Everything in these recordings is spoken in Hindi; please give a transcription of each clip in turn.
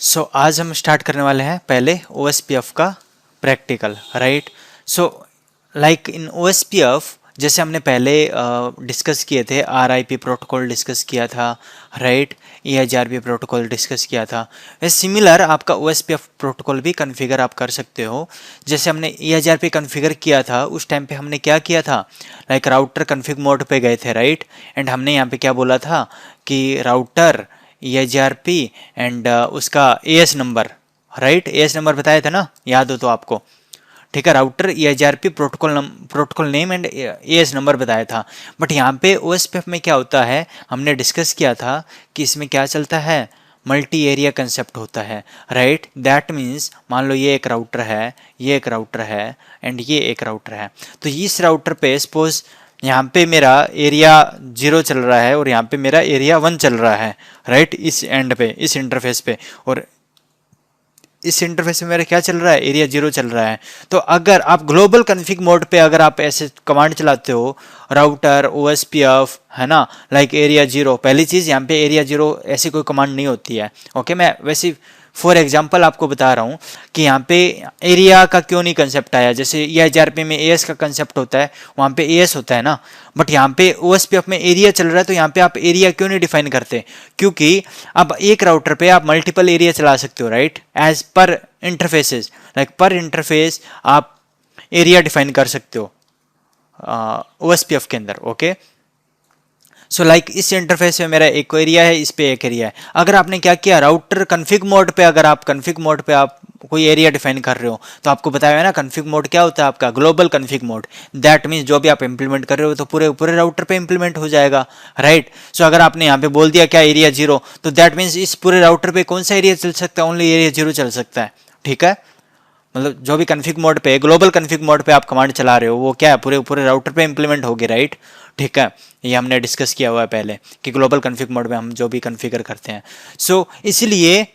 आज हम स्टार्ट करने वाले हैं पहले OSPF का practical, right. So like in OSPF जैसे हमने पहले डिस्कस किए थे, RIP प्रोटोकॉल डिस्कस किया था, राइट, EIGRP प्रोटोकॉल डिस्कस किया था। वैसे सिमिलर आपका OSPF प्रोटोकॉल भी कॉन्फ़िगर आप कर सकते हो। जैसे हमने EIGRP कॉन्फ़िगर किया था, उस टाइम पे हमने क्या किया था, लाइक राउटर कॉन्फ़िग मोड पे गए थे, राइट। एंड हमने यहाँ पे क्या बोला था कि राउटर EIGRP एंड उसका AS number, right, AS number बताया था ना, याद हो तो आपको, ठीक है। Router EIGRP protocol name and AS number बताया था। बट यहाँ पे OSPF में क्या होता है, हमने डिस्कस किया था कि इसमें क्या चलता है, मल्टी एरिया कंसेप्ट होता है, राइट। दैट मीन्स मान लो ये एक राउटर है, ये एक राउटर है एंड ये एक राउटर है। तो इस राउटर पे सपोज यहाँ पे मेरा एरिया 0 चल रहा है और यहाँ पे मेरा एरिया 1 चल रहा है, राइट, इस एंड पे, इस इंटरफेस पे, और इस इंटरफेस में मेरा क्या चल रहा है, एरिया 0 चल रहा है। तो अगर आप ग्लोबल कॉन्फ़िग मोड पे अगर आप ऐसे कमांड चलाते हो, राउटर OSPF, है ना, लाइक एरिया 0, पहली चीज़ यहाँ पे एरिया 0 ऐसी कोई कमांड नहीं होती है, ओके। मैं वैसे फॉर एग्जांपल आपको बता रहा हूँ कि यहाँ पे एरिया का क्यों नहीं कंसेप्ट आया। जैसे EIGRP में AS का कंसेप्ट होता है, वहाँ पे AS होता है ना, बट यहाँ पे OSPF में एरिया चल रहा है, तो यहाँ पे आप एरिया क्यों नहीं डिफाइन करते, क्योंकि अब एक राउटर पे आप मल्टीपल एरिया चला सकते हो, right, as per interfaces, like per interface आप एरिया डिफाइन कर सकते हो OSPF के अंदर, ओके। सो लाइक इस इंटरफेस में मेरा एक एरिया है, इस पे एक एरिया है। अगर आपने क्या किया, राउटर कॉन्फ़िग मोड पे, अगर आप कॉन्फ़िग मोड पे आप कोई एरिया डिफाइन कर रहे हो, तो आपको बताया है ना कॉन्फ़िग मोड क्या होता है आपका, global config mode. That means जो भी आप इंप्लीमेंट कर रहे हो तो पूरे पूरे राउटर पे इंप्लीमेंट हो जाएगा, राइट। सो अगर आपने यहाँ पे बोल दिया क्या, एरिया 0, तो दैट मीन्स इस पूरे राउटर पे कौन सा एरिया चल सकता है, ओनली एरिया 0 चल सकता है, ठीक है। मतलब जो भी कॉन्फ़िग मोड पे, ग्लोबल कॉन्फ़िग मोड पे आप कमांड चला रहे हो, वो क्या है, पूरे पूरे राउटर पे इंप्लीमेंट होगी, राइट, ठीक है। ये हमने डिस्कस किया हुआ है पहले कि ग्लोबल कॉन्फ़िग मोड में हम जो भी कॉन्फ़िगर करते हैं। सो इसलिए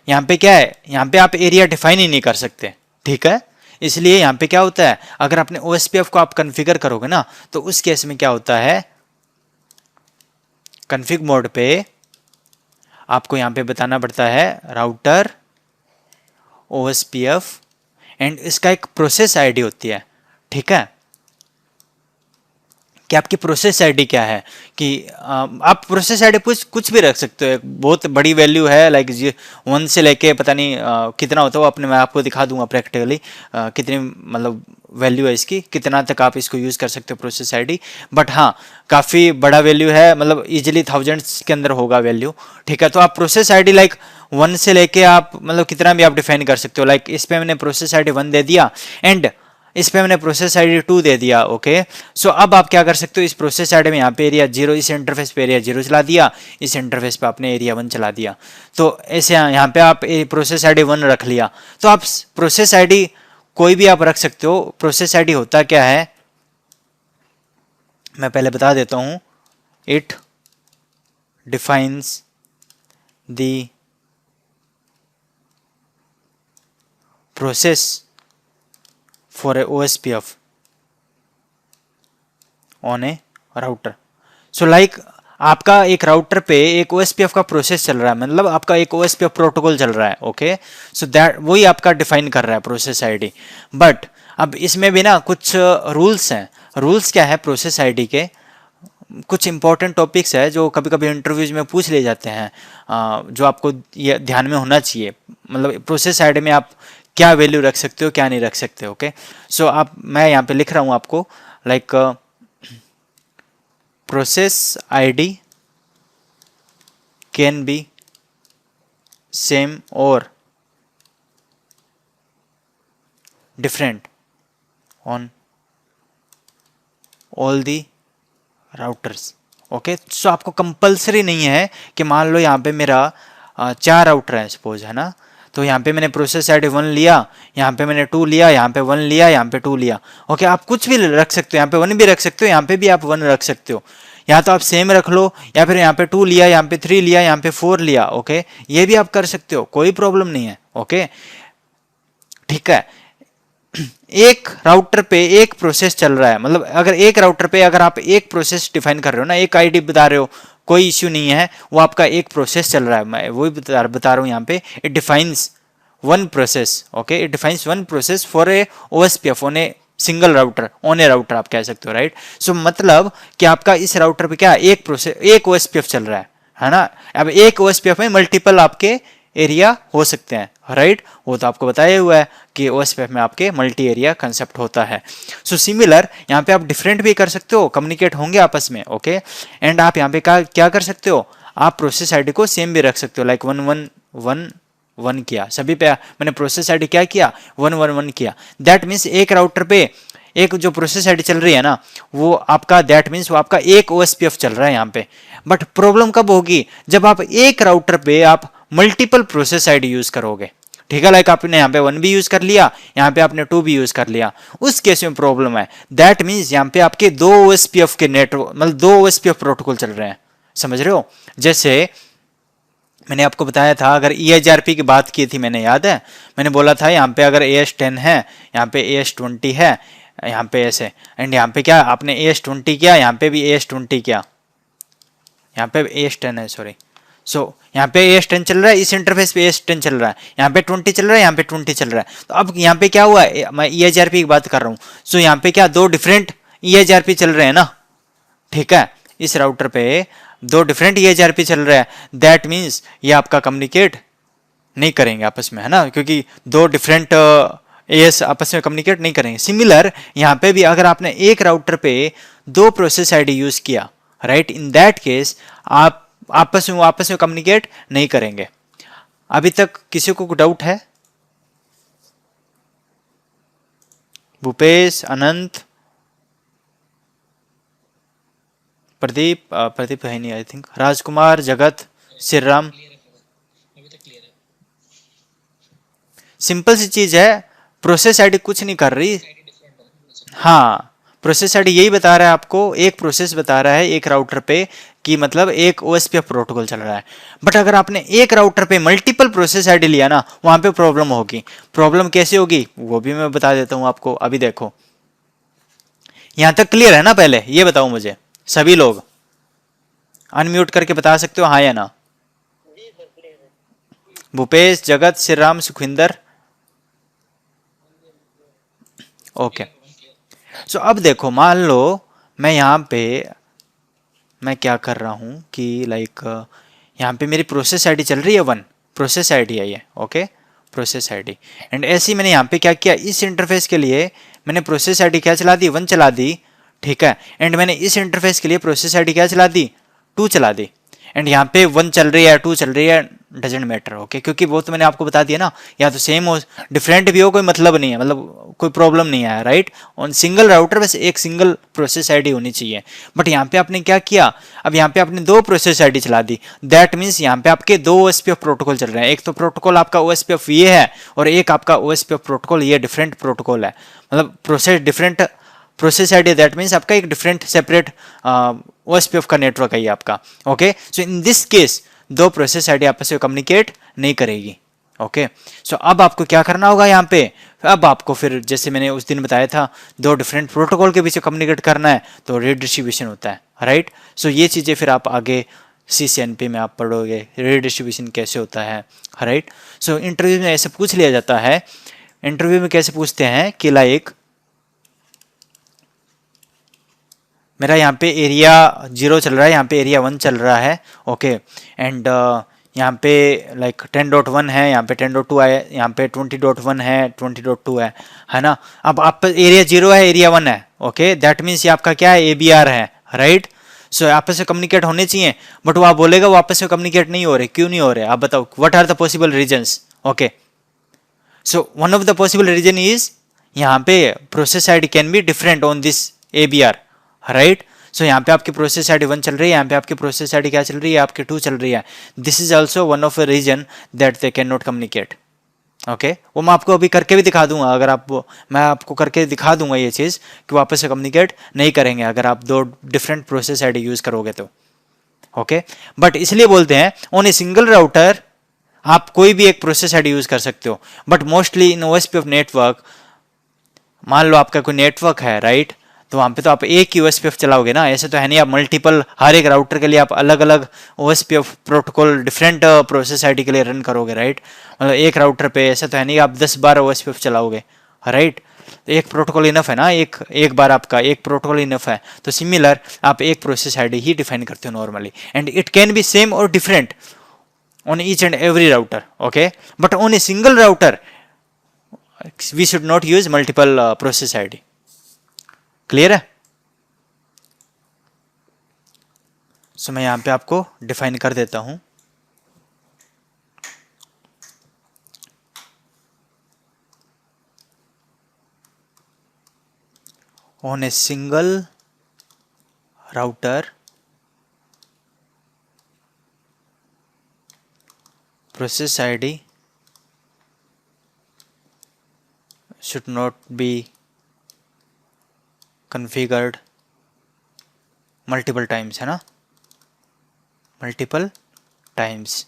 यहाँ पे क्या है, यहाँ पे आप एरिया डिफाइन ही नहीं कर सकते, ठीक है। इसलिए यहाँ पे क्या होता है, अगर अपने OSPF को आप कॉन्फ़िगर करोगे ना, तो उस केस में क्या होता है, कॉन्फ़िग मोड पे आपको यहाँ पे बताना पड़ता है राउटर OSPF एंड इसका एक प्रोसेस आईडी होती है, ठीक है, कि आपकी प्रोसेस आईडी क्या है। कि आप प्रोसेस आईडी कुछ भी रख सकते हो, एक बहुत बड़ी वैल्यू है, लाइक 1 से लेके पता नहीं कितना होता है, वो अपने मैं आपको दिखा दूंगा प्रैक्टिकली कितनी मतलब वैल्यू है इसकी, कितना तक आप इसको यूज़ कर सकते हो प्रोसेस आईडी। बट हाँ, काफ़ी बड़ा वैल्यू है, मतलब इजीली थाउजेंड्स के अंदर होगा वैल्यू, ठीक है। तो आप प्रोसेस आईडी लाइक 1 से लेके आप मतलब कितना भी आप डिफाइन कर सकते हो। लाइक इस पे मैंने प्रोसेस आईडी 1 दे दिया एंड इस पे मैंने प्रोसेस आईडी 2 दे दिया, ओके। सो अब आप क्या कर सकते हो, इस प्रोसेस आईडी में यहाँ पे एरिया 0, इस इंटरफेस पे एरिया 0 चला दिया, इस इंटरफेस पे आपने एरिया 1 चला दिया। तो ऐसे यहाँ पे आप प्रोसेस आईडी 1 रख लिया, तो आप प्रोसेस आईडी कोई भी आप रख सकते हो। प्रोसेस आईडी होता क्या है, मैं पहले बता देता हूँ, it defines the process for a OSPF on a router. So like आपका एक राउटर पे एक OSPF का प्रोसेस चल रहा है, मतलब आपका एक OSPF प्रोटोकॉल चल रहा है, ओके। सो दैट वही आपका डिफाइन कर रहा है प्रोसेस आईडी। बट अब इसमें भी ना कुछ रूल्स हैं। रूल्स क्या है प्रोसेस आईडी के, कुछ इंपॉर्टेंट टॉपिक्स है जो कभी कभी इंटरव्यूज में पूछ ले जाते हैं, जो आपको ये ध्यान में होना चाहिए। मतलब प्रोसेस आईडी में आप क्या वैल्यू रख सकते हो, क्या नहीं रख सकते, ओके। सो आप, मैं यहाँ पे लिख रहा हूँ आपको, like process ID can be same और different on all the routers, okay. So आपको कंपलसरी नहीं है कि मान लो यहाँ पे मेरा 4 राउटर है सपोज, है ना, तो यहाँ पे मैंने प्रोसेस आईडी 1 लिया, यहाँ पे मैंने 2 लिया, यहाँ पे 1 लिया, यहाँ पे 2 लिया, ओके। आप कुछ भी रख सकते हो, यहाँ पे 1 भी रख सकते हो, यहाँ पे भी आप 1 रख सकते हो, या तो आप सेम रख लो, या फिर यहाँ पे 2 लिया, यहाँ पे 3 लिया, यहाँ पे 4 लिया, ओके। ये भी आप कर सकते हो, कोई प्रॉब्लम नहीं है, ओके, ठीक है। एक राउटर पे एक प्रोसेस चल रहा है, मतलब अगर एक राउटर पे अगर आप एक प्रोसेस डिफाइन कर रहे हो ना, एक आईडी बता रहे हो, कोई इश्यू नहीं है, वो आपका एक प्रोसेस चल रहा है। मैं वही बता रहा हूँ यहाँ पे, it defines one process, okay, it defines one process for a OSPF on a single router, on A router आप कह सकते हो, राइट। सो मतलब कि आपका इस राउटर पे क्या एक प्रोसेस, एक ओएसपीएफ चल रहा है ना। अब एक ओएसपीएफ में मल्टीपल आपके एरिया हो सकते हैं, राइट। वो तो आपको बताया हुआ है कि ओएसपीएफ में आपके मल्टी एरिया कंसेप्ट होता है। सो सिमिलर यहाँ पे आप डिफरेंट भी कर सकते हो, कम्युनिकेट होंगे आपस में, ओके। एंड आप यहाँ पे क्या कर सकते हो, आप प्रोसेस आईडी को सेम भी रख सकते हो, लाइक 111 किया सभी पे, मैंने प्रोसेस आईडी क्या किया 111 किया। दैट मीन्स एक राउटर पे एक जो प्रोसेस आईडी चल रही है ना, वो आपका, दैट मीन्स वो आपका एक ओएसपीएफ चल रहा है यहाँ पे। बट प्रॉब्लम कब होगी, जब आप एक राउटर पे आप मल्टीपल प्रोसेस आईडी यूज करोगे, ठीक है। लाइक आपने यहाँ पे 1 भी यूज कर लिया, यहाँ पे आपने 2 भी यूज कर लिया, उस केस में प्रॉब्लम है। दैट मीन्स यहाँ पे आपके 2 ओएसपीएफ के नेटवर्क, मतलब 2 ओएसपीएफ प्रोटोकॉल चल रहे हैं, समझ रहे हो। जैसे मैंने आपको बताया था, अगर EIGRP की बात की थी मैंने, याद है, मैंने बोला था यहाँ पे अगर AS10 है, यहाँ पे AS20 है, यहाँ पे ऐसे, एंड यहाँ पे क्या आपने AS20 किया, यहाँ पे भी AS20 किया, यहाँ पे AS10 है, सॉरी। सो यहाँ पे AS10 चल रहा है, इस इंटरफेस पे AS10 चल रहा है, यहाँ पे 20 चल रहा है, यहाँ पे 20 चल रहा है। तो अब यहाँ पे क्या हुआ, मैं EIGRP की बात कर रहा हूँ। सो यहाँ पे क्या 2 डिफरेंट EIGRP चल रहे हैं ना, ठीक है। इस राउटर पे 2 डिफरेंट EIGRP चल रहा है, दैट मीन्स ये आपका कम्युनिकेट नहीं करेंगे आपस में, है ना, क्योंकि 2 डिफरेंट एएस आपस में कम्युनिकेट नहीं करेंगे। सिमिलर यहाँ पे भी अगर आपने एक राउटर पे 2 प्रोसेस आईडी यूज किया, राइट, इन दैट केस आप आपस में कम्युनिकेट नहीं करेंगे। अभी तक किसी को डाउट है? भूपेश, अनंत, प्रदीप है नहीं आई थिंक, राजकुमार, जगत, श्रीराम। सिंपल सी चीज है, प्रोसेस आईडी कुछ नहीं कर रही। हाँ, प्रोसेस आईडी यही बता रहा है आपको, एक प्रोसेस बता रहा है एक राउटर पे कि मतलब एक ओएसपीएफ प्रोटोकॉल चल रहा है। बट अगर आपने एक राउटर पे मल्टीपल प्रोसेस आईडी लिया ना, वहां पे प्रॉब्लम होगी। प्रॉब्लम कैसे होगी वो भी मैं बता देता हूं आपको। अभी देखो, यहां तक क्लियर है ना? पहले ये बताओ मुझे, सभी लोग अनम्यूट करके बता सकते हो हाँ या ना? भूपेश, जगत, श्रीराम, सुखविंदर, ओके। सो अब देखो, मान लो मैं यहाँ पे मैं क्या कर रहा हूँ कि लाइक यहाँ पे मेरी प्रोसेस आईडी चल रही है 1, प्रोसेस आईडी है ये, ओके, प्रोसेस आईडी। एंड ऐसे ही मैंने यहाँ पे क्या किया, इस इंटरफेस के लिए मैंने प्रोसेस आईडी क्या चला दी, 1 चला दी, ठीक है। एंड मैंने इस इंटरफेस के लिए प्रोसेस आईडी क्या चला दी, 2 चला दी। एंड यहाँ पे 1 चल रही है, 2 चल रही है, डजेंट मैटर, ओके, क्योंकि वो तो मैंने आपको बता दिया ना, या तो सेम हो डिफरेंट भी हो, कोई मतलब नहीं है, मतलब कोई प्रॉब्लम नहीं है, राइट। ऑन सिंगल राउटर बस एक सिंगल प्रोसेस आईडी होनी चाहिए। बट यहाँ पे आपने क्या किया, अब यहाँ पे आपने 2 प्रोसेस आईडी चला दी, दैट मीन्स यहाँ पे आपके 2 ओएसपीएफ प्रोटोकॉल चल रहे हैं। एक तो प्रोटोकॉल आपका ओएसपीएफ ये है, और एक आपका ओएसपीएफ प्रोटोकॉल ये डिफरेंट प्रोटोकॉल है, मतलब process different process ID, that means आपका एक डिफरेंट सेपरेट ओएसपीएफ का नेटवर्क है ये आपका, okay. So in this case 2 process ID आपस में कम्युनिकेट नहीं करेगी, ओके। सो अब आपको क्या करना होगा यहाँ पे, अब आपको फिर जैसे मैंने उस दिन बताया था 2 डिफरेंट प्रोटोकॉल के बीच कम्युनिकेट करना है, तो रीडिस्ट्रीब्यूशन होता है, राइट। सो ये चीज़ें फिर आप आगे CCNP में आप पढ़ोगे रीडिस्ट्रीब्यूशन कैसे होता है, राइट। सो इंटरव्यू में ऐसे पूछ लिया जाता है। इंटरव्यू में कैसे पूछते हैं कि लाइक मेरा यहाँ पे एरिया 0 चल रहा है, यहाँ पे एरिया 1 चल रहा है, ओके। एंड यहाँ पे लाइक 10.1 है, यहाँ पे 10.2 है, यहाँ पे 20.1 है, 20.2 है ना। अब आप एरिया 0 है, एरिया 1 है, ओके, दैट मीन्स ये आपका क्या है, ABR है, राइट। सो आपस में कम्युनिकेट होने चाहिए, बट वो आप बोलेगा वो आपस में कम्युनिकेट नहीं हो रहे, क्यों नहीं हो रहे, आप बताओ, what are the possible reasons, okay. So one of the possible reason is यहाँ पे process ID can be different on this ABR, right. So यहाँ पे आपकी प्रोसेस आईडी 1 चल रही है, यहाँ पे आपकी प्रोसेस आईडी क्या चल रही है, आपकी 2 चल रही है। This is also one of a reason that they can not communicate, okay. वो मैं आपको अभी करके भी दिखा दूंगा, अगर आप, मैं आपको करके दिखा दूंगा ये चीज़ कि वो आपस में कम्युनिकेट नहीं करेंगे अगर आप 2 डिफरेंट प्रोसेस आईडी यूज करोगे तो, ओके। बट इसलिए बोलते हैं ऑन ए सिंगल राउटर आप कोई भी एक प्रोसेस आईडी यूज कर सकते हो, but mostly in OSPF network, मान लो आपका कोई नेटवर्क है, राइट, तो वहाँ पे तो आप एक ही OSPF चलाओगे ना, ऐसे तो है नहीं आप मल्टीपल हर एक राउटर के लिए आप अलग अलग OSPF protocol different process ID के लिए रन करोगे, राइट। मतलब एक राउटर पे ऐसा तो है नहीं आप 10-12 OSPF चलाओगे, राइट। एक प्रोटोकॉल इनफ है ना, एक एक बार आपका एक प्रोटोकॉल इनफ है। तो सिमिलर आप एक प्रोसेस आईडी ही डिफाइन करते हो normally, and it can be same और different on each and every router, okay, but on a single router we should not use multiple process id. Clear है। सो मैं यहां पे आपको डिफाइन कर देता हूं। on a single router process id should not be configured multiple times, है ना, multiple times।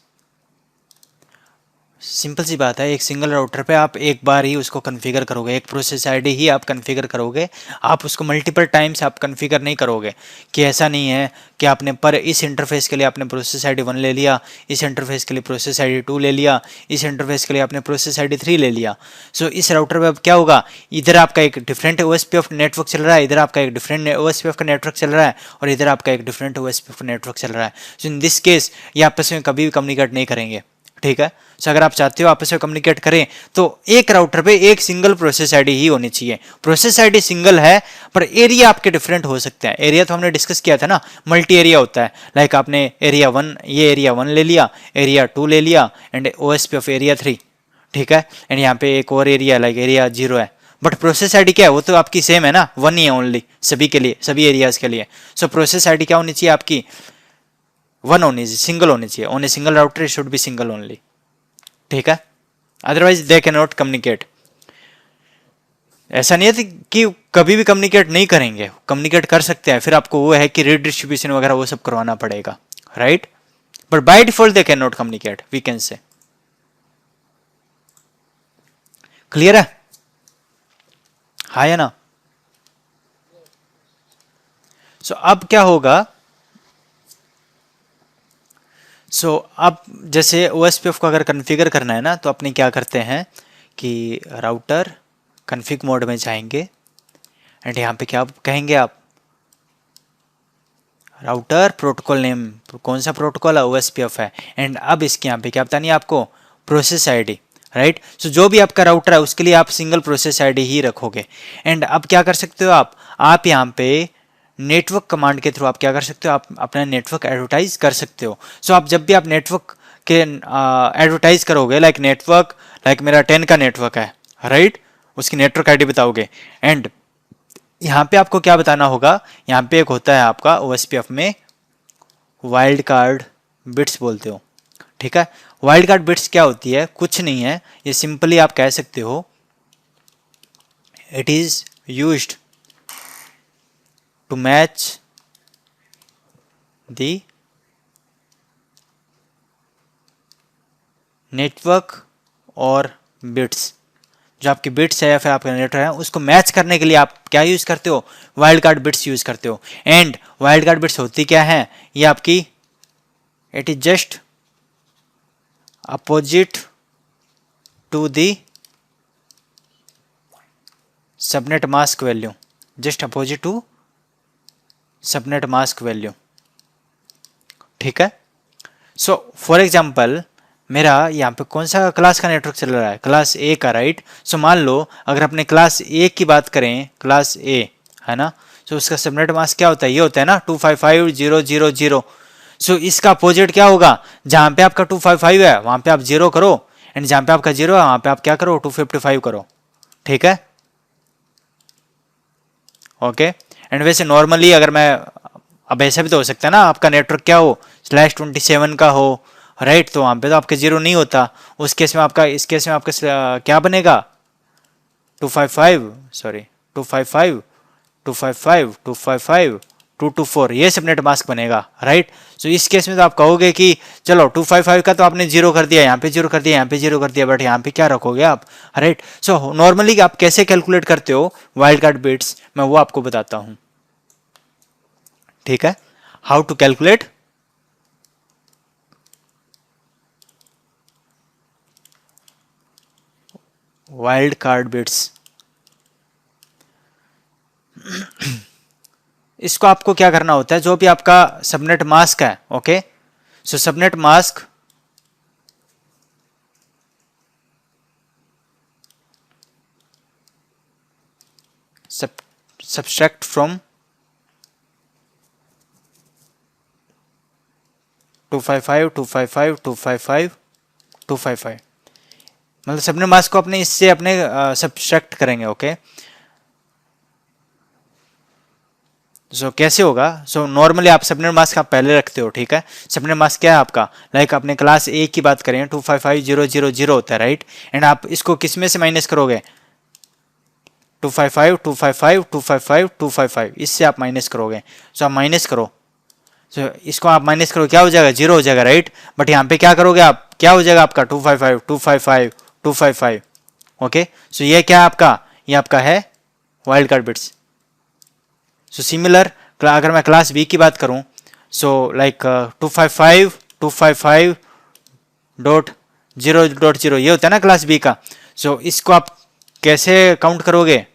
सिंपल सी बात है, एक सिंगल राउटर पे आप एक बार ही उसको कॉन्फ़िगर करोगे, एक प्रोसेस आईडी ही आप कॉन्फ़िगर करोगे, आप उसको मल्टीपल टाइम्स आप कॉन्फ़िगर नहीं करोगे। कि ऐसा नहीं है कि आपने पर इस इंटरफेस के लिए आपने प्रोसेस आईडी 1 ले लिया, इस इंटरफेस के लिए प्रोसेस आईडी 2 ले लिया, इस इंटरफेस के लिए आपने प्रोसेस आईडी 3 ले लिया। सो इस राउटर पर अब क्या होगा, इधर आपका एक डिफरेंट OSPF नेटवर्क चल रहा है, इधर आपका एक डिफरेंट OSPF का नेटवर्क चल रहा है, और इधर आपका एक डिफरेंट OSPF नेटवर्क चल रहा है। सो इन दिस केस ये आपस में कभी भी कम्युनिकेट नहीं करेंगे, ठीक है। सो अगर आप चाहते हो आपस में कम्युनिकेट करें तो एक राउटर पे एक सिंगल प्रोसेस आईडी ही होनी चाहिए। प्रोसेस आईडी सिंगल है पर एरिया आपके डिफरेंट हो सकते हैं। एरिया तो हमने डिस्कस किया था ना, मल्टी एरिया होता है। लाइक आपने एरिया 1, ये एरिया 1 ले लिया, एरिया 2 ले लिया, एंड OSPF एरिया 3, ठीक है। एंड यहाँ पे एक और एरिया लाइक एरिया 0 है, बट प्रोसेस आईडी क्या है, वो तो आपकी सेम है ना, 1 ही है ओनली सभी के लिए, सभी एरियाज के लिए। सो प्रोसेस आईडी क्या होनी चाहिए आपकी, 1 होनी चाहिए, सिंगल होनी चाहिए। On a single router should be single only, ठीक है। Otherwise they can not communicate. ऐसा नहीं है कि कभी भी कम्युनिकेट नहीं करेंगे, कम्युनिकेट कर सकते हैं, फिर आपको वो है कि रीडिस्ट्रीब्यूशन वगैरह वो सब करवाना पड़ेगा, right. But by default they can not communicate, we can say. Clear है, हाँ या ना। सो अब क्या होगा, सो अब जैसे OSPF को अगर कॉन्फ़िगर करना है ना, तो अपने क्या करते हैं कि राउटर कॉन्फ़िग मोड में जाएंगे, एंड यहाँ पे क्या कहेंगे आप, राउटर प्रोटोकॉल नेम, कौन सा प्रोटोकॉल है, OSPF है। एंड अब इसके यहाँ पे क्या बतानी है आपको, प्रोसेस आईडी, राइट। सो जो भी आपका राउटर है उसके लिए आप सिंगल प्रोसेस आईडी ही रखोगे। एंड अब क्या कर सकते हो आप यहाँ पे नेटवर्क कमांड के थ्रू आप क्या कर सकते हो, आप अपना नेटवर्क एडवर्टाइज कर सकते हो। सो आप जब भी आप नेटवर्क के एडवर्टाइज करोगे, लाइक नेटवर्क, लाइक मेरा 10 का नेटवर्क है, राइट, उसकी नेटवर्क आईडी बताओगे। एंड यहाँ पे आपको क्या बताना होगा, यहाँ पे एक होता है आपका OSPF में वाइल्ड कार्ड बिट्स बोलते हो, ठीक है। वाइल्ड कार्ड बिट्स क्या होती है, कुछ नहीं है, ये सिंपली आप कह सकते हो it is used to match the network और बिट्स, जो आपके बिट्स है या फिर आपका नेटवर्क है उसको मैच करने के लिए आप क्या यूज करते हो, वाइल्ड कार्ड बिट्स यूज करते हो। एंड वाइल्ड कार्ड बिट्स होती क्या है, ये आपकी it is just opposite to the subnet mask value, just opposite to subnet mask value, ठीक है। सो फॉर एग्जांपल मेरा यहाँ पे कौन सा क्लास का नेटवर्क चल रहा है, क्लास ए का, राइट। सो मान लो अगर अपने क्लास ए की बात करें, क्लास ए है ना, सो उसका सबनेट मास्क क्या होता है, ये होता है ना 255.0.0.0। सो इसका अपोजिट क्या होगा, जहाँ पे आपका 255 है वहाँ पे आप 0 करो, एंड जहाँ पे आपका 0 है वहाँ पे आप क्या करो, 255 करो, ठीक है, ओके। एंड वैसे नॉर्मली अगर मैं, अब ऐसा भी तो हो सकता है ना आपका नेटवर्क क्या हो, /27 का हो, राइट, तो वहाँ पे तो आपके 0 नहीं होता। उस केस में आपका, इस केस में आपका क्या बनेगा, 255, सॉरी 255, 255, 255, 224 ये सबनेट मास्क बनेगा, राइट। सो इस केस में तो आप कहोगे कि चलो 255 का तो आपने जीरो कर दिया, यहाँ पे जीरो कर दिया, यहाँ पे जीरो कर दिया, बट यहाँ पे क्या रखोगे आप, राइट। सो नॉर्मली आप कैसे कैलकुलेट करते हो वाइल्ड कार्ड बिट्स, मैं वो आपको बताता हूँ, ठीक है। How to calculate wild card bits. इसको आपको क्या करना होता है, जो भी आपका सबनेट मास्क है, okay. So subnet mask subtract from 255 255 255 255, मतलब सबनेट मास्क को अपने इससे अपने सबट्रैक्ट करेंगे, ओके। सो कैसे होगा, सो नॉर्मली आप सबनेट मास्क आप पहले रखते हो, ठीक है। सबनेट मास्क क्या है आपका, लाइक अपने क्लास ए की बात करें 255000 होता है, राइट। एंड आप इसको किस में से माइनस करोगे, 255 255 255 255, इससे आप माइनस करोगे। सो आप माइनस करो, सो इसको आप माइनस करो, क्या हो जाएगा, जीरो हो जाएगा, राइट। बट यहाँ पे क्या करोगे आप, क्या हो जाएगा आपका 255 255 255, ओके। सो ये क्या है आपका, ये आपका है wild card bits. So similar अगर मैं क्लास बी की बात करूं, सो लाइक 255 ये होता है ना क्लास बी का। सो इसको आप कैसे काउंट करोगे,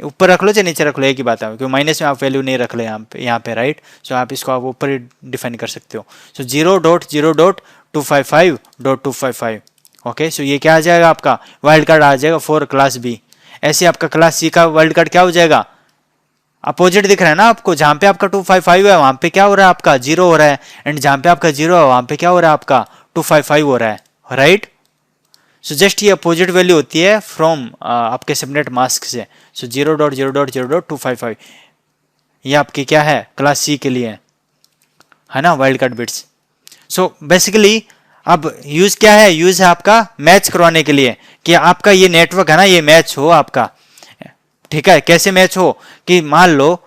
ऊपर रख लो चाहे नीचे रख लो, एक ही बात है, क्योंकि माइनस में आप वैल्यू नहीं रख ले यहाँ पे राइट। सो आप इसको आप ऊपर ही डिफाइन कर सकते हो। सो 0.0.255.255, ओके। सो ये क्या आ जाएगा आपका, वाइल्ड कार्ड आ जाएगा फॉर क्लास बी। ऐसे आपका क्लास सी का वाइल्ड कार्ड क्या हो जाएगा, अपोजिट दिख रहा है ना आपको, जहां पे आपका 255 है वहां पे क्या हो रहा है आपका जीरो हो रहा है, एंड जहां पे आपका जीरो है वहां पे क्या हो रहा है आपका 255 हो रहा है, राइट। सो जस्ट ये अपोजिट वैल्यू होती है फ्रॉम आपके सबनेट मास्क से। सो 0.0.0.255 ये आपकी क्या है क्लास सी के लिए है ना, wild card bits. So basically अब यूज क्या है, यूज है आपका मैच करवाने के लिए, कि आपका ये नेटवर्क है ना ये मैच हो आपका, ठीक है। कैसे मैच हो, कि मान लो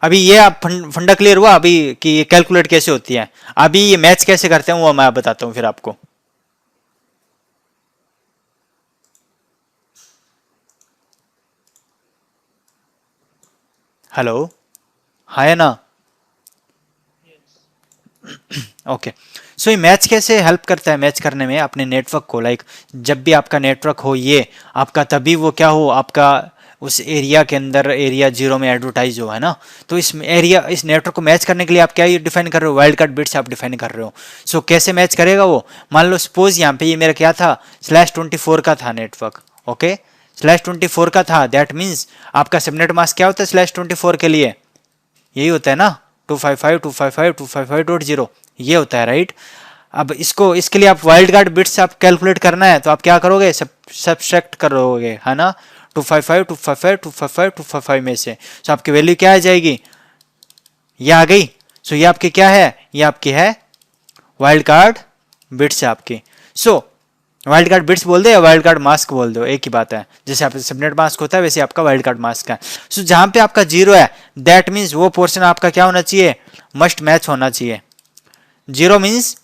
अभी ये आप फंडा क्लियर हुआ अभी कि ये कैलकुलेट कैसे होती है, अभी ये मैच कैसे करते हैं वो मैं बताता हूं फिर आपको। हेलो, हाँ है ना, ओके। सो ये मैच कैसे हेल्प करता है, मैच करने में अपने नेटवर्क को, लाइक जब भी आपका नेटवर्क हो ये आपका, तभी वो क्या हो आपका उस एरिया के अंदर एरिया जीरो में एडवर्टाइज हो, है ना। तो इस एरिया इस नेटवर्क को मैच करने के लिए आप क्या डिफाइन कर रहे हो, वाइल्ड कार्ड बिट्स आप डिफाइन कर रहे हो। सो कैसे मैच करेगा वो, मान लो सपोज यहाँ पे ये मेरा क्या था /24 का था नेटवर्क, ओके। /24 का था, दैट मीन्स आपका सबनेट मास्क क्या होता है /24 के लिए, यही होता है ना 255 ये होता है, राइट। अब इसको इसके लिए आप वाइल्ड कार्ड बिट्स आप कैलकुलेट करना है तो आप क्या करोगे, सब्ट्रैक्ट करोगे, है ना 255 में से। सो आपकी वैल्यू क्या आ जाएगी, ये आ गई। सो ये आपकी क्या है, ये आपकी है वाइल्ड कार्ड बिट्स है आपकी। सो वाइल्ड कार्ड बिट्स बोल दो या वाइल्ड कार्ड मास्क बोल दो, एक ही बात है। जैसे आप सबनेट मास्क होता है वैसे आपका वाइल्ड कार्ड मास्क है। सो जहां पे आपका जीरो है दैट मीन्स वो पोर्शन आपका क्या होना चाहिए, मस्ट मैच होना चाहिए। जीरो मीन्स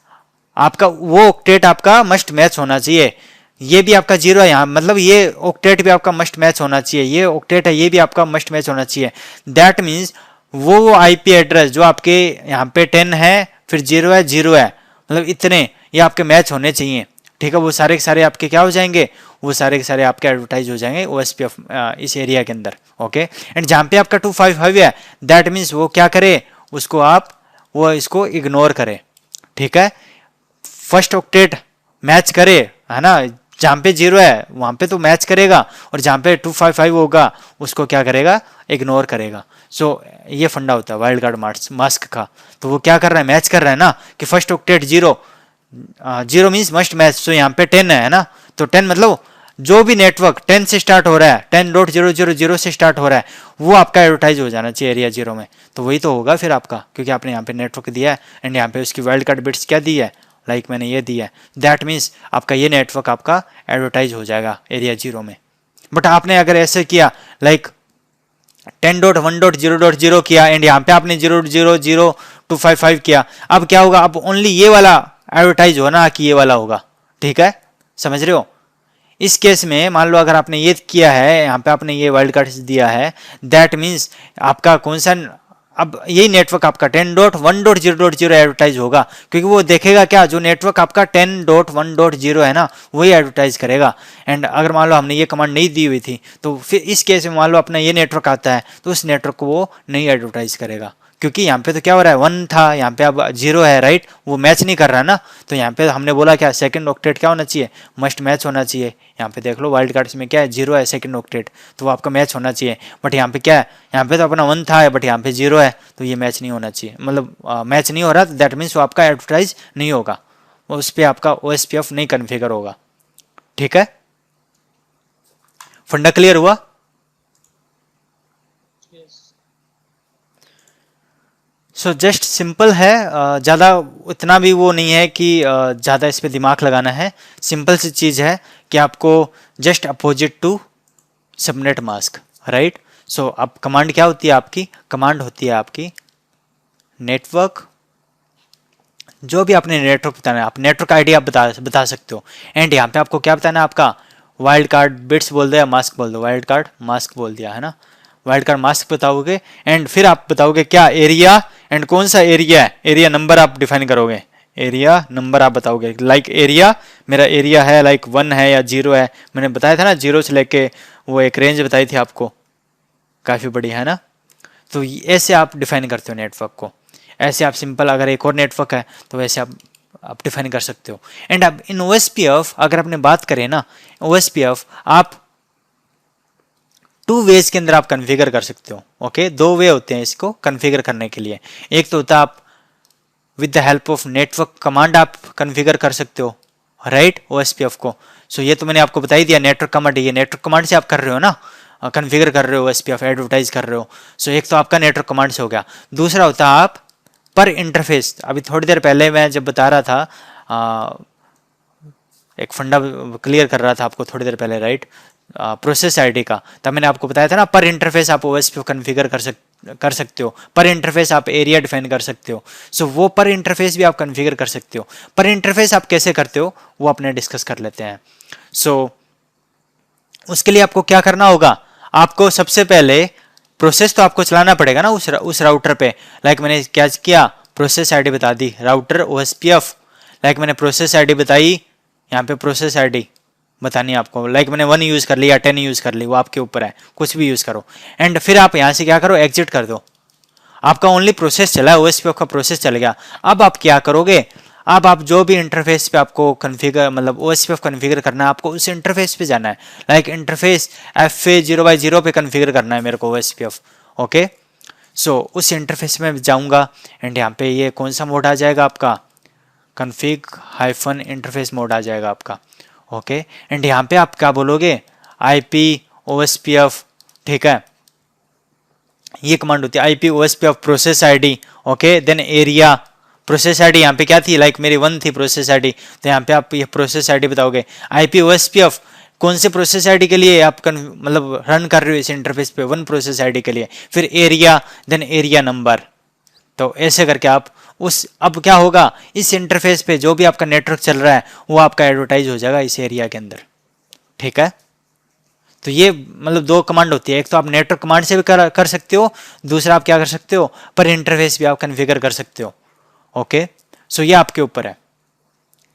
आपका वो ऑक्टेट आपका मस्ट मैच होना चाहिए। ये भी आपका जीरो है यहाँ, मतलब ये ऑक्टेट भी आपका मस्ट मैच होना चाहिए, ये ऑक्टेट है ये भी आपका मस्ट मैच होना चाहिए। दैट मीन्स वो आईपी एड्रेस जो आपके यहाँ पे 10 है फिर जीरो है जीरो है, मतलब इतने ये आपके मैच होने चाहिए, ठीक है। वो सारे के सारे आपके क्या हो जाएंगे, वो सारे के सारे आपके एडवर्टाइज हो जाएंगे ओएसपीएफ इस एरिया के अंदर, ओके। एंड जहाँ पे आपका 255 है दैट मीन्स वो क्या करे, उसको आप वो इसको इग्नोर करे, ठीक है। फर्स्ट ऑक्टेट मैच करे, है ना, जहाँ पे जीरो है वहां पे तो मैच करेगा, और जहाँ पे 255 होगा उसको क्या करेगा, इग्नोर करेगा। सो ये फंडा होता है वाइल्ड कार्ड मास्क का। तो वो क्या कर रहा है, मैच कर रहा है ना, कि first octet zero, zero means must match. So यहाँ पे 10 है ना, तो 10 मतलब जो भी नेटवर्क 10 से स्टार्ट हो रहा है, 10.000 से स्टार्ट हो रहा है, वो आपका एडवर्टाइज हो जाना चाहिए एरिया जीरो में। तो वही तो होगा फिर आपका, क्योंकि आपने यहाँ पे नेटवर्क दिया है एंड यहाँ पे उसकी वाइल्ड कार्ड बिट्स क्या दी है, लाइक मैंने ये दिया है, दैट मीन्स आपका ये नेटवर्क आपका एडवर्टाइज हो जाएगा एरिया जीरो में। बट आपने अगर ऐसे किया लाइक 10.1.0.0 किया एंड यहाँ पे आपने 0.00255 किया। अब क्या होगा, अब ओनली ये वाला एडवर्टाइज हो ना कि ये वाला होगा। ठीक है, समझ रहे हो। इस केस में मान लो अगर आपने ये किया है, यहाँ पे आपने ये वाइल्ड कार्ड दिया है, दैट मीन्स आपका कौन सा, अब यही नेटवर्क आपका 10.1.0.0 एडवर्टाइज होगा, क्योंकि वो देखेगा क्या, जो नेटवर्क आपका 10.1.0 है ना वही एडवर्टाइज करेगा। एंड अगर मान लो हमने ये कमांड नहीं दी हुई थी तो फिर इस केस में मान लो अपना ये नेटवर्क आता है तो उस नेटवर्क को वो नहीं एडवर्टाइज करेगा, क्योंकि यहाँ पे तो क्या हो रहा है, 1 था, यहाँ पे अब 0 है, राइट, वो मैच नहीं कर रहा ना। तो यहाँ पे हमने बोला क्या, सेकंड ऑक्टेट क्या होना चाहिए, मस्ट मैच होना चाहिए। यहाँ पे देख लो वाइल्ड कार्ड्स में क्या है, 0 है सेकंड ऑक्टेट, तो वो आपका मैच होना चाहिए। बट यहाँ पे क्या है, यहाँ पे तो अपना 1 था बट यहाँ पे 0 है, तो ये मैच नहीं होना चाहिए, मतलब मैच नहीं हो रहा, तो दैट मीन्स वो आपका एडवर्टाइज नहीं होगा, उस पर आपका OSPF नहीं कन्फिगर होगा। ठीक है, फंडा क्लियर हुआ। सो जस्ट सिंपल है, ज़्यादा उतना भी वो नहीं है कि ज़्यादा इस पर दिमाग लगाना है। सिंपल सी चीज़ है कि आपको just opposite to subnet mask, right. So अब कमांड क्या होती है आपकी, कमांड होती है आपकी नेटवर्क, जो भी आपने नेटवर्क बताना है, आप नेटवर्क आईडी आप बता सकते हो। एंड यहाँ पे आपको क्या बताना है, आपका वाइल्ड कार्ड बिट्स बोल दो या मास्क बोल दो, वाइल्ड कार्ड मास्क बोल दिया है ना, वाइल्ड कार्ड मास्क बताओगे। एंड फिर आप बताओगे क्या, एरिया, एंड कौन सा एरिया है, एरिया नंबर आप डिफाइन करोगे, एरिया नंबर आप बताओगे। लाइक एरिया, मेरा एरिया है लाइक 1 है या 0 है, मैंने बताया था ना 0 से लेके वो एक रेंज बताई थी आपको, काफ़ी बड़ी है ना। तो ऐसे आप डिफाइन करते हो नेटवर्क को, ऐसे आप सिंपल, अगर एक और नेटवर्क है तो वैसे आप डिफाइन कर सकते हो। एंड अब इन OSPF अगर आपने बात करें ना, OSPF आप 2 वेज के अंदर आप कन्फिगर कर सकते हो। ओके, 2 वे होते हैं इसको कन्फिगर करने के लिए। एक तो होता है आप with the help of network command आप कन्फिगर कर सकते हो, राइट, OSPF को। सो ये तो मैंने आपको बता ही दिया, नेटवर्क कमांड, ये नेटवर्क कमांड से आप कर रहे हो ना, कन्फिगर कर रहे हो OSPF, एडवर्टाइज कर रहे हो। सो एक तो आपका नेटवर्क कमांड से हो गया। दूसरा होता है आप पर इंटरफेस, अभी थोड़ी देर पहले मैं जब बता रहा था, एक फंडा क्लियर कर रहा था आपको थोड़ी देर पहले, राइट, प्रोसेस आईडी का, तब मैंने आपको बताया था ना, पर इंटरफेस आप OSPF कन्फिगर कर सकते हो, पर इंटरफेस आप एरिया डिफाइन कर सकते हो। सो वो पर इंटरफेस भी आप कन्फिगर कर सकते हो। पर इंटरफेस आप कैसे करते हो वो अपने डिस्कस कर लेते हैं। सो उसके लिए आपको क्या करना होगा, आपको सबसे पहले प्रोसेस तो आपको चलाना पड़ेगा ना उस राउटर पे। लाइक मैंने क्या किया, प्रोसेस आईडी बता दी, राउटर OSPF, लाइक मैंने प्रोसेस आईडी बताई, यहाँ पे प्रोसेस आईडी बतानी है आपको, लाइक मैंने 1 यूज़ कर ली या 10 यूज़ कर ली, वो आपके ऊपर है, कुछ भी यूज़ करो। एंड फिर आप यहाँ से क्या करो, एग्जिट कर दो, आपका ओनली प्रोसेस चला है, OSPF का प्रोसेस चल गया। अब आप क्या करोगे, अब आप जो भी इंटरफेस पे आपको कन्फिगर, मतलब OSPF कन्फिगर करना है, आपको उस इंटरफेस पे जाना है। लाइक इंटरफेस FA0/0 पे कन्फिगर करना है मेरे को OSPF। ओके, सो उस इंटरफेस में जाऊंगा एंड यहाँ पे ये कौन सा मोड आ जाएगा आपका, config-interface मोड आ जाएगा आपका। ओके, एंड यहाँ पे आप क्या बोलोगे, IP OSPF, ठीक है, ये कमांड होती है IP OSPF process ID. Okay, then area, process ID यहाँ पे क्या थी, लाइक मेरी 1 थी प्रोसेस आईडी, तो यहाँ पे आप ये प्रोसेस आईडी बताओगे। IP OSPF कौन से प्रोसेस आईडी के लिए आप मतलब रन कर रहे हो इस इंटरफेस पे, 1 प्रोसेस आईडी के लिए, फिर एरिया, देन एरिया नंबर। तो ऐसे करके आप उस, अब क्या होगा, इस इंटरफेस पे जो भी आपका नेटवर्क चल रहा है वो आपका एडवर्टाइज हो जाएगा इस एरिया के अंदर। ठीक है, तो ये मतलब 2 कमांड होती है, एक तो आप नेटवर्क कमांड से भी कर सकते हो, दूसरा आप क्या कर सकते हो, पर इंटरफेस भी आप कन्फिगर कर सकते हो। ओके, सो ये आपके ऊपर है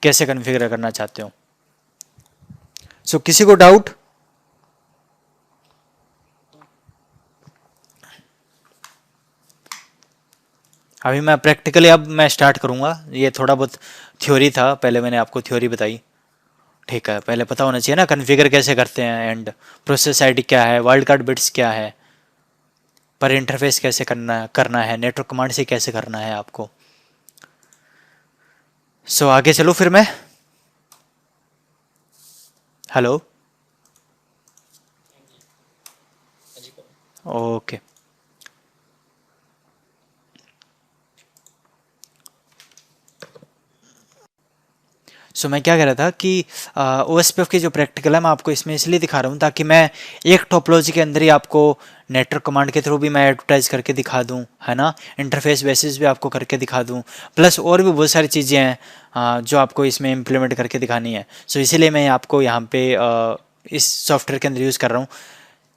कैसे कन्फिगर करना चाहते हो। सो किसी को डाउट, अभी मैं प्रैक्टिकली अब मैं स्टार्ट करूंगा, ये थोड़ा बहुत थ्योरी था, पहले मैंने आपको थ्योरी बताई। ठीक है, पहले पता होना चाहिए ना कन्फिगर कैसे करते हैं, एंड प्रोसेस आईडी क्या है, वाइल्ड कार्ड बिट्स क्या है, पर इंटरफेस कैसे करना है, नेटवर्क कमांड से कैसे करना है आपको। सो आगे चलो फिर मैं, हेलो, ओके। सो मैं क्या कह रहा था कि OSPF की जो प्रैक्टिकल है मैं आपको इसमें इसलिए दिखा रहा हूँ ताकि मैं एक टोपोलॉजी के अंदर ही आपको नेटवर्क कमांड के थ्रू भी मैं एडवर्टाइज करके दिखा दूँ, है ना, इंटरफेस बेसिस भी आपको करके दिखा दूँ, प्लस और भी बहुत सारी चीज़ें हैं जो आपको इसमें इम्प्लीमेंट करके दिखानी है। सो इसीलिए मैं आपको यहाँ पे इस सॉफ्टवेयर के अंदर यूज़ कर रहा हूँ।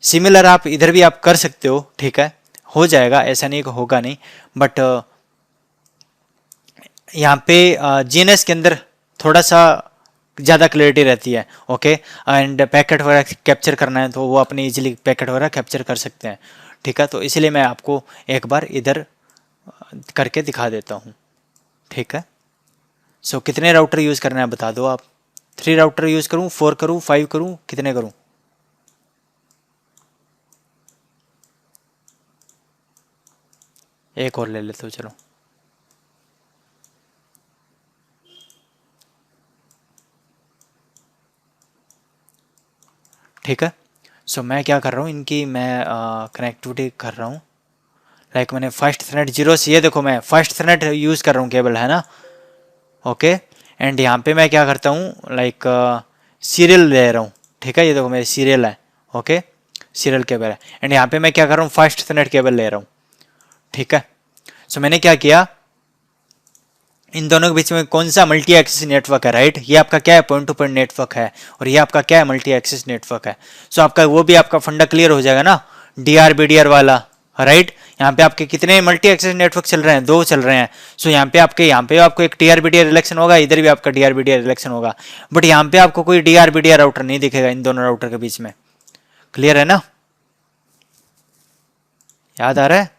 सिमिलर आप इधर भी आप कर सकते हो, ठीक है, हो जाएगा, ऐसा नहीं कि होगा नहीं, बट यहाँ पे जीएनएस के अंदर थोड़ा सा ज़्यादा क्लैरिटी रहती है। ओके, एंड पैकेट वगैरह कैप्चर करना है तो वो अपने इजीली पैकेट वगैरह कैप्चर कर सकते हैं, ठीक है। तो इसलिए मैं आपको एक बार इधर करके दिखा देता हूँ, ठीक है। सो कितने राउटर यूज़ करना है बता दो आप। 3 राउटर यूज़ करूँ, 4 करूँ, 5 करूँ, कितने करूँ? एक और ले लेते हो, चलो। ठीक है। सो मैं क्या कर रहा हूँ, इनकी मैं कनेक्टिविटी कर रहा हूँ। लाइक मैंने फर्स्ट थ्रेड 0 से, ये देखो मैं फर्स्ट थ्रेड यूज़ कर रहा हूँ केबल, है ना। ओके, एंड यहाँ पे मैं क्या करता हूँ, लाइक सीरियल ले रहा हूँ, ठीक है। ये देखो मेरे सीरियल है, ओके, सीरियल केबल है। एंड यहाँ पे मैं क्या कर रहा हूँ, फर्स्ट थ्रेड केबल ले रहा हूँ, ठीक है। सो मैंने क्या किया, इन दोनों के बीच में कौन सा मल्टी एक्सेस नेटवर्क है, राइट। ये आपका क्या है, पॉइंट टू पॉइंट नेटवर्क है, और ये आपका क्या है, मल्टी एक्सेस नेटवर्क है। सो आपका वो भी आपका फंडा क्लियर हो जाएगा ना, DRBDR वाला, राइट। यहाँ पे आपके कितने मल्टी एक्सेस नेटवर्क चल रहे हैं, 2 चल रहे हैं। सो यहाँ पे आपको एक DRBDR रिलेक्शन होगा, इधर भी आपका DRBDR रिलेक्शन होगा, बट यहाँ पे आपको कोई DRBDR राउटर नहीं दिखेगा इन दोनों राउटर के बीच में। क्लियर है ना, याद आ रहा है।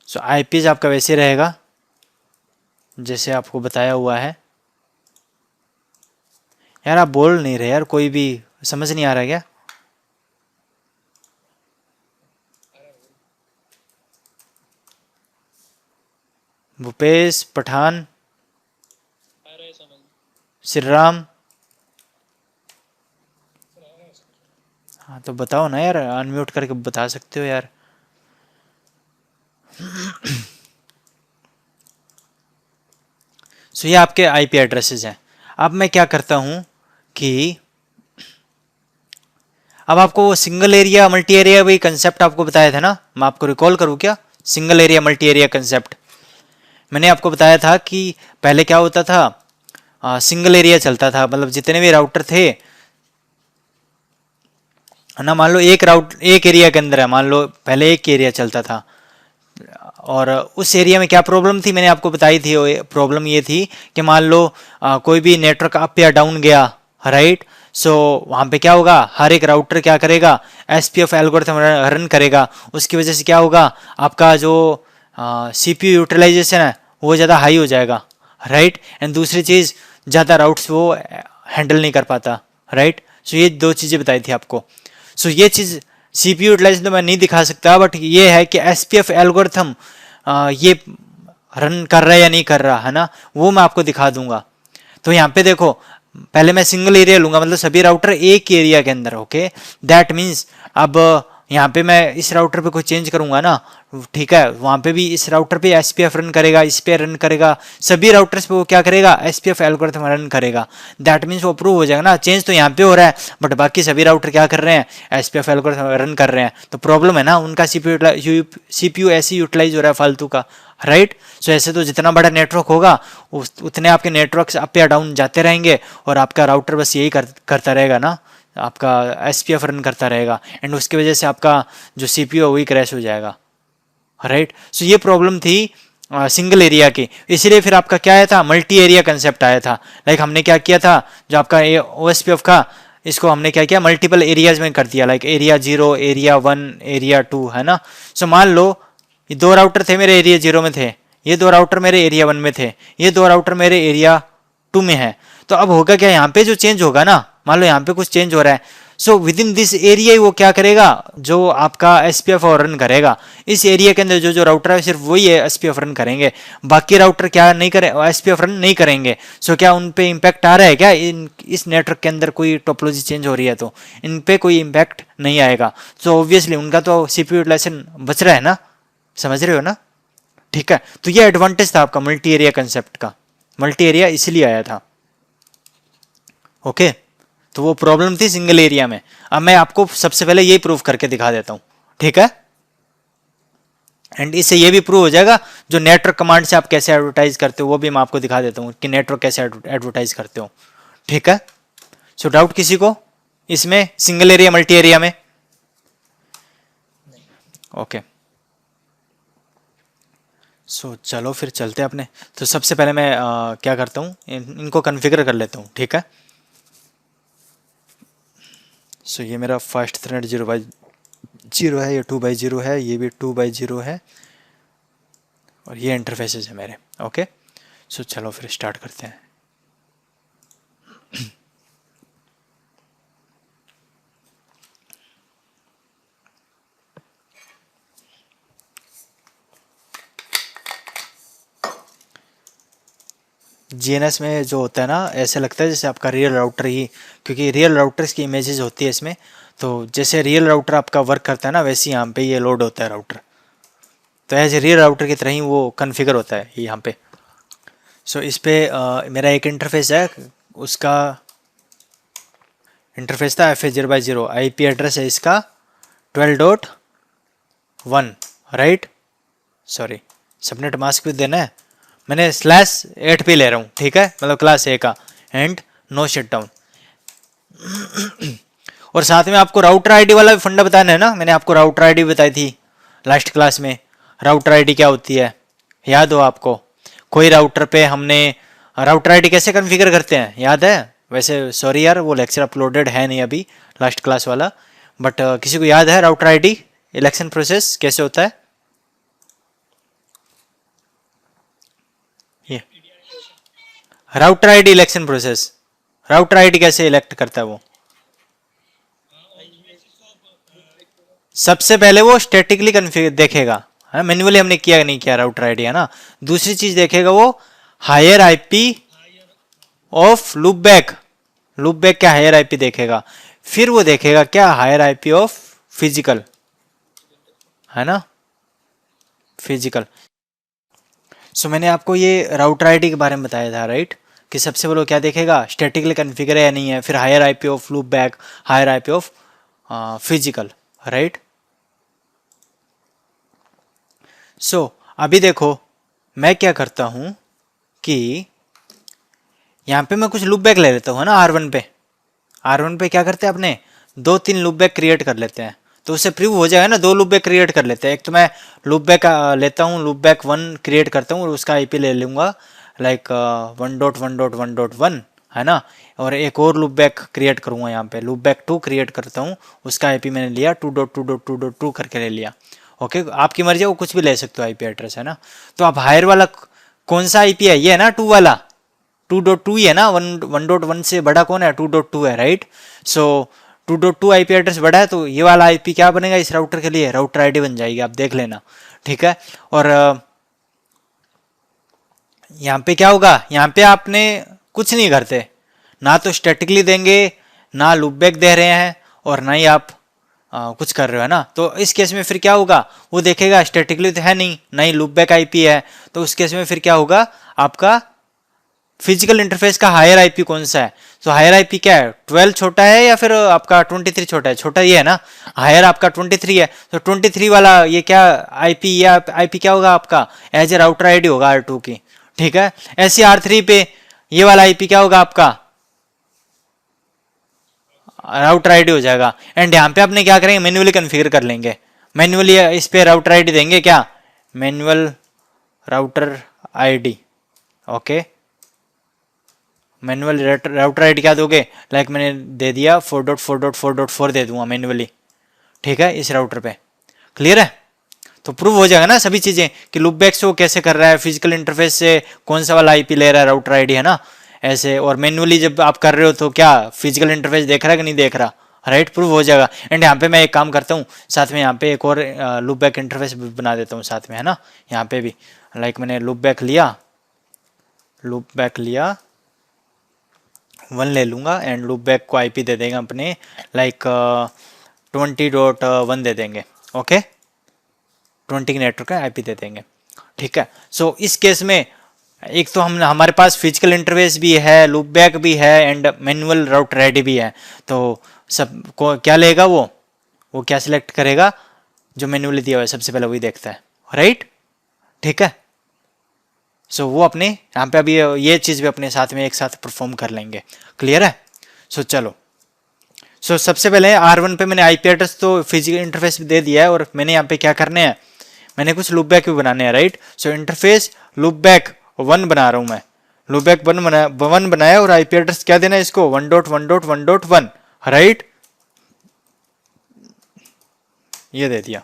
सो आईपीज आपका वैसे रहेगा जैसे आपको बताया हुआ है। यार आप बोल नहीं रहे यार, कोई भी समझ नहीं आ रहा क्या? भूपेश पठान, श्री राम, हाँ तो बताओ ना यार, अनम्यूट करके बता सकते हो यार। सो ये आपके आईपी एड्रेसेस हैं। अब मैं क्या करता हूँ कि अब आपको वो सिंगल एरिया मल्टी एरिया वही कंसेप्ट आपको बताया था ना, मैं आपको रिकॉल करूँ क्या? Single area multi area concept मैंने आपको बताया था कि पहले क्या होता था, सिंगल एरिया चलता था, मतलब जितने भी राउटर थे ना, मान लो एक एरिया के अंदर है, मान लो पहले एक एरिया चलता था, और उस एरिया में क्या प्रॉब्लम थी मैंने आपको बताई थी। प्रॉब्लम ये थी कि मान लो कोई भी नेटवर्क अप या डाउन गया, राइट। सो वहाँ पे क्या होगा, हर एक राउटर क्या करेगा, SPF एल्गोरिथम रन करेगा। उसकी वजह से क्या होगा, आपका जो CPU यूटिलाइजेशन है वो ज़्यादा हाई हो जाएगा, राइट। एंड दूसरी चीज़, ज़्यादा राउट्स वो हैंडल नहीं कर पाता, राइट। सो ये 2 चीज़ें बताई थी आपको। सो ये चीज़ CPU यूटिलाइजेशन तो मैं नहीं दिखा सकता, बट ये है कि SPF एल्गोरिथम ये रन कर रहा है या नहीं कर रहा है ना, वो मैं आपको दिखा दूंगा। तो यहाँ पे देखो, पहले मैं सिंगल एरिया लूंगा, मतलब सभी राउटर एक एरिया के अंदर, ओके। दैट मीन्स अब यहाँ पे मैं इस राउटर पे कोई चेंज करूंगा ना, ठीक है, वहाँ पे भी इस राउटर पे SPF रन करेगा, इस पे रन करेगा, सभी राउटर्स पे वो क्या करेगा, SPF एल्गोरिथम रन करेगा। दैट मीन्स वो अप्रूव हो जाएगा ना। चेंज तो यहाँ पे हो रहा है, बट बाकी सभी राउटर क्या कर रहे हैं, SPF एल्गोरिथम रन कर रहे हैं। तो प्रॉब्लम है ना, उनका CPU ऐसे यूटिलाइज हो रहा है फालतू का, राइट। सो ऐसे तो जितना बड़ा नेटवर्क होगा उतने आपके नेटवर्क अप या डाउन जाते रहेंगे, और आपका राउटर बस यही करता रहेगा ना, आपका SPF रन करता रहेगा, एंड उसकी वजह से आपका जो CPU है वही क्रैश हो जाएगा, राइट। सो ये प्रॉब्लम थी सिंगल एरिया की। इसीलिए फिर आपका क्या आया था, मल्टी एरिया कंसेप्ट आया था। लाइक हमने क्या किया था, जो आपका OSPF का, इसको हमने क्या किया, मल्टीपल एरियाज में कर दिया, लाइक एरिया 0, एरिया 1, एरिया 2, है ना। सो मान लो ये 2 राउटर थे मेरे एरिया 0 में थे, ये 2 राउटर मेरे एरिया 1 में थे, ये 2 राउटर मेरे एरिया 2 में है। तो अब होगा क्या, यहाँ पे जो चेंज होगा ना, मान लो यहाँ पे कुछ चेंज हो रहा है, so within this area ही वो क्या करेगा, जो आपका एसपीएफ रन करेगा, इस एरिया के अंदर जो जो राउटर है सिर्फ वही है एसपीएफ रन करेंगे, बाकी राउटर क्या नहीं करे, एसपीएफ रन नहीं करेंगे। सो क्या उन पे इम्पैक्ट आ रहा है क्या, इस नेटवर्क के अंदर कोई टोपोलॉजी चेंज हो रही है तो इन पे कोई इम्पैक्ट नहीं आएगा। सो ऑब्वियसली उनका तो सीपीयू यूटिलाइजेशन बच रहा है ना, समझ रहे हो ना। ठीक है, तो ये एडवांटेज था आपका मल्टी एरिया कंसेप्ट का, मल्टी एरिया इसलिए आया था। ओके, तो वो प्रॉब्लम थी सिंगल एरिया में। अब मैं आपको सबसे पहले यही प्रूव करके दिखा देता हूं, ठीक है। एंड इससे ये भी प्रूव हो जाएगा जो नेटवर्क कमांड से आप कैसे एडवर्टाइज करते हो, वो भी मैं आपको दिखा देता हूं कि नेटवर्क कैसे एडवर्टाइज करते हो, ठीक है। सो डाउट किसी को इसमें सिंगल एरिया मल्टी एरिया में? ओके, सो चलो फिर चलते हैं अपने। तो सबसे पहले मैं क्या करता हूँ, इनको कन्फिगर कर लेता हूँ, ठीक है। सो ये मेरा फर्स्ट थ्रेड 0/0 है, ये 2/0 है, ये भी 2/0 है, और ये इंटरफेसेस है मेरे। ओके, सो चलो फिर स्टार्ट करते हैं। जीएनएस में जो होता है ना, ऐसे लगता है जैसे आपका रियल राउटर ही, क्योंकि रियल राउटर्स की इमेजेस होती है इसमें, तो जैसे रियल राउटर आपका वर्क करता है ना, वैसे ही यहाँ पे ये लोड होता है राउटर, तो एज ए रियल राउटर की तरह ही वो कन्फिगर होता है यहाँ पे। सो इस पे मेरा एक इंटरफेस है, उसका इंटरफेस था FA0/0, IP एड्रेस है इसका 12.1, राइट, सॉरी सबनेट मास्क भी देना है, मैंने /8 पे ले रहा हूँ, ठीक है, मतलब क्लास A का, एंड नो शटडाउन। और साथ में आपको राउटर आईडी वाला भी फंडा बताना है ना, मैंने आपको राउटर आईडी बताई थी लास्ट क्लास में। राउटर आईडी क्या होती है याद हो आपको? कोई राउटर पे हमने राउटर आईडी कैसे कॉन्फ़िगर करते हैं याद है? वैसे सॉरी यार, वो लेक्चर अपलोडेड है नहीं अभी लास्ट क्लास वाला, बट किसी को याद है राउटर आईडी इलेक्शन प्रोसेस कैसे होता है? ये router ID election process, router ID कैसे इलेक्ट करता है वो? सबसे पहले वो स्टैटिकली कन्फिगर देखेगा, है मैन्युअली हमने किया नहीं किया राउटर आईडी, है ना। दूसरी चीज देखेगा वो higher IP of loopback, loopback क्या हायर आईपी देखेगा, फिर वो देखेगा क्या हायर आईपी ऑफ फिजिकल, है ना, फिजिकल। सो मैंने आपको ये राउटर आईडी के बारे में बताया था, राइट, कि सबसे पहले क्या देखेगा स्टैटिकली कन्फिगर है या नहीं है, फिर higher IP of loopback, higher IP of physical, right. So अभी देखो मैं क्या करता हूं कि यहां पे मैं कुछ लूप बैक ले लेता हूं, है ना। R1 पे क्या करते हैं अपने 2-3 लूप बैक क्रिएट कर लेते हैं, तो उससे प्रूव हो जाएगा ना। 2 लूप बैक क्रिएट कर लेते हैं, एक तो मैं लूप बैक लेता हूँ, लूप बैक 1 क्रिएट करता हूँ और उसका आईपी ले लूंगा लाइक 1.1.1.1, है ना। और एक और लूप बैक क्रिएट करूंगा, यहाँ पे लूप बैक 2 क्रिएट करता हूँ, उसका आईपी मैंने लिया 2.2.2.2 करके ले लिया। ओके, आपकी मर्जी है, वो कुछ भी ले सकते हो आईपी एड्रेस, है ना। तो अब हायर वाला कौन सा आईपी है, ये है ना 2 वाला, 2.2 ही है ना, 1.1 से बड़ा कौन है, 2.2 है, राइट। सो 2.2 आईपी एड्रेस बड़ा है, तो ये वाला आईपी क्या बनेगा इस राउटर के लिए, राउटर आईडी बन जाएगी, आप देख लेना, ठीक है। और यहाँ पे क्या होगा, यहाँ पे आपने कुछ नहीं करते, ना तो स्टैटिकली देंगे, ना लूपबैक दे रहे हैं, और ना ही आप कुछ कर रहे हो, है ना। तो इस केस में फिर क्या होगा, वो देखेगा स्टैटिकली तो है नहीं, ना ही लूपबैक आईपी है, तो उस केस में फिर क्या होगा, आपका फिजिकल इंटरफेस का हायर आईपी कौन सा है। तो हायर आईपी क्या है, 12 छोटा है या फिर आपका 23 छोटा है, छोटा ये है ना, हायर आपका 23 है, तो 23 वाला ये क्या आईपी, या आईपी क्या होगा आपका एज ए राउटर आईडी होगा R2 की, ठीक है। ऐसे R3 पे ये वाला आईपी क्या होगा आपका राउटर आईडी हो जाएगा। एंड यहाँ पे आपने क्या करेंगे, मैन्युअली कन्फिगर कर लेंगे, मैन्युअली इस पे राउटर आईडी देंगे, क्या manual router ID, okay. Manual router ID क्या दोगे, लाइक मैंने दे दिया 4.4.4.4 दे दूंगा मैन्युअली, ठीक है, इस राउटर पे। क्लियर है, तो प्रूव हो जाएगा ना सभी चीजें कि लूपबैक से वो कैसे कर रहा है, फिजिकल इंटरफेस से कौन सा वाला आईपी ले रहा है राउटर आईडी, है ना, ऐसे। और मैन्युअली जब आप कर रहे हो तो क्या फिजिकल इंटरफेस देख रहा है कि नहीं देख रहा, राइट, प्रूव हो जाएगा। एंड यहाँ पे मैं एक काम करता हूँ, साथ में यहाँ पे एक और लूप बैक इंटरफेस बना देता हूँ साथ में, है ना। यहाँ पे भी लाइक मैंने लूप बैक लिया 1 ले लूँगा एंड लूप बैक को आईपी दे देंगे अपने लाइक 20.1 दे देंगे। ओके, 20 के नेटवर्क का आईपी दे देंगे, ठीक है। सो इस केस में एक तो हम हमारे पास फिजिकल इंटरफेस भी है, लूप बैक भी है एंड मैनुअल राउट रेडी भी है। तो सब को क्या लेगा, वो क्या सिलेक्ट करेगा, जो मैनुअली दिया हुआ है सबसे पहले वही देखता है, राइट, ठीक है। सो वो अपने यहाँ पे अभी ये चीज़ भी अपने साथ में एक साथ परफॉर्म कर लेंगे, क्लियर है। सो चलो, सो सबसे पहले R1 पे मैंने आईपी एड्रेस तो फिजिकल इंटरफेस दे दिया है, और मैंने यहाँ पे क्या करने हैं, मैंने कुछ लूप बैक भी बनाने हैं, राइट। सो इंटरफेस लूप बैक 1 बना रहा हूँ मैं, लूप बैक 1 बनाया और आईपी एड्रेस क्या देना है इसको, 1.1.1.1, राइट, ये दे दिया,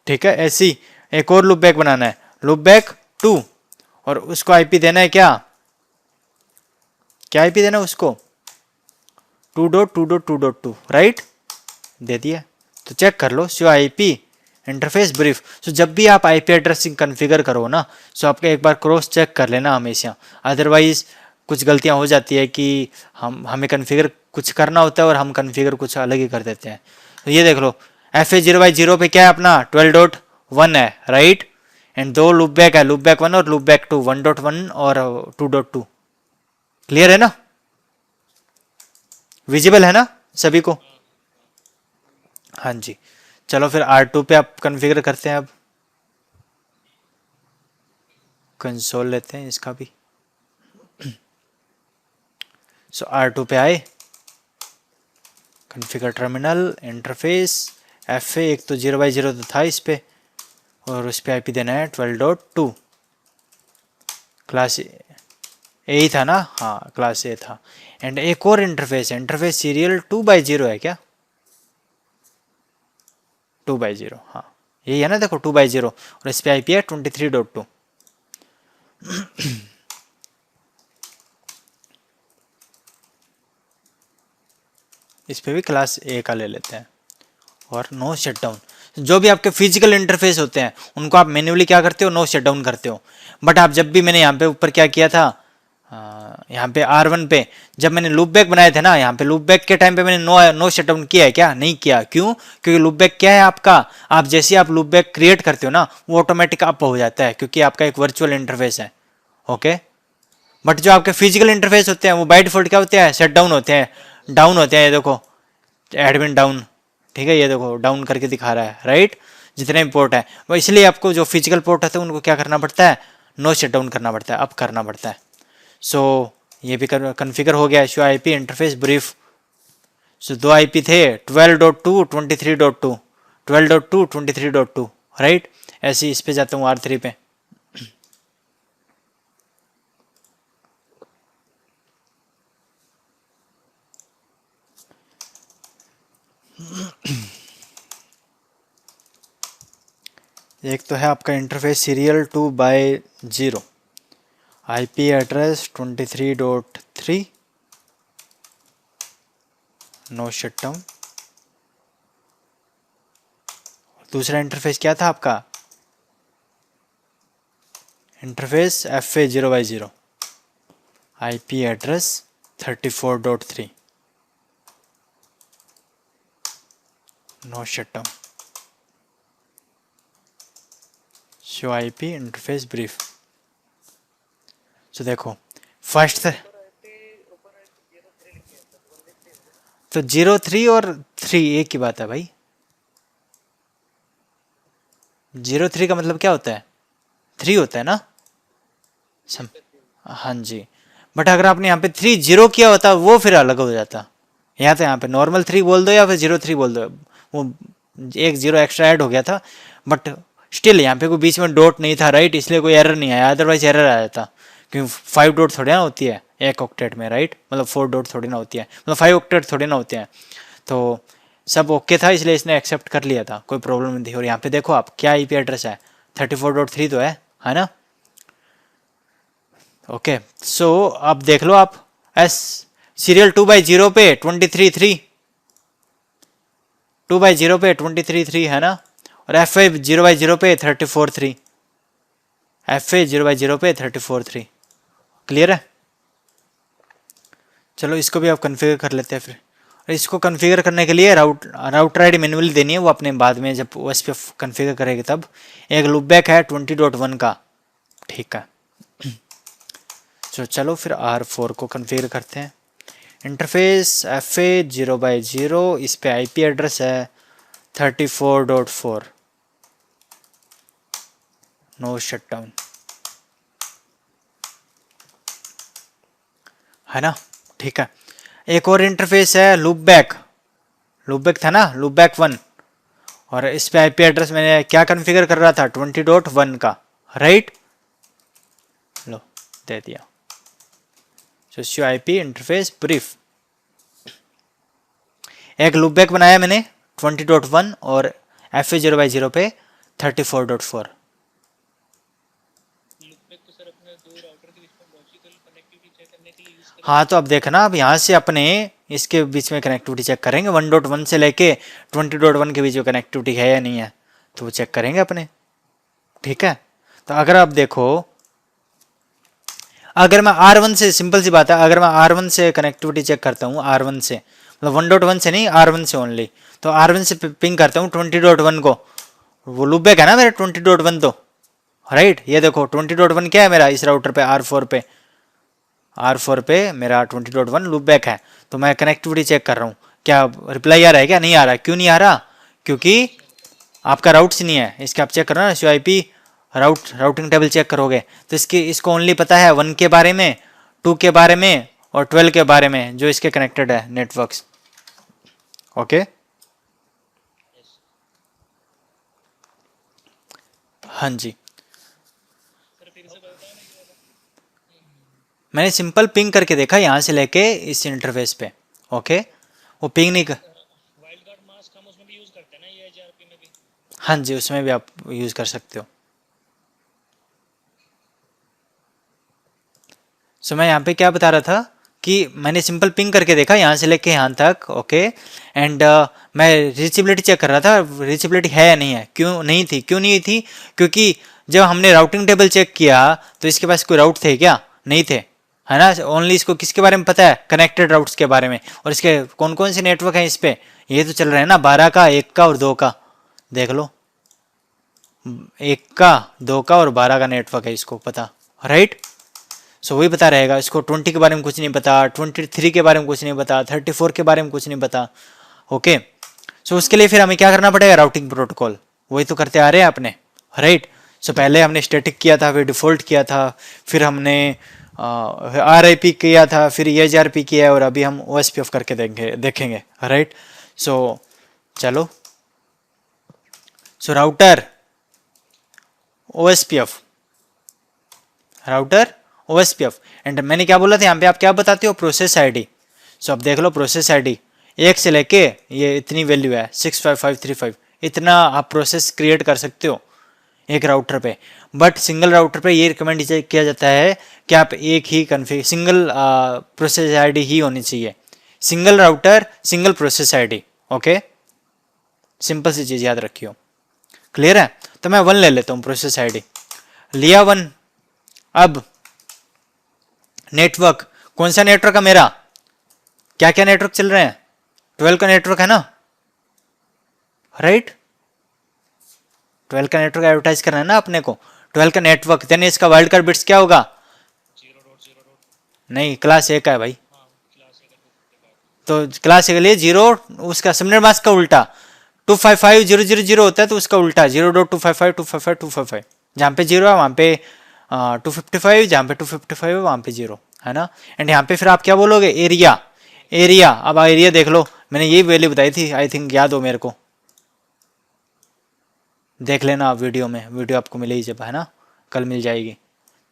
ठीक है। ऐसी एक और लूप बैक बनाना है, लूप बैक 2, और उसको आईपी देना है क्या आईपी देना है उसको 2.2.2.2, राइट, दे दिया। तो चेक कर लो, सो आईपी इंटरफेस ब्रीफ। सो जब भी आप आईपी एड्रेसिंग कॉन्फ़िगर करो ना, सो आपको एक बार क्रॉस चेक कर लेना हमेशा, अदरवाइज कुछ गलतियां हो जाती है कि हमें कॉन्फ़िगर कुछ करना होता है और हम कॉन्फ़िगर कुछ अलग ही कर देते हैं। तो ये देख लो, FA0/0 पे क्या है अपना 12.1 है, राइट, एंड 2 लूप बैक है, लूप बैक 1 और लूप बैक 2, 1.1 और 2.2, क्लियर है ना, विजिबल है ना सभी को। हाँ जी, चलो फिर R2 पे आप कॉन्फ़िगर करते हैं। अब कंसोल लेते हैं इसका भी। सो R2 पे आए, कॉन्फ़िगर टर्मिनल इंटरफेस FA, एक तो 0/0 तो था इस पे, और उस पे आईपी देना है 12.2, क्लास ए ही था ना, हाँ क्लास ए था। एंड एक और इंटरफेस है, इंटरफेस सीरियल 2/0 है क्या, 2/0, हाँ यही है ना, देखो 2/0, और इस पे आईपी है 23.2। इस पे भी क्लास ए का ले लेते हैं, और नो शटडाउन। जो भी आपके फिजिकल इंटरफेस होते हैं उनको आप मैन्युअली क्या करते हो, नो शटडाउन करते हो। बट आप जब भी, मैंने यहाँ पे ऊपर क्या किया था, यहाँ पे R1 पे जब मैंने लूप बैक बनाए थे ना, यहाँ पे लूप बैक के टाइम पे मैंने नो शटडाउन किया है क्या, नहीं किया। क्यों, क्योंकि लूप बैक क्या है आपका, आप जैसे आप लूप बैक क्रिएट करते हो ना, वो ऑटोमेटिक अप हो जाता है, क्योंकि आपका एक वर्चुअल इंटरफेस है, ओके। बट जो आपके फिजिकल इंटरफेस होते हैं वो बाय डिफॉल्ट क्या होते हैं, शट डाउन होते हैं, डाउन होते हैं। ये देखो एडमिन डाउन, ठीक है, ये देखो डाउन करके दिखा रहा है, राइट, जितने भी पोर्ट है वो। इसलिए आपको जो फिजिकल पोर्ट होते हैं उनको क्या करना पड़ता है, नो शट डाउन करना पड़ता है, अप करना पड़ता है। सो ये भी कन्फिगर हो गया, शो आईपी इंटरफेस ब्रीफ। सो दो आईपी थे 12.2 23.2, 12.2 23.2, राइट। ऐसे ही इस पे जाता हूँ R3 पे। एक तो है आपका interface serial 2/0, IP address 23.3, no shutdown. दूसरा इंटरफेस क्या था आपका, interface FA0/0, IP address 34.3, no shutdown. Show IP interface brief. So देखो फर्स्ट तो 0.3 और 3 एक ही बात है भाई। 0.3 का मतलब क्या होता है, 3 होता है ना, हाँ जी। बट अगर आपने यहाँ पे 3.0 किया होता वो फिर अलग हो जाता। या तो यहाँ पे नॉर्मल 3 बोल दो या फिर 0.3 बोल दो, वो एक 0 एक्स्ट्रा ऐड हो गया था। बट स्टिल यहाँ पे कोई बीच में डॉट नहीं था, राइट, इसलिए कोई एरर नहीं आया, अदरवाइज एरर आ जाता। क्योंकि 5 डॉट थोड़ी ना होती है एक ऑक्टेट में, राइट, मतलब 4 डॉट थोड़ी ना होती है, मतलब 5 ऑक्टेट थोड़ी ना होते हैं। तो सब ओके था, इसलिए इसने एक्सेप्ट कर लिया था, कोई प्रॉब्लम नहीं थी। और यहाँ पे देखो आप क्या आईपी एड्रेस है, 34.3 तो है ना। ओके, सो अब देख लो आप, एस सीरियल 2/0 पे 23.3, 2/0 पे 23.3 है ना, और FA 0/0 पे 34.3, FA 0/0 पे 34.3। क्लियर है? चलो इसको भी आप कन्फिगर कर लेते हैं फिर। और इसको कन्फिगर करने के लिए राउटर आईडी मैनुअली देनी है, वो अपने बाद में जब OSPF कन्फिगर करेंगे तब। एक लूपबैक है 20.1 का, ठीक है। तो चलो फिर R4 को कन्फिगर करते हैं। इंटरफेस FA 0/0, इस पे IP एड्रेस है 34.4, नो शटडाउन, है ना, ठीक है। एक और इंटरफेस है लूपबैक था ना, लूपबैक 1, और इस पे IP एड्रेस मैंने क्या कॉन्फ़िगर कर रहा था 20.1 का, राइट। लो दे दिया। सो शो IP इंटरफेस ब्रीफ। एक लूपबैक बनाया मैंने 20.1 और FA 0/0 पे 34.4। हाँ तो अब देखना, अब यहाँ से अपने इसके बीच में कनेक्टिविटी चेक करेंगे, 1.1 से लेके 20.1 के बीच में कनेक्टिविटी है या नहीं है, तो वो चेक करेंगे अपने, ठीक है। तो अगर आप देखो, अगर मैं R1 से, सिंपल सी बात है, अगर मैं R1 से कनेक्टिविटी चेक करता हूँ, R1 से मतलब 1.1 से नहीं, R1 से ओनली, तो R1 से पिंग करता हूँ 20.1 को, वो लूपबैक है ना मेरा 20.1 तो, राइट। ये देखो 20.1 क्या है मेरा इस राउटर पे, R4 पे मेरा 20.1 लूपबैक है। तो मैं कनेक्टिविटी चेक कर रहा हूँ, क्या रिप्लाई आ रहा है, क्या नहीं आ रहा, क्यों नहीं आ रहा, क्योंकि आपका राउट्स नहीं है। इसके आप चेक करो ना, IP राउटिंग टेबल चेक करोगे तो इसको ओनली पता है 1 के बारे में, 2 के बारे में और 12 के बारे में, जो इसके कनेक्टेड है नेटवर्क्स, ओके। हाँ जी, मैंने सिंपल पिंग करके देखा यहाँ से लेके इस इंटरफेस पे, ओके। वो पिंग नहीं कर, हाँ जी उसमें भी आप यूज़ कर सकते हो। सो मैं यहाँ पे क्या बता रहा था कि मैंने सिंपल पिंग करके देखा यहाँ से लेके यहाँ तक, ओके। एंड मैं रीचेबिलिटी चेक कर रहा था, रीचेबिलिटी है या नहीं है, क्यों नहीं थी, क्योंकि जब हमने राउटिंग टेबल चेक किया तो इसके पास कोई राउट थे क्या, नहीं थे, है ना। ओनली इसको किसके बारे में पता है, कनेक्टेड राउट्स के बारे में, और इसके कौन कौन से नेटवर्क हैं इस पे, ये तो चल रहे हैं ना 12 का, 1 का और 2 का, देख लो 1 का, 2 का और 12 का नेटवर्क है इसको पता, राइट। सो वही पता रहेगा, इसको 20 के बारे में कुछ नहीं पता, 23 के बारे में कुछ नहीं पता, 34 के बारे में कुछ नहीं पता, ओके। सो उसके लिए फिर हमें क्या करना पड़ेगा, राउटिंग प्रोटोकॉल, वही तो करते आ रहे हैं अपने, राइट। सो पहले हमने स्टैटिक किया था, फिर डिफ़ॉल्ट किया था, फिर हमने RIP किया था, फिर EIGRP किया है, और अभी हम OSPF करके देखेंगे, राइट। सो चलो, सो राउटर OSPF एंड मैंने क्या बोला था यहाँ पे, आप क्या बताते हो, प्रोसेस ID। सो अब देख लो प्रोसेस ID 1 से लेके ये इतनी वैल्यू है 65535, इतना आप प्रोसेस क्रिएट कर सकते हो एक राउटर पे। बट सिंगल राउटर पे ये रिकमेंड किया जाता है कि आप एक ही सिंगल प्रोसेस ID ही होनी चाहिए, single router single process ID, okay. Simple सी चीज़ याद रखियो, क्लियर है। तो मैं 1 ले लेता हूँ, प्रोसेस ID लिया 1। अब नेटवर्क, कौन सा नेटवर्क है मेरा, क्या क्या नेटवर्क चल रहे हैं, 12 का नेटवर्क है ना, राइट। 12 का नेटवर्क एडवर्टाइज करना है ना अपने को, 12 का नेटवर्क, देन इसका वाइल्ड कार्ड बिट्स क्या होगा, नहीं क्लास 1 का है भाई, तो क्लास 1 के लिए 0, उसका सबनेट मास्क का उल्टा 255000 होता है, तो उसका उल्टा 0.255 जहाँ पे 0 है वहाँ पे 255, जहाँ पे 255 है वहाँ पे 0, है ना। एंड यहाँ पे फिर आप क्या बोलोगे, एरिया। अब एरिया देख लो, मैंने यही वैल्यू बताई थी, आई थिंक याद हो मेरे को, देख लेना आप वीडियो में, वीडियो आपको मिलेगी जब, है ना, कल मिल जाएगी।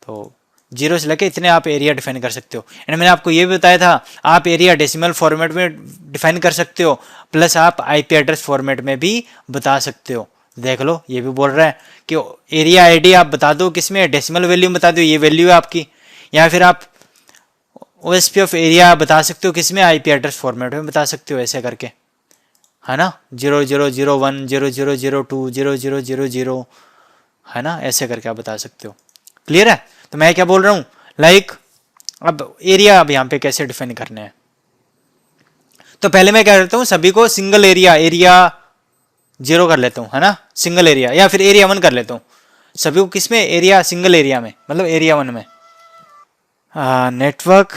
तो 0 से लेके इतने आप एरिया डिफाइन कर सकते हो। एंड मैंने आपको ये भी बताया था, आप एरिया डेसिमल फॉर्मेट में डिफाइन कर सकते हो, प्लस आप IP एड्रेस फॉर्मेट में भी बता सकते हो। देख लो ये भी बोल रहा है कि एरिया ID आप बता दो किसमें, डेसिमल वैल्यू में बता दो, ये वैल्यू है आपकी, या फिर आप OSPF एरिया बता सकते हो किसमें, IP एड्रेस फॉर्मेट में बता सकते हो, ऐसे करके, है ना, 0001, 0002, 0000, है ना, ऐसे करके आप बता सकते हो। क्लियर है? तो मैं क्या बोल रहा हूँ, लाइक अब एरिया अब यहाँ पे कैसे डिफाइन करने हैं, तो पहले मैं क्या करता हूँ, सभी को सिंगल एरिया, एरिया 0 कर लेता हूँ, है ना, सिंगल एरिया, या फिर एरिया 1 कर लेता हूँ। सभी को किस में, एरिया, सिंगल एरिया में, मतलब एरिया 1 में। नेटवर्क,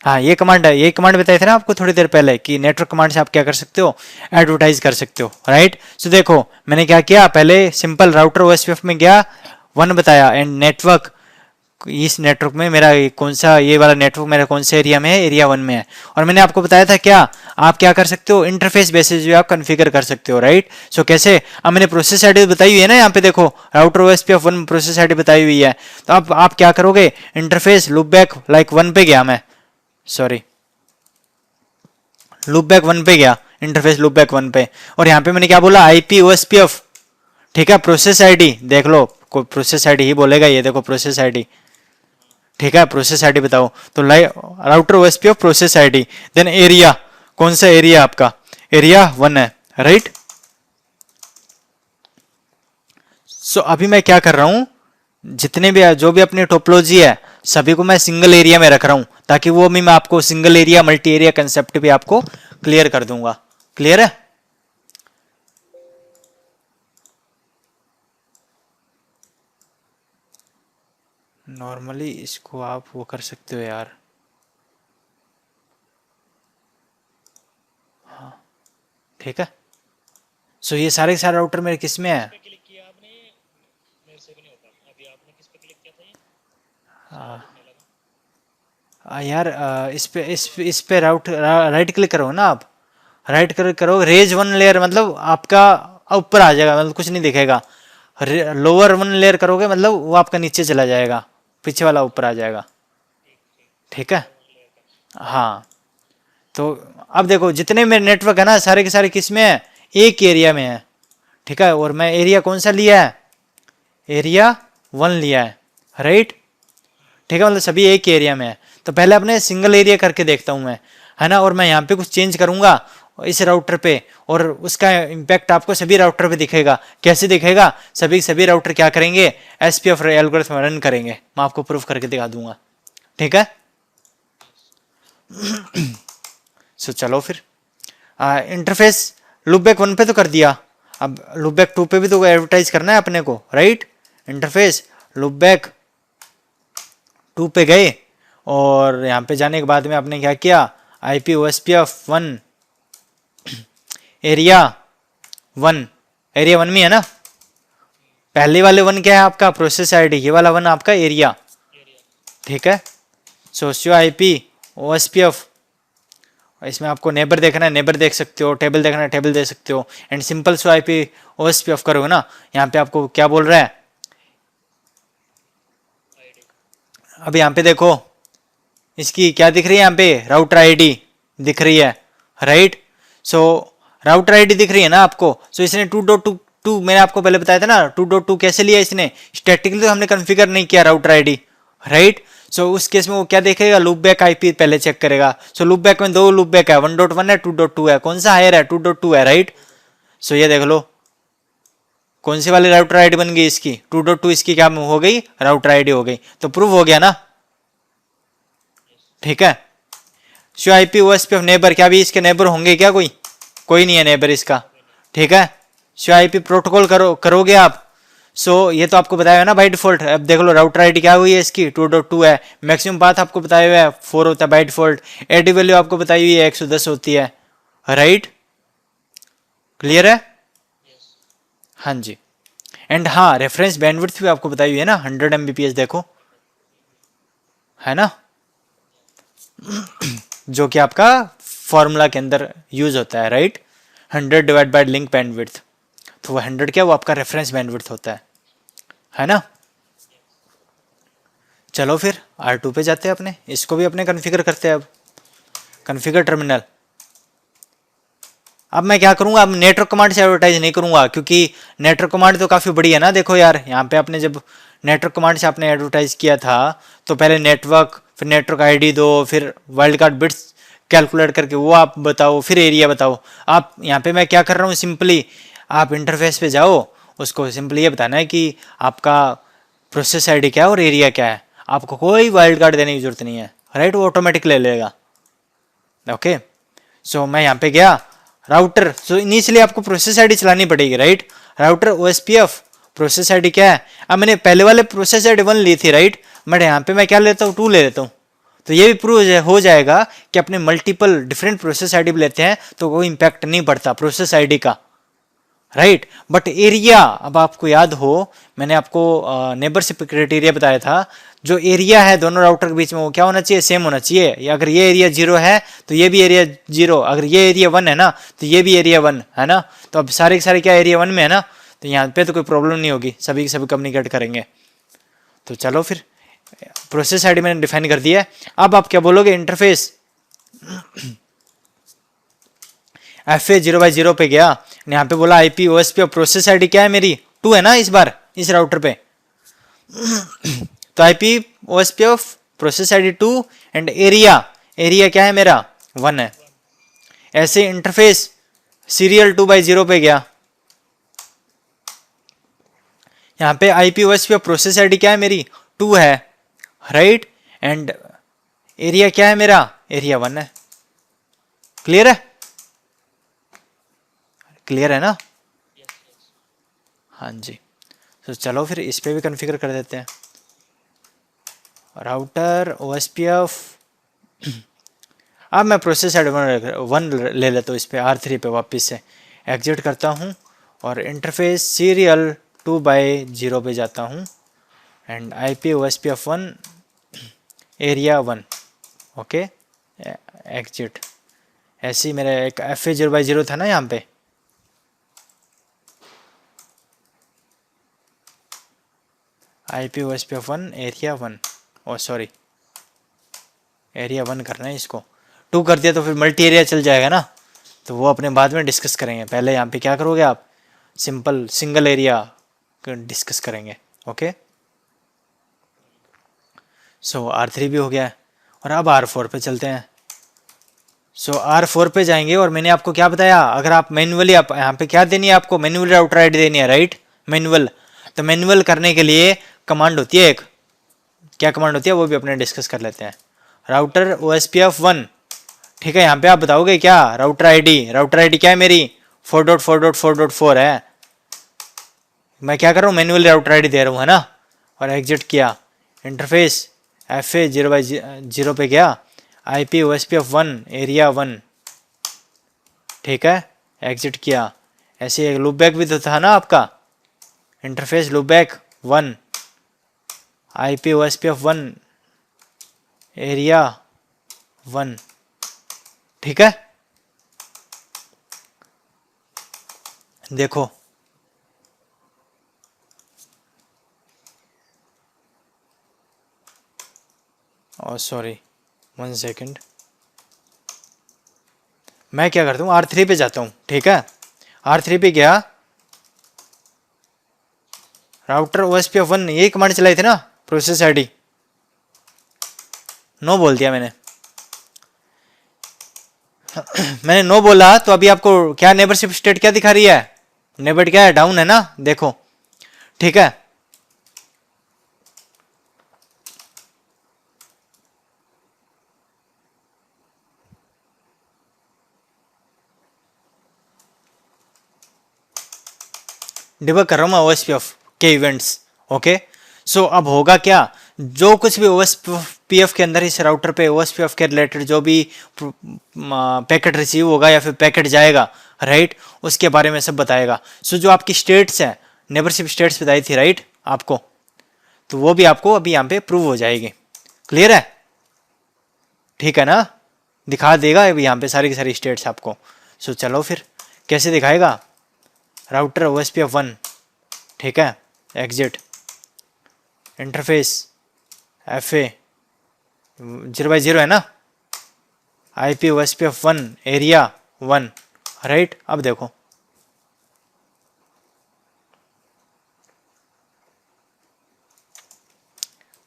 हाँ ये कमांड है, ये कमांड बताए थे ना आपको थोड़ी देर पहले कि नेटवर्क कमांड से आप क्या कर सकते हो, एडवर्टाइज कर सकते हो, राइट। सो देखो मैंने क्या किया, पहले सिंपल राउटर ओएसपीएफ में गया, 1 बताया, एंड नेटवर्क, इस नेटवर्क में मेरा कौन सा, ये वाला नेटवर्क मेरा कौन से एरिया में है, एरिया 1 में है। और मैंने आपको बताया था क्या, आप क्या कर सकते हो, इंटरफेस बेसिस भी आप कॉन्फ़िगर कर सकते हो, राइट। सो कैसे, अब मैंने प्रोसेस आईडी बताई हुई है ना, यहाँ पे देखो राउटर ओएसपीएफ 1 प्रोसेस आईडी बताई हुई है। तो अब आप क्या करोगे, इंटरफेस लूपबैक लाइक 1 पे गया मैं, सॉरी लूपबैक 1 पे गया, इंटरफेस लूपबैक 1 पे, और यहाँ पे मैंने क्या बोला, आईपी ओएसपीएफ, ठीक है, प्रोसेस आईडी देख लो, कोई प्रोसेस आईडी ही बोलेगा, ये देखो प्रोसेस आईडी, ठीक है, प्रोसेस आईडी बताओ, तो router OSPF process ID, then area, कौन सा एरिया आपका, एरिया 1 है, राइट। सो अभी मैं क्या कर रहा हूं, जितने भी जो भी अपनी टोपोलॉजी है सभी को मैं सिंगल एरिया में रख रहा हूं, ताकि वो भी मैं आपको single area multi area concept भी आपको क्लियर कर दूंगा। क्लियर है? नॉर्मली इसको आप वो कर सकते हो यार, हाँ ठीक है। सो ये सारे के सारे राउटर मेरे किस में है, यार इस पे राइट क्लिक करो ना आप, राइट क्लिक करो, रेज 1 लेयर, मतलब आपका ऊपर आ जाएगा, मतलब कुछ नहीं दिखेगा। लोअर 1 लेयर करोगे मतलब वो आपका नीचे चला जाएगा, पीछे वाला ऊपर आ जाएगा, ठीक है। हाँ तो अब देखो जितने मेरे नेटवर्क है ना सारे के सारे किस में है, एक एरिया में है, ठीक है। और मैं एरिया कौन सा लिया है, एरिया 1 लिया है, राइट, ठीक है, मतलब सभी एक एरिया में है। तो पहले अपने सिंगल एरिया करके देखता हूं मैं, है ना, और मैं यहाँ पे कुछ चेंज करूंगा इस राउटर पे, और उसका इम्पैक्ट आपको सभी राउटर पे दिखेगा। कैसे दिखेगा, सभी राउटर क्या करेंगे, एसपीएफ एल्गोरिथम रन करेंगे, मैं आपको प्रूफ करके दिखा दूंगा, ठीक है। सो चलो फिर इंटरफेस लूपबैक 1 पे तो कर दिया, अब लूपबैक 2 पे भी तो एडवर्टाइज करना है अपने को, राइट। इंटरफेस लूपबैक 2 पे गए, और यहाँ पे जाने के बाद में आपने क्या किया, आईपी ओएसपीएफ 1 एरिया 1, एरिया 1 में है ना, पहले वाले 1 क्या है आपका, प्रोसेस आईडी, ये वाला 1 आपका एरिया, ठीक है। सोशियो आईपी ओएसपीएफ, इसमें आपको नेबर देखना है, नेबर देख सकते हो, टेबल देखना है, टेबल देख सकते हो, and simple so IP OSPF करोगे ना, यहाँ पे आपको क्या बोल रहा है, अब यहाँ पे देखो इसकी क्या दिख रही है, यहाँ पे राउटर आईडी दिख रही है, राइट। सो राउटर आईडी दिख रही है ना आपको, सो इसने 2.2 मैंने आपको पहले बताया था ना, 2.2 कैसे लिया इसने, स्टैटिकली तो हमने कॉन्फ़िगर नहीं किया राउटर आईडी, राइट। सो उस केस में वो क्या देखेगा, लूप बैक आईपी पहले चेक करेगा। सो लूप बैक में 2 लूप बैक है, 1.1 है, 2.2 है, कौन सा हायर है, 2.2 है, राइट। सो ये देख लो कौन सी वाली राउटर आईडी बन गई इसकी, 2.2 इसकी क्या हो गई, राउटर आईडी हो गई, तो प्रूव हो गया ना, ठीक है। शो आईपी ओएसपीएफ नेबर, क्या भी इसके नेबर होंगे क्या, कोई नहीं है नेबर इसका, ठीक है। शो आईपी प्रोटोकॉल करोगे आप, सो ये तो आपको बताया है ना बाय डिफॉल्ट। अब देख लो राउटर आईडी क्या हुई है इसकी, 2.2 है, मैक्सिमम पाथ आपको बताया हुआ है 4 होता है बाय डिफॉल्ट, एडी वैल्यू आपको बताई हुई है 110 होती है, राइट। क्लियर है? हाँ जी। एंड हाँ रेफरेंस बैंडविड्थ भी आपको बताई हुई है ना, 100 Mbps देखो, है ना, जो कि आपका फॉर्मूला के अंदर यूज होता है, right. 100 divide by link bandwidth, तो वो 100 क्या, वो आपका रेफरेंस बैंडविड्थ होता है ना। चलो फिर R2 पे जाते हैं अपने, इसको भी अपने कॉन्फ़िगर करते हैं। अब कॉन्फ़िगर टर्मिनल, अब मैं क्या करूंगा, अब नेटवर्क कमांड से एडवर्टाइज नहीं करूंगा, क्योंकि नेटवर्क कमांड तो काफ़ी बड़ी है ना। देखो यार यहाँ पे आपने जब नेटवर्क कमांड से आपने एडवर्टाइज किया था, तो पहले नेटवर्क, फिर नेटवर्क आईडी दो, फिर वाइल्ड कार्ड बिट्स कैलकुलेट करके वो आप बताओ, फिर एरिया बताओ। आप यहाँ पे मैं क्या कर रहा हूँ, सिंपली आप इंटरफेस पे जाओ, उसको सिंपली ये बताना है कि आपका प्रोसेस आईडी क्या है और एरिया क्या है। आपको कोई वाइल्ड कार्ड देने की जरूरत नहीं है, राइट, वो ऑटोमेटिक ले लेगा। ओके, सो मैं यहाँ पे गया राउटर, सो इनिशियली आपको प्रोसेस आईडी चलानी पड़ेगी, right. Router OSPF process ID क्या है, अब मैंने पहले वाले प्रोसेस आईडी 1 ली थी, राइट, बट यहाँ पे मैं क्या लेता हूँ, 2 ले लेता हूँ। तो ये भी प्रूव हो जाएगा कि अपने मल्टीपल डिफरेंट प्रोसेस आईडी लेते हैं तो कोई इंपैक्ट नहीं पड़ता प्रोसेस आईडी का, राइट। बट एरिया, अब आपको याद हो मैंने आपको नेबरशिप क्राइटेरिया बताया था, जो एरिया है दोनों राउटर के बीच में वो क्या होना चाहिए, सेम होना चाहिए। या अगर ये एरिया 0 है तो ये भी एरिया 0, अगर ये एरिया 1 है ना तो ये भी एरिया 1 है ना। तो अब सारे के सारे क्या एरिया 1 में है ना, तो यहाँ पे तो कोई प्रॉब्लम नहीं होगी, सभी के सभी कम्युनिकेट करेंगे। तो चलो फिर प्रोसेस आईडी मैंने डिफाइन कर दिया है। अब आप क्या बोलोगे, इंटरफेस FA 0/0 पे गया, यहाँ पे बोला IP OSP और प्रोसेस आईडी क्या है मेरी, 2 है ना इस बार इस राउटर पे। तो IP OSP of process ID 2 and area, area क्या है मेरा 1 है। ऐसे इंटरफेस सीरियल 2/0 पे गया, यहाँ पे IP OSP of process ID क्या है मेरी 2 है, राइट, एंड एरिया क्या है मेरा, एरिया 1 है। क्लियर है, क्लियर है ना, हाँ जी। तो चलो फिर इस पे भी कॉन्फ़िगर कर देते हैं, राउटर OSPF। अब मैं प्रोसेस आईडी 1 ले लेता हूँ, इस पे R3 पे वापस से एग्जिट करता हूँ और इंटरफेस सीरियल 2/0 पे जाता हूँ and IP OSPF 1 area 1, okay, exit. ऐसे ही मेरा एक FA 0/0 था ना यहाँ पे, IP OSPF 1 एरिया 1, ओ सॉरी एरिया 1 करना है, इसको 2 कर दिया तो फिर मल्टी एरिया चल जाएगा ना, तो वो अपने बाद में डिस्कस करेंगे। पहले यहाँ पे क्या करोगे आप, सिंपल सिंगल एरिया डिस्कस करेंगे, ओके। सो R3 भी हो गया है और अब R4 पे चलते हैं। सो R4 पे जाएंगे और मैंने आपको क्या बताया, अगर आप मैन्युअली, आप यहाँ पे क्या देनी है आपको, मैन्युअली राउटर आईडी देनी है, राइट, मैनुअल। तो मैनुअल करने के लिए कमांड होती है एक, क्या कमांड होती है वो भी अपने डिस्कस कर लेते हैं। राउटर OSPF 1, ठीक है, यहाँ पे आप बताओगे क्या, राउटर आईडी क्या है मेरी 4.4.4.4 है। मैं क्या कर रहा हूँ, मैन्युअली राउटर आईडी दे रहा हूँ, है ना, और एग्जिट किया। इंटरफेस FA 0/0 पे गया, IP OSPF 1 एरिया 1, ठीक है, एग्जिट किया। ऐसे एक लूप बैक भी तो था ना आपका, interface loop back 1 IP OSPF 1 area 1, ठीक है। देखो और सॉरी 1 सेकेंड, मैं क्या करता हूँ R3 पे जाता हूँ, ठीक है, R3 पे गया, राउटर OSPF 1 यही कमांड चलाई थी ना, प्रोसेस आईडी नो बोल दिया मैंने। मैंने नो बोला तो अभी आपको क्या नेबरशिप स्टेट क्या दिखा रही है, नेबर क्या है, डाउन है ना, देखो, ठीक है। डिबग कर रहा हूँ मैं OSPF के इवेंट्स, ओके। सो अब होगा क्या, जो कुछ भी OSPF के अंदर इस राउटर पे OSPF के रिलेटेड जो भी पैकेट रिसीव होगा या फिर पैकेट जाएगा, राइट, उसके बारे में सब बताएगा। सो जो आपकी स्टेट्स हैं, नेबरशिप स्टेट्स बताई थी, राइट, आपको, तो वो भी आपको अभी यहाँ पे प्रूव हो जाएगी। क्लियर है, ठीक है ना, दिखा देगा अभी यहाँ पे सारी की सारी स्टेट्स आपको। सो चलो फिर कैसे दिखाएगा, राउटर OSPF 1, ठीक है, एग्जिट, इंटरफेस FA 0/0 है ना, IP OSPF 1 एरिया 1, राइट। अब देखो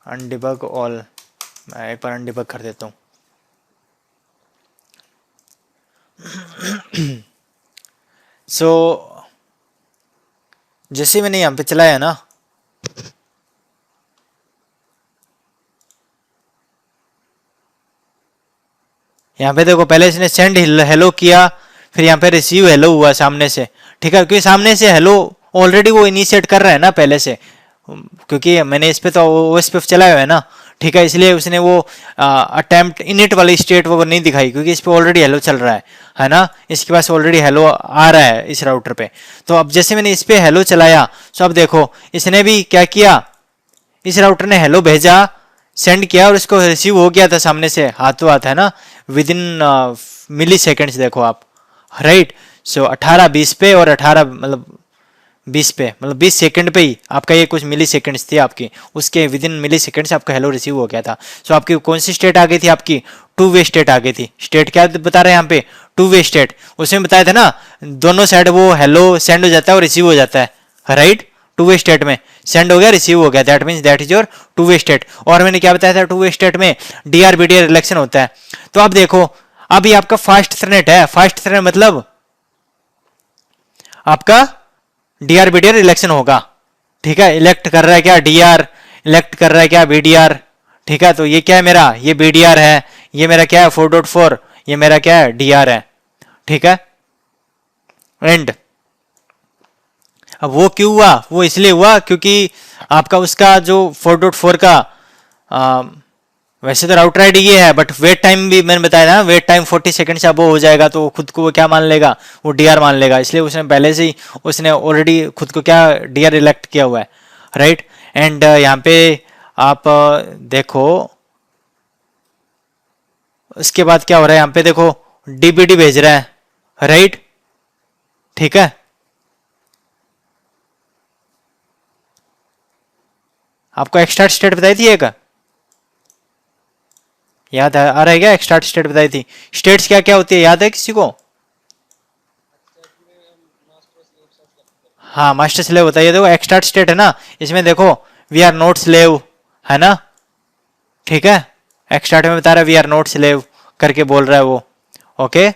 अनडिबग ऑल, मैं एक बार अनडिबग कर देता हूँ। सो जैसे मैंने यहाँ पे चलाया ना, यहाँ पे देखो पहले इसने सेंड हेलो किया, फिर यहाँ पे रिसीव हेलो हुआ सामने से, ठीक है, क्योंकि सामने से हेलो ऑलरेडी वो इनिशिएट कर रहा है ना पहले से, क्योंकि मैंने इस पे तो ओएस पे चलाया हुआ है ना, ठीक है, इसलिए उसने वो अटेम्प्ट इनिट वाली स्टेट वो नहीं दिखाई, क्योंकि इस पे ऑलरेडी हेलो चल रहा है ना, इसके पास ऑलरेडी हेलो आ रहा है इस राउटर पे। तो अब जैसे मैंने इस पे हेलो चलाया, तो अब देखो इसने भी क्या किया, इस राउटर ने हेलो भेजा, सेंड किया, और इसको रिसीव हो गया था सामने से हाथों हाथ, है ना, विद इन मिली सेकेंड्स, देखो आप, राइट। सो 18-20 पे और 18 मतलब 20 पे, मतलब 20 सेकंड पे ही आपका ये कुछ मिली सेकेंड्स थी आपकी, उसके विद इन मिली सेकेंड्स आपका हेलो रिसीव हो गया था। सो आपकी कौन सी स्टेट आ गई थी, आपकी टू वे स्टेट आ गई थी। स्टेट क्या बता रहे हैं यहाँ पे, टू वे स्टेट, उसमें बताया था ना, दोनों साइड वो हेलो सेंड हो जाता है और रिसीव हो जाता है, राइट। टू वे स्टेट में सेंड हो गया, रिसीव हो गया, that means that is your two way state. और मैंने क्या बताया था, टू वे स्टेट में डीआर बीडीआर रिलेक्शन होता है। तो अब देखो, अब ये आपका फास्ट थ्रेट है, फास्ट थ्रेट मतलब आपका डीआर बीडीआर इलेक्शन होगा, ठीक है, इलेक्ट कर रहा है क्या डीआर, इलेक्ट कर रहा है क्या बीडीआर, ठीक है। तो ये क्या है मेरा, ये बीडीआर है, ये मेरा क्या है 4.4, ये मेरा क्या है डीआर है, ठीक है। एंड अब वो क्यों हुआ, वो इसलिए हुआ क्योंकि आपका उसका जो 4.4 का आ, वैसे तो राउटर आईडी ये है, बट वेट टाइम भी मैंने बताया ना, वेट टाइम 40 सेकंड से अब वो हो जाएगा, तो खुद को वो क्या मान लेगा, वो डीआर मान लेगा, इसलिए उसने पहले से ही उसने ऑलरेडी खुद को क्या डीआर इलेक्ट किया हुआ है, राइट। एंड यहाँ पे आप देखो उसके बाद क्या हो रहा है, यहाँ पे देखो डीबीडी भेज रहा है, राइट, ठीक है। आपको एक्सट्राक्ट स्टेट बताई थी एक, याद आ रहा है क्या, एक्सट्राक्ट स्टेट बताई थी, स्टेट्स क्या क्या होती है याद है किसी को? हाँ मास्टर स्लेव होता है, ये देखो एक्सट्राक्ट स्टेट है ना, इसमें देखो वी आर नॉट स्लेव, है ना, ठीक है, एक्सट्राक्ट में बता रहा है वी आर नॉट स्लेव करके बोल रहा है वो, okay.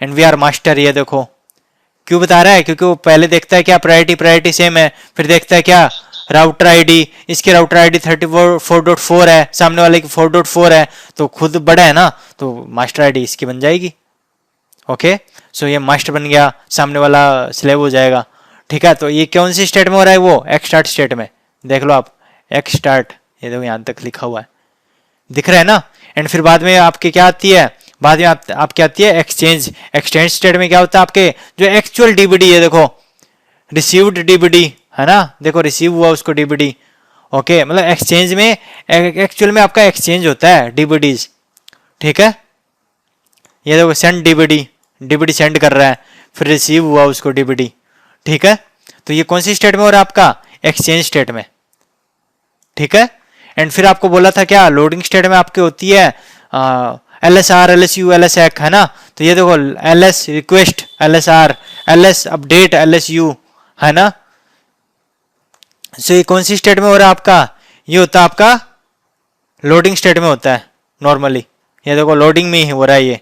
And we are master, ये देखो क्यों बता रहा है, क्योंकि वो पहले देखता है क्या प्रायोरिटी, प्रायोरिटी सेम है, फिर देखता है क्या राउटर आईडी, इसकी राउटर आईडी 34.4 है, सामने वाले की 4.4 है, तो खुद बड़ा है ना, तो मास्टर आईडी इसकी बन जाएगी, ओके। सो ये मास्टर बन गया, सामने वाला स्लेव हो जाएगा, ठीक है। तो ये कौन सी स्टेट में हो रहा है, वो एक्सटार्ट स्टेट में, देख लो आप एक्सटार्ट, ये देखो यहाँ तक लिखा हुआ है, दिख रहा है ना। एंड फिर बाद में आपकी क्या आती है, बाद में आपकी आती है एक्सचेंज, एक्सचेंज स्टेट में क्या होता है आपके जो एक्चुअल डीबीडी है, देखो रिसीव्ड डीबीडी, है ना, देखो रिसीव हुआ उसको डीबीडी, ओके, मतलब एक्सचेंज में एक्चुअल में आपका एक्सचेंज होता है डीबीडीज, ठीक है। ये देखो सेंड डीबीडी, डीबीडी सेंड कर रहा है, फिर रिसीव हुआ उसको डीबीडी, ठीक है। तो ये कौन सी स्टेट में हो रहा है आपका, एक्सचेंज स्टेट में, ठीक है। एंड फिर आपको बोला था क्या, लोडिंग स्टेट में आपकी होती है L S R, L S U, L S एक्, है ना। तो ये देखो L S request, L S R, L S update, L S U, है ना। सो ये कौन सी स्टेट में हो रहा है आपका, ये होता है आपका लोडिंग स्टेट में होता है नॉर्मली, ये देखो लोडिंग में ही हो रहा है ये।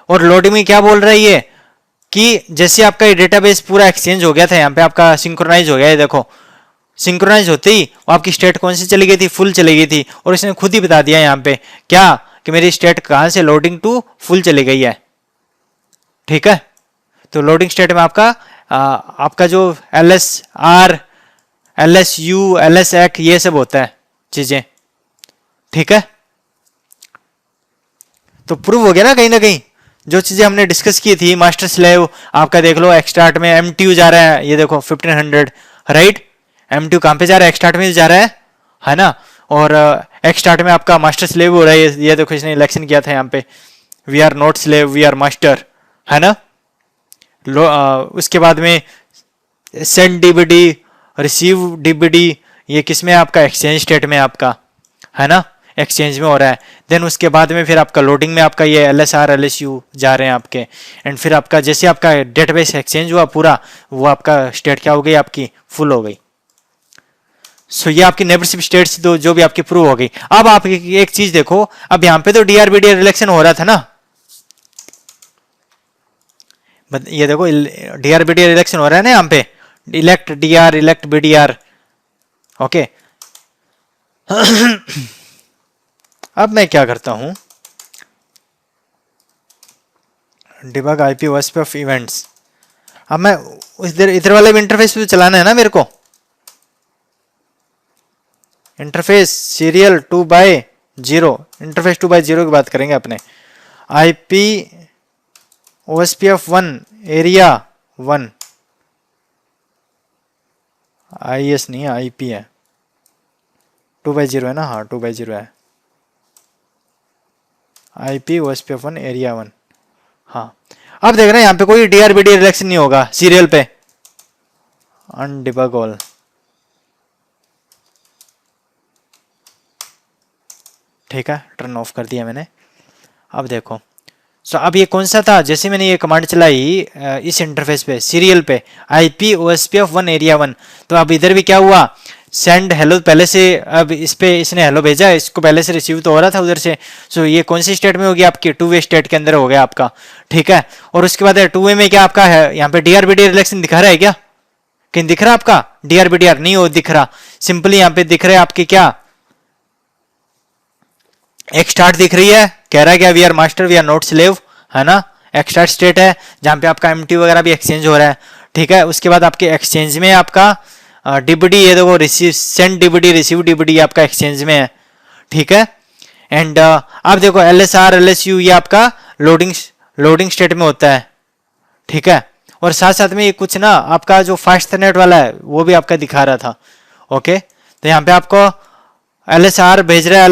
और लोडिंग में क्या बोल रहा है ये, कि जैसे आपका ये डेटाबेस पूरा एक्सचेंज हो गया था, यहाँ पे आपका सिंक्रोनाइज हो गया है, देखो सिंक्रोनाइज होते ही आपकी स्टेट कौन सी चली गई थी, फुल चली गई थी, और इसने खुद ही बता दिया यहाँ पे क्या, कि मेरी स्टेट कहाँ से लोडिंग टू फुल चली गई है, ठीक है। तो लोडिंग स्टेट में आपका जो L S R, L S U, L S एक्, ये सब होता है चीजें, ठीक है। तो प्रूव हो गया ना कहीं जो चीजें हमने डिस्कस की थी, मास्टर स्लेव आपका देख लो, एक्सटार्ट में एमटीयू जा रहा है, ये देखो 1500, राइट, एमटीयू कहाँ पे जा रहा है, एक्सटार्ट में जा रहा है ना। और एक्सटार्ट में आपका मास्टर स्लेव हो रहा है, ये देखो इसने इलेक्शन किया था यहाँ पे, we are not slave, we are master, है ना। उसके बाद में सेंड डीबीडी, रिसीव डीबीडी, ये किसमें आपका एक्सचेंज स्टेट में आपका, है ना, एक्सचेंज में हो रहा है। देन उसके बाद में फिर आपका लोडिंग में आपका ये L S R, L S U जा रहे हैं आपके। एंड फिर आपका जैसे आपका डेटाबेस एक्सचेंज हुआ पूरा, वो आपका स्टेट क्या हो गई, आपकी फुल हो गई। सो ये आपकी नेबरशिप स्टेट्स दो जो भी आपकी प्रूव हो गई। अब आप एक चीज देखो, अब यहाँ पे तो डीआरबीडीआर इलेक्शन हो रहा था ना, ये देखो डीआर बीडीआर इलेक्शन हो रहा है ना यहाँ पे, elect DR elect BDR. Okay अब मैं क्या करता हूं, debug IP OSP F events. अब मैं इधर इधर वाले भी इंटरफेस पे चलाना है ना मेरे को, इंटरफेस सीरियल 2/0, इंटरफेस 2/0 की बात करेंगे अपने। आईपी ओएसपी ऑफ 1 एरिया 1, आईएस नहीं है आईपी है, 2/0 है ना, हाँ 2/0 है। आईपी ओएसपी ऑफ 1 एरिया 1, हाँ। अब देख रहे हैं यहाँ पे कोई डीआरबीडी रिलेक्शन नहीं होगा सीरियल पे, अनडिबग ऑल। ठीक है, टर्न ऑफ कर दिया मैंने। अब देखो, सो अब ये कौन सा था, जैसे मैंने ये कमांड चलाई इस इंटरफेस पे सीरियल पे आईपी ओएसपी ऑफ 1 एरिया 1, तो अब इधर भी क्या हुआ, सेंड हेलो पहले से, अब इस पे इसने हेलो भेजा, इसको पहले से रिसीव तो हो रहा था उधर से। सो ये कौन सी स्टेट में होगी आपकी, 2 वे स्टेट के अंदर हो गया आपका। ठीक है, और उसके बाद 2 वे में क्या आपका है, यहाँ पे डीआरबीडी रिलेक्शन दिखा रहा है क्या, कहीं दिख रहा आपका डीआरबीडीआर, नहीं हो दिख रहा, सिंपली यहाँ पे दिख रहा है आपकी क्या, एक स्टार्ट दिख रही है, कह रहा है क्या we are master we are not slave, है ना। एक स्टार्ट स्टेट है जहां पे आपका एमटी वगैरह भी एक्सचेंज हो रहा है। ठीक है, उसके बाद आपके एक्सचेंज में आपका डीबीडी, ये देखो receive send DBD receive DBD आपका एक्सचेंज में है। ठीक है, एंड आप देखो एलएसआर एलएसयू ये आपका लोडिंग स्टेट में होता है। ठीक है, और साथ साथ में ये कुछ ना आपका जो फास्ट नेट वाला है वो भी आपका दिखा रहा था। ओके, तो यहाँ पे आपको एलएसआर भेज रहा है,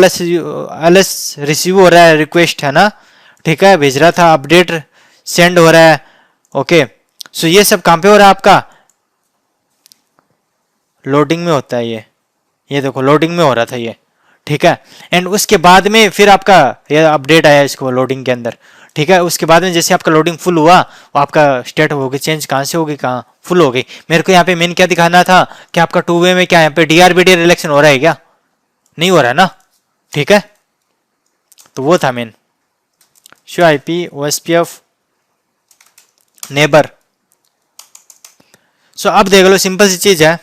एलएस रिसीव हो रहा है रिक्वेस्ट, है ना। ठीक है, भेज रहा था, अपडेट सेंड हो रहा है। ओके, सो ये सब कहां पे हो रहा है आपका, लोडिंग में होता है ये देखो लोडिंग में हो रहा था ये। ठीक है, एंड उसके बाद में फिर आपका ये अपडेट आया इसको लोडिंग के अंदर। ठीक है, उसके बाद में जैसे आपका लोडिंग फुल हुआ, वो आपका स्टेट होगी चेंज, कहाँ से होगी, कहाँ फुल हो गई। मेरे को यहाँ पे मेन क्या दिखाना था कि आपका 2 वे में क्या यहाँ पे डीआरबीडी रिलेक्शन हो रहा है क्या, नहीं हो रहा है ना। ठीक है, तो वो था main, show IP OSP of neighbour. So अब देख लो, सिंपल सी चीज है,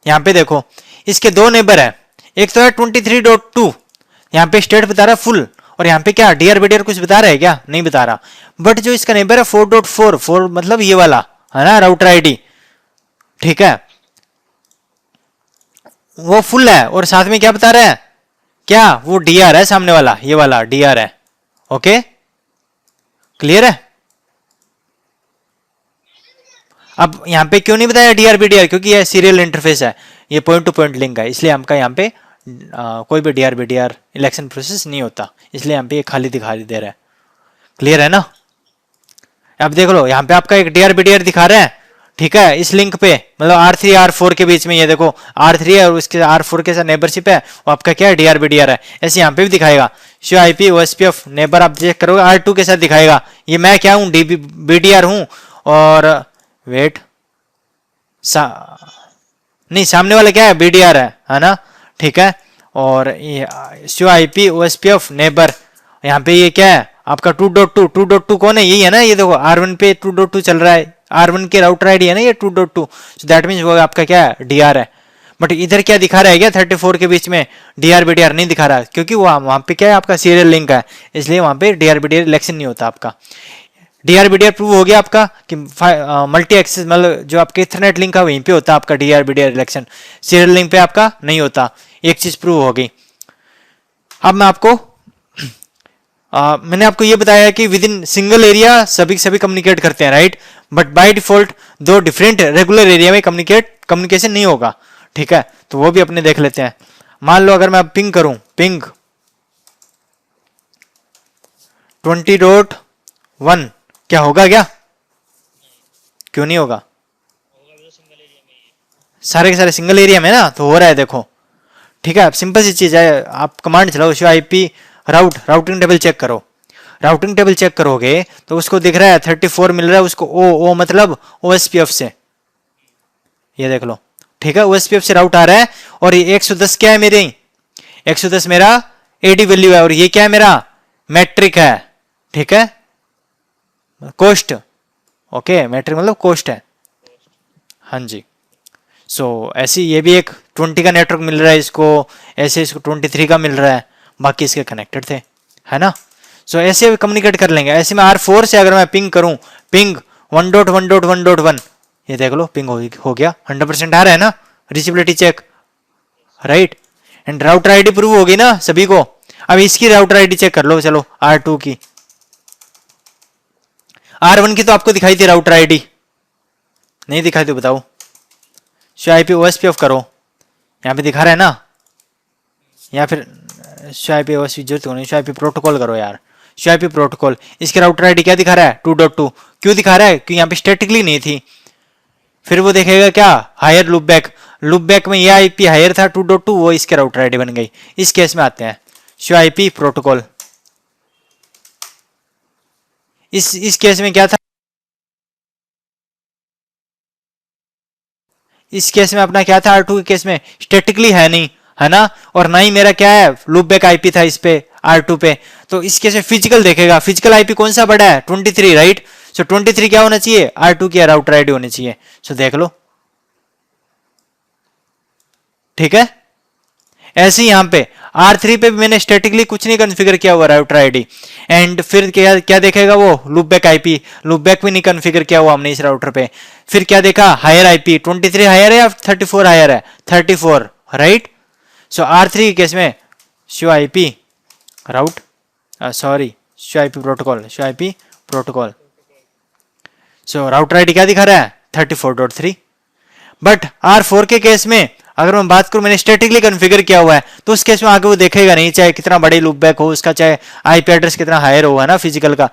यहाँ पे देखो इसके दो नेबर है, एक तो है 23.2, यहाँ पे स्टेट बता रहा है फुल, और यहाँ पे क्या डीआरबीडीआर कुछ बता रहा है क्या, नहीं बता रहा। बट जो इसका नेबर है 4.4 मतलब ये वाला है ना, राउटर आईडी। ठीक है, वो फुल है, और साथ में क्या बता रहा है, क्या वो डीआर है सामने वाला, ये वाला डीआर है। ओके, क्लियर है। अब यहाँ पे क्यों नहीं बताया डीआरबीडीआर, क्योंकि ये सीरियल इंटरफेस है, ये पॉइंट टू पॉइंट लिंक है, इसलिए हमका यहाँ पे कोई भी डीआरबीडीआर इलेक्शन प्रोसेस नहीं होता, इसलिए यहाँ पे ये खाली दिखाई दे रहा है। क्लियर है ना। अब देख लो यहाँ पे आपका एक डीआरबीडीआर दिखा रहा है। ठीक है, इस लिंक पे मतलब R3 R4 के बीच में, ये देखो R3 है और उसके R4 के साथ नेबरशिप है, वो आपका क्या है डीआरबीडीआर है। ऐसे यहाँ पे भी दिखाएगा show IP OSP of neighbour, आप चेक करोगे R2 के साथ दिखाएगा, ये मैं क्या हूँ बीडीआर हूँ, और वेट नहीं सामने वाला क्या है बीडीआर है ना। ठीक है, और show IP OSP of neighbour, यहाँ पे ये क्या है आपका 2.2 कौन है, यही है ना, ये देखो R1 पे 2.2 चल रहा है, R1 के राउटर आईडी है ना ये 2.2, सो दैट मींस वो आपका क्या है डीआर है। बट इधर क्या दिखा रहा है क्या 34 के बीच में डीआरबीडीआर नहीं दिखा रहा, क्योंकि वहां पे क्या है आपका सीरियल लिंक है, इसलिए वहां पे डीआरबीडीआर इलेक्शन नहीं होता आपका। डीआरबीडीआर प्रूव हो गया आपका कि मल्टी एक्सेस मतलब जो आपके इथरनेट लिंक है वहीं पे होता है आपका डीआरबीडीआर इलेक्शन, सीरियल लिंक पे आपका नहीं होता। एक चीज प्रूव हो गई। अब मैं आपको मैंने आपको ये बताया कि विद इन सिंगल एरिया सभी सभी कम्युनिकेट करते हैं, राइट। बट बाय डिफॉल्ट दो डिफरेंट रेगुलर एरिया में कम्युनिकेशन नहीं होगा। ठीक है, तो वो भी अपने देख लेते हैं। मान लो अगर मैं पिंग करूं, पिंग 20.1 क्या होगा क्या, क्यों नहीं होगा, सारे के सारे सिंगल एरिया में ना, तो हो रहा है देखो। ठीक है, सिंपल सी चीज है, आप कमांड चलाओ show IP routing table check करो, राउटिंग टेबल चेक करोगे तो उसको दिख रहा है 34 मिल रहा है उसको, ओ मतलब ओएसपीएफ से, ये देख लो। ठीक है, ओएसपीएफ से राउट आ रहा है, और ये 110 क्या है मेरे, 110 मेरा एडी वैल्यू है, और ये क्या है मेरा मैट्रिक है। ठीक है, कोस्ट ओके, मैट्रिक मतलब कोस्ट है। हाँ जी। सो ऐसे ये भी एक 20 का नेटवर्क मिल रहा है इसको, ऐसे इसको 23 का मिल रहा है, बाकी इसके कनेक्टेड थे, है ना। सो ऐसे कम्युनिकेट कर लेंगे। ऐसे में R4 से अगर मैं पिंग करूं, पिंग 1.1.1.1, ये देख लो पिंग हो गया, 100% आ रहा है ना, reachability check, right. And router ID prove होगी ना सभी को। अब इसकी राउटर आईडी चेक कर लो, चलो R2 की, R1 की तो आपको दिखाई थी राउटर आईडी, नहीं दिखाई तो बताओ। शो आईपी ओएसपीएफ करो, यहाँ पे दिखा रहा है ना, या फिर शो आईपी ओएसपी जरूरत नहीं, शो आईपी प्रोटोकॉल करो यार, शो आईपी प्रोटोकॉल। इसके राउटर आईडी क्या दिखा रहा है, 2.2। क्यों दिखा रहा है, क्योंकि यहाँ पे स्टैटिकली नहीं थी। फिर वो देखेगा क्या, हायर लूपबैक, लूपबैक में ये आईपी हायर था 2.2, वो इसके राउटर आईडी बन गई। इस केस में आते हैं शो आईपी प्रोटोकॉल। इस केस में क्या था, इस केस में अपना क्या था, R2 के केस में स्टैटिकली है नहीं, है ना, और ना ही मेरा क्या है लूपबैक आईपी था इस पे R2 पे। तो इस केस में फिजिकल देखेगा, फिजिकल आईपी कौन सा बड़ा है, 23, राइट। सो 23 क्या होना चाहिए, R2 की राउटर आईडी होनी चाहिए। सो देख लो, ठीक है। ऐसे ही यहाँ पे R3 पे भी मैंने स्टैटिकली कुछ नहीं कॉन्फ़िगर किया हुआ राउटर आईडी, एंड फिर क्या क्या देखेगा वो, लूपबैक आईपी, लूपबैक भी नहीं कॉन्फ़िगर किया हुआ हमने इस राउटर पे। फिर क्या देखा, हायर आईपी, 23 हायर है या 34 हायर है, 34, राइट। सो R3 के केस में show IP route, sorry show IP protocol, show IP protocol. So router ID क्या दिखा रहा है, 34.3। बट R4 के केस में अगर मैं बात करूं, मैंने स्टैटिकली कॉन्फ़िगर किया हुआ है, तो उस केस में आगे वो देखेगा नहीं, चाहे कितना बड़ी लूपबैक हो उसका, चाहे आईपी एड्रेस कितना हायर हो, है ना, फिजिकल का।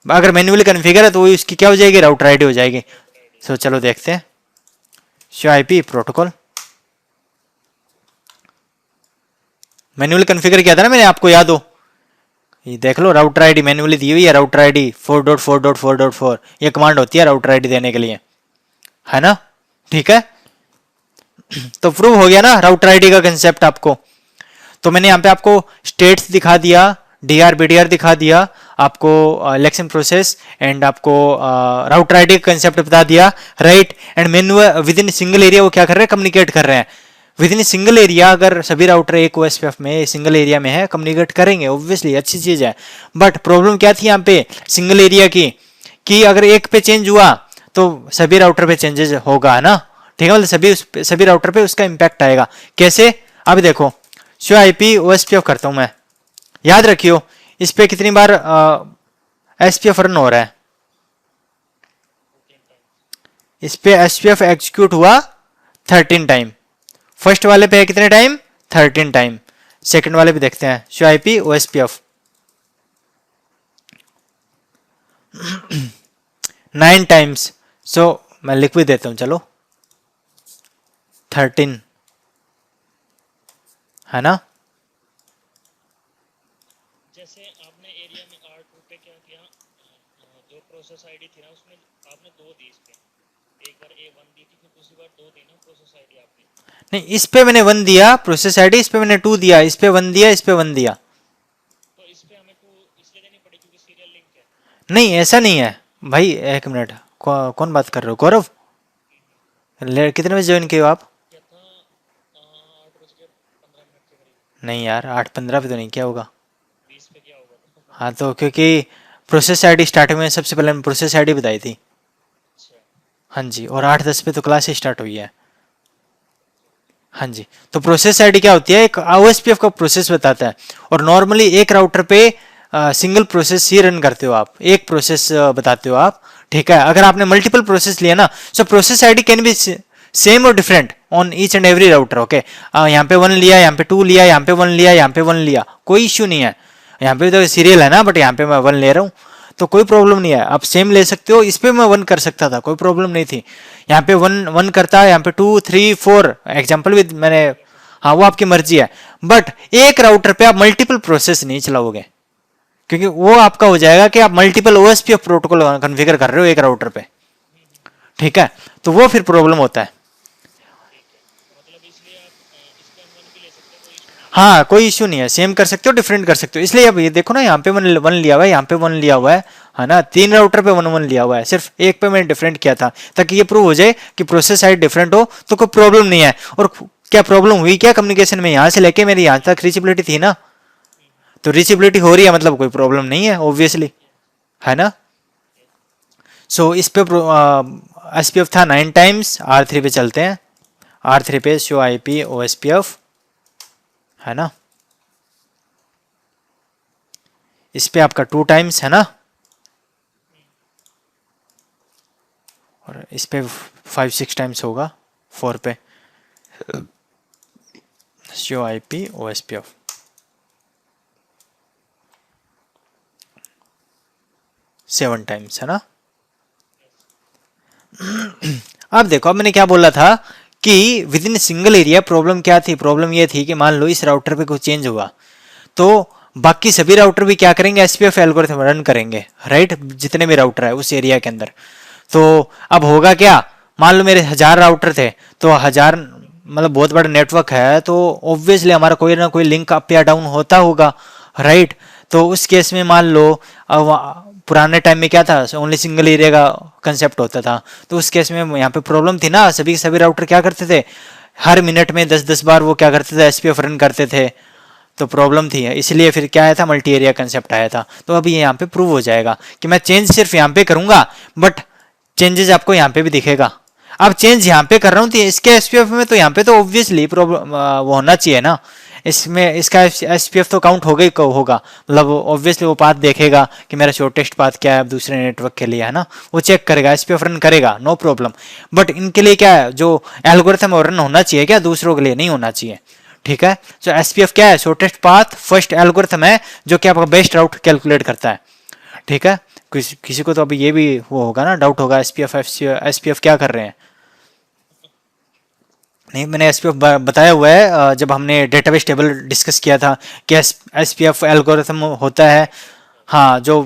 अगर मैन्युअली कॉन्फ़िगर है तो वो उसकी क्या हो जाएगी, राउटर आईडी हो जाएगी। सो चलो देखते हैं show IP protocol. Manually configure किया था ना मैंने, आपको याद हो, ये देख लो राउटर आईडी मैन्युअली दी हुई है, राउटर आईडी 4.4.4.4, ये कमांड होती है राउटर आईडी देने के लिए, है ना, ठीक है। तो प्रूव हो गया ना राउटर आईडी का कंसेप्ट आपको। तो मैंने यहाँ पे आपको स्टेट्स दिखा दिया, डीआर बीडीआर दिखा दिया, आपको इलेक्शन प्रोसेस, एंड आपको राउटर आईडी का कंसेप्ट बता दिया, right. And manual with in single area वो क्या कर रहे हैं, कम्युनिकेट कर रहे हैं विद इन सिंगल एरिया। अगर सभी राउटर एक ओएसपीएफ में सिंगल एरिया में है, कम्युनिकेट करेंगे, ऑब्वियसली अच्छी चीज है। बट प्रॉब्लम क्या थी यहाँ पे सिंगल एरिया की, कि अगर एक पे चेंज हुआ तो सभी राउटर पे चेंजेस होगा, है ना, ठीक है, मतलब सभी राउटर पे उसका इंपैक्ट आएगा। कैसे, अब देखो शो आईपी ओएसपीएफ करता हूं मैं, याद रखियो इस पे कितनी बार एसपीएफ रन हो रहा है, इस पे एसपीएफ एग्जीक्यूट हुआ 13 टाइम। फर्स्ट वाले पे है कितने टाइम, 13 टाइम। सेकंड वाले पे देखते हैं शो आईपी ओएसपीएफ 9 टाइम्स। सो मैं लिख भी देता हूं, चलो 13, है ना। जैसे आपने एरिया में R2 पे क्या किया, जो प्रोसेस आईडी थी ना उसमें आपने 2 दी, इस पे एक बार A1 दी थी, फिर दूसरी बार 2 दी ना प्रोसेस आईडी आपने। नहीं, इस पे मैंने 1 दिया प्रोसेस आईडी, इस पे मैंने 2 दिया, इस पे 1 दिया, इस पे 1 दिया। तो इस पे हमें 2 इसलिए देनी पड़ी क्योंकि सीरियल लिंक है। नहीं ऐसा नहीं है भाई, एक मिनट, कौन बात कर रहे हो, गौरव। कितने बजे ज्वाइन किए हो आप। क्या था 8 बज के 15 मिनट के करीब। नहीं यार 8:15 पे तो नहीं किया होगा। 20 पे क्या होगा। हाँ तो क्योंकि प्रोसेस आईडी स्टार्टिंग में सबसे पहले प्रोसेस आईडी बताई थी। अच्छा, हाँ जी, और 8:10 पे तो क्लास स्टार्ट हुई है। हाँ जी, तो प्रोसेस आईडी क्या होती है, एक ओएसपीएफ का प्रोसेस बताता है। और नॉर्मली एक राउटर पे सिंगल प्रोसेस ही रन करते हो आप, एक प्रोसेस बताते हो आप, ठीक है। अगर आपने मल्टीपल प्रोसेस लिया ना, so process ID can be same और different on each and every router, okay. यहाँ पे 1 लिया, यहाँ पे 2 लिया, यहाँ पे 1 लिया, यहाँ पे 1 लिया, कोई इश्यू नहीं है। यहाँ पे तो सीरियल है ना, बट यहाँ पे मैं 1 ले रहा हूँ, तो कोई प्रॉब्लम नहीं है। आप सेम ले सकते हो, इस पे मैं 1 कर सकता था, कोई प्रॉब्लम नहीं थी। यहाँ पे 1 करता है, यहाँ पे 2 3 4 एग्जाम्पल भी मैंने, हाँ वो आपकी मर्जी है। बट एक राउटर पे आप मल्टीपल प्रोसेस नहीं चलाओगे, क्योंकि वो आपका हो जाएगा कि आप मल्टीपल ओएसपीएफ प्रोटोकॉल कॉन्फ़िगर कर रहे हो एक राउटर पे, ठीक है, तो वो फिर प्रॉब्लम होता है। ठीक है, तो मतलब इसलिए आप इस पे हम 1 भी ले सकते हैं, कोई इशू नहीं हाँ कोई इश्यू नहीं है, सेम कर सकते हो डिफरेंट कर सकते हो। इसलिए अब ये देखो ना, यहाँ पे वन वन लिया हुआ है, यहाँ पे वन लिया हुआ है ना, तीन राउटर पे वन वन लिया हुआ है, सिर्फ एक पे मैंने डिफरेंट किया था ताकि ये प्रूव हो जाए कि प्रोसेस साइड डिफरेंट हो तो कोई प्रॉब्लम नहीं है। और क्या प्रॉब्लम हुई क्या कम्युनिकेशन में, यहाँ से लेके मेरी यहाँ तक रीचेबिलिटी थी ना, तो रीचेबिलिटी हो रही है मतलब कोई प्रॉब्लम नहीं है ऑब्वियसली, है ना। सो इस पे एस पी एफ था 9 टाइम्स। R3 पे चलते हैं, R3 पे show I P O S P F, है ना। इस पे आपका 2 टाइम्स है ना, और इस पे 5-6 टाइम्स होगा 4 पे show I P O S P F. 7 times है ना। अब देखो, अब मैंने क्या बोला था कि with in single area problem क्या थी, प्रॉब्लम ये थी कि मान लो इस राउटर पे कुछ चेंज हुआ तो बाकी सभी राउटर भी क्या करेंगे, एसपीएफ एल्गोरिथम रन करेंगे, राइट, जितने भी राउटर है उस एरिया के अंदर। तो अब होगा क्या, मान लो मेरे 1000 राउटर थे, तो 1000 मतलब बहुत बड़ा नेटवर्क है, तो ऑब्वियसली हमारा कोई ना कोई लिंक अप या डाउन होता होगा, राइट। तो उस केस में मान लो अब पुराने टाइम में क्या था, ओनली सिंगल एरिया का कंसेप्ट होता था, तो उस केस में यहाँ पे प्रॉब्लम थी ना, सभी सभी राउटर क्या करते थे, हर मिनट में 10-10 बार वो क्या करते थे, एसपीएफ रन करते थे, तो प्रॉब्लम थी। इसलिए फिर क्या आया था, मल्टी एरिया कंसेप्ट आया था। तो अभी ये यहाँ पे प्रूव हो जाएगा कि मैं चेंज सिर्फ यहाँ पे करूंगा, बट चेंजेस आपको यहाँ पे भी दिखेगा। अब चेंज यहाँ पे कर रहा हूँ तो इसके एसपीएफ में, तो यहाँ पे तो ऑब्वियसली प्रॉब्लम वो होना चाहिए ना, इसमें इसका एसपीएफ तो काउंट होगा ही होगा, मतलब ऑब्वियसली वो पाथ देखेगा कि मेरा शॉर्टेस्ट पाथ क्या है दूसरे नेटवर्क के लिए, है ना, वो चेक करेगा, एसपीएफ रन करेगा, नो प्रॉब्लम। बट इनके लिए क्या है, जो एल्गोरिथम रन होना चाहिए क्या, दूसरों के लिए नहीं होना चाहिए, ठीक है। तो एसपीएफ क्या है, शॉर्टेस्ट पाथ फर्स्ट एल्गोरिथम है जो कि आपका बेस्ट राउट कैलकुलेट करता है, ठीक है। किसी को तो अभी ये भी वो होगा ना, डाउट होगा एसपीएफ क्या कर रहे हैं। नहीं, मैंने एसपीएफ बताया हुआ है जब हमने डेटाबेस टेबल डिस्कस किया था कि एसपीएफ एल्गोरिथम होता है, हाँ, जो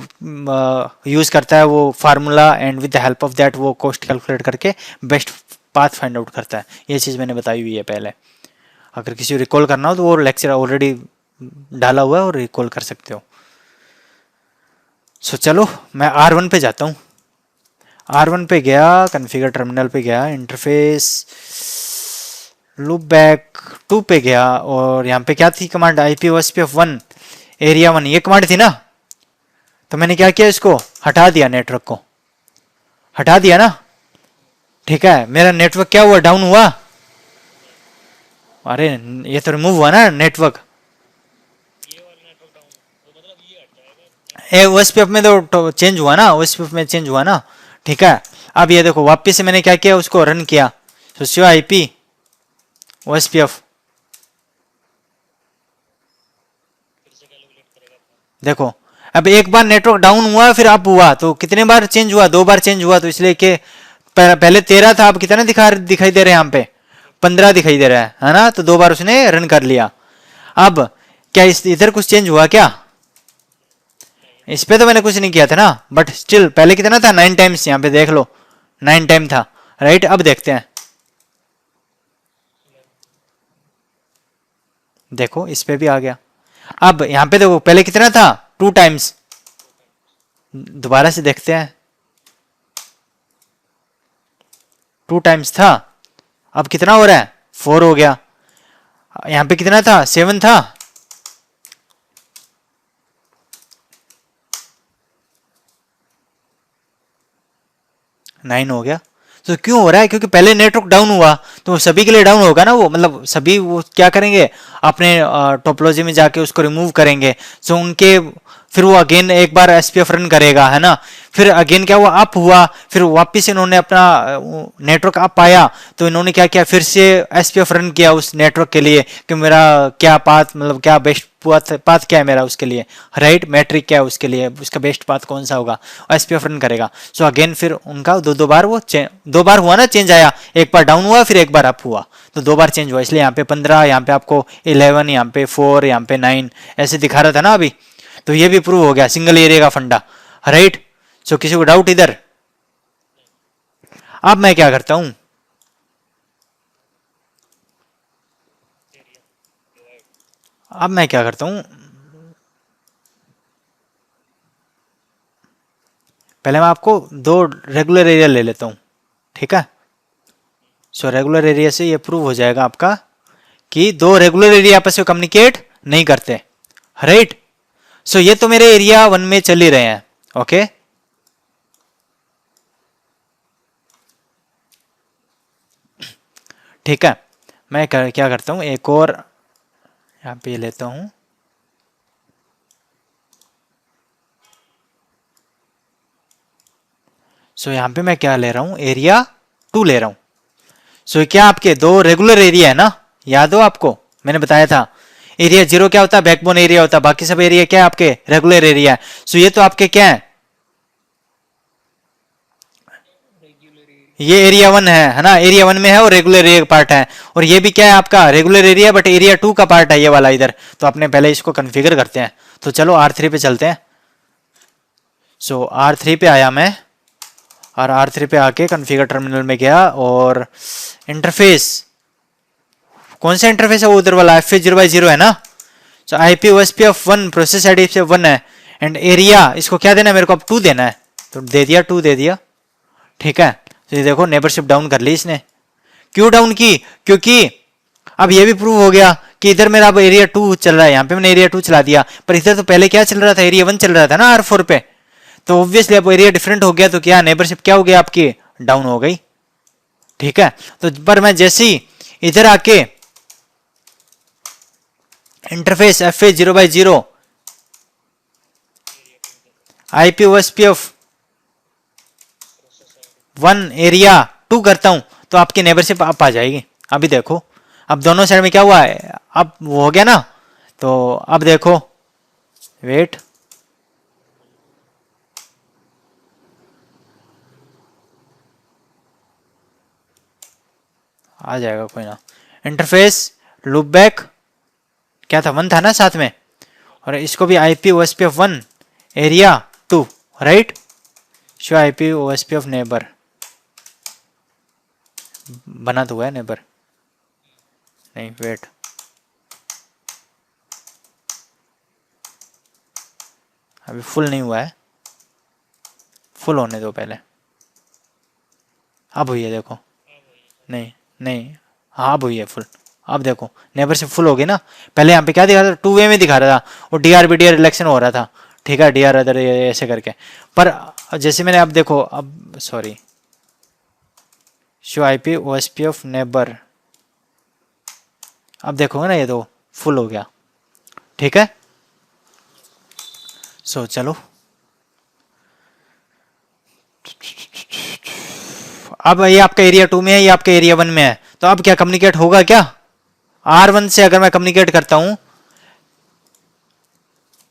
यूज़ करता है वो formula and with the help of that वो कॉस्ट कैलकुलेट करके बेस्ट पाथ फाइंड आउट करता है। ये चीज़ मैंने बताई हुई है पहले, अगर किसी को रिकॉल करना हो तो वो लेक्चर ऑलरेडी डाला हुआ है और रिकॉल कर सकते हो। सो चलो मैं R1 पे जाता हूँ। R1 पे गया, कन्फिगर टर्मिनल पे गया, इंटरफेस, लूप बैक 2 पे गया, और यहाँ पे क्या थी कमांड, IPOSPF1 एरिया 1, ये कमांड थी ना। तो मैंने क्या किया, इसको हटा दिया, नेटवर्क को हटा दिया ना, ठीक है। मेरा नेटवर्क क्या हुआ, डाउन हुआ, अरे ये तो रिमूव हुआ ना नेटवर्क, ये वाला नेटवर्क डाउन, तो मतलब ये हट जाएगा। ओएसपीएफ में तो चेंज हुआ ना, ओएसपीएफ में चेंज हुआ ना, ठीक है। अब ये देखो वापस से मैंने क्या किया, उसको रन किया, सोचियो आईपी ओएसपीएफ, फिर से कैलकुलेट करेगा अपना। देखो अब एक बार नेटवर्क डाउन हुआ फिर अप हुआ, तो कितने बार चेंज हुआ, 2 बार चेंज हुआ, तो इसलिए कि पहले 13 था, अब कितना दिखाई दे रहा है यहाँ पे, 15 दिखाई दे रहा है ना, तो 2 बार उसने रन कर लिया। अब क्या इधर कुछ चेंज हुआ क्या, नहीं। इस पे तो मैंने कुछ नहीं किया था ना, बट स्टिल पहले कितना था, 9 टाइम्स, यहाँ पे देख लो 9 टाइम था, राइट। अब देखते हैं, देखो इस पे भी आ गया। अब यहाँ पे देखो पहले कितना था, 2 टाइम्स, दोबारा से देखते हैं, 2 टाइम्स था, अब कितना हो रहा है, 4 हो गया। यहाँ पे कितना था, 7 था, 9 हो गया। तो क्यों हो रहा है, क्योंकि पहले नेटवर्क डाउन हुआ तो सभी के लिए डाउन होगा ना, वो मतलब सभी वो क्या करेंगे, अपने टोपोलॉजी में जाके उसको रिमूव करेंगे, सो उनके फिर वो अगेन एक बार एसपीएफ रन करेगा, है ना, फिर अगेन क्या हुआ, अप हुआ, फिर वापस इन्होंने अपना नेटवर्क अप आया, तो इन्होंने क्या किया, फिर से एसपीएफ रन किया उस नेटवर्क के लिए कि मेरा क्या पाथ, मतलब क्या बेस्ट पाथ क्या है मेरा उसके लिए, राइट, मैट्रिक क्या है उसके लिए, उसका बेस्ट पाथ कौन सा होगा, एसपीएफ रन करेगा। सो अगेन फिर उनका दो बार वो 2 बार हुआ ना चेंज आया, एक बार डाउन हुआ फिर एक बार अप हुआ, तो 2 बार चेंज हुआ, इसलिए यहाँ पे 15, यहाँ पे आपको 11, यहाँ पे 4, यहाँ पे 9 ऐसे दिखा रहा था ना अभी। तो ये भी प्रूव हो गया सिंगल एरिया का फंडा, राइट। सो किसी को डाउट इधर। अब मैं क्या करता हूं, एरिया डिवाइड। अब मैं क्या करता हूँ, पहले मैं आपको दो रेगुलर एरिया ले लेता हूँ, ठीक है। सो रेगुलर एरिया से ये प्रूव हो जाएगा आपका कि दो रेगुलर एरिया आपस में कम्युनिकेट नहीं करते, राइट। सो ये तो मेरे एरिया 1 में चल ही रहे हैं, ओके। ठीक है, मैं क्या करता हूँ, एक और यहाँ पे लेता हूँ। सो यहाँ पे मैं क्या ले रहा हूँ, एरिया 2 ले रहा हूँ। सो क्या आपके दो रेगुलर एरिया है ना, याद हो आपको मैंने बताया था एरिया 0 क्या होता है, बैकबोन एरिया होता है, बाकी सब एरिया क्या है आपके रेगुलर एरिया है। सो ये तो आपके क्या है, ये एरिया 1 है ना, एरिया 1 में है और रेगुलर एरिया पार्ट है। और ये भी क्या है आपका रेगुलर एरिया बट एरिया 2 का पार्ट है ये वाला इधर। तो अपने पहले इसको कॉन्फ़िगर करते हैं। तो चलो R3 पे चलते हैं। सो R3 पे आया मैं, और R3 पे आके कॉन्फ़िगर टर्मिनल में गया और इंटरफेस, कौन सा इंटरफेस है वो उधर वाला FA0/0 है ना। सो IP OSPF 1 प्रोसेस ID से 1 है एंड एरिया इसको क्या देना है मेरे को, अब 2 देना है। तो दे दिया, 2 दे दिया, ठीक है। तो ये देखो नेबरशिप डाउन कर ली इसने। क्यों डाउन की, क्योंकि अब ये भी प्रूव हो गया कि इधर मेरा अब एरिया 2 चल रहा है, यहाँ पे मैंने एरिया 2 चला दिया, पर इधर तो पहले क्या चल रहा था, एरिया 1 चल रहा था ना R4 पे। तो ऑब्वियसली अब एरिया डिफरेंट हो गया, तो क्या नेबरशिप क्या हो गया आपकी, डाउन हो गई, ठीक है। तो पर मैं जैसे ही इधर आके interface FA0/0 IP OSPF 1 area 2 करता हूं तो आपकी नेबरशिप अप आ जाएगी। अभी देखो, अब दोनों साइड में क्या हुआ है, अब वो हो गया ना। तो अब देखो, वेट, आ जाएगा कोई ना। इंटरफेस लूप बैक क्या था, 1 था ना साथ में, और इसको भी IP OSPF 1 area 2, right. Show IP OSPF neighbour बना तो हुआ है नेबर, नहीं वेट, अभी फुल नहीं हुआ है, फुल होने दो पहले। अब हुई है देखो, नहीं नहीं, हाँ अब हुई है फुल। अब देखो नेबर से फुल हो गई ना। पहले यहाँ पे क्या दिखा रहा था, 2 वे में दिखा रहा था, और DRBDR रिलेक्शन हो रहा था, ठीक है, DR अदर ऐसे करके। पर जैसे मैंने अब देखो, अब sorry, show IP OSPF neighbour, अब देखोगे ना ये तो फुल हो गया, ठीक है। सो चलो अब ये आपका एरिया 2 में है, ये आपका एरिया 1 में है, तो अब क्या कम्युनिकेट होगा क्या, R1 से अगर मैं कम्युनिकेट करता हूं,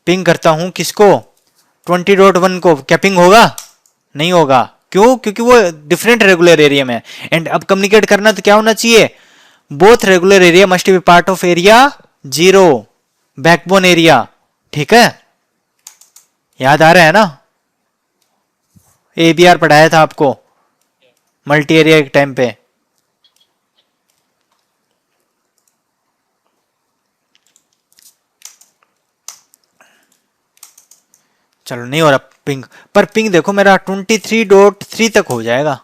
पिंग करता हूं किसको, 20.1 को, क्या पिंग होगा, नहीं होगा। क्यों, क्योंकि वो डिफरेंट रेगुलर एरिया में है। एंड अब कम्युनिकेट करना तो क्या होना चाहिए, both regular area must B part of area 0 backbone area, ठीक है। याद आ रहा है ना, ABR पढ़ाया था आपको मल्टी एरिया एक टाइम पे। चलो नहीं हो रहा पिंग, पर पिंग देखो मेरा 23.3 तक हो जाएगा।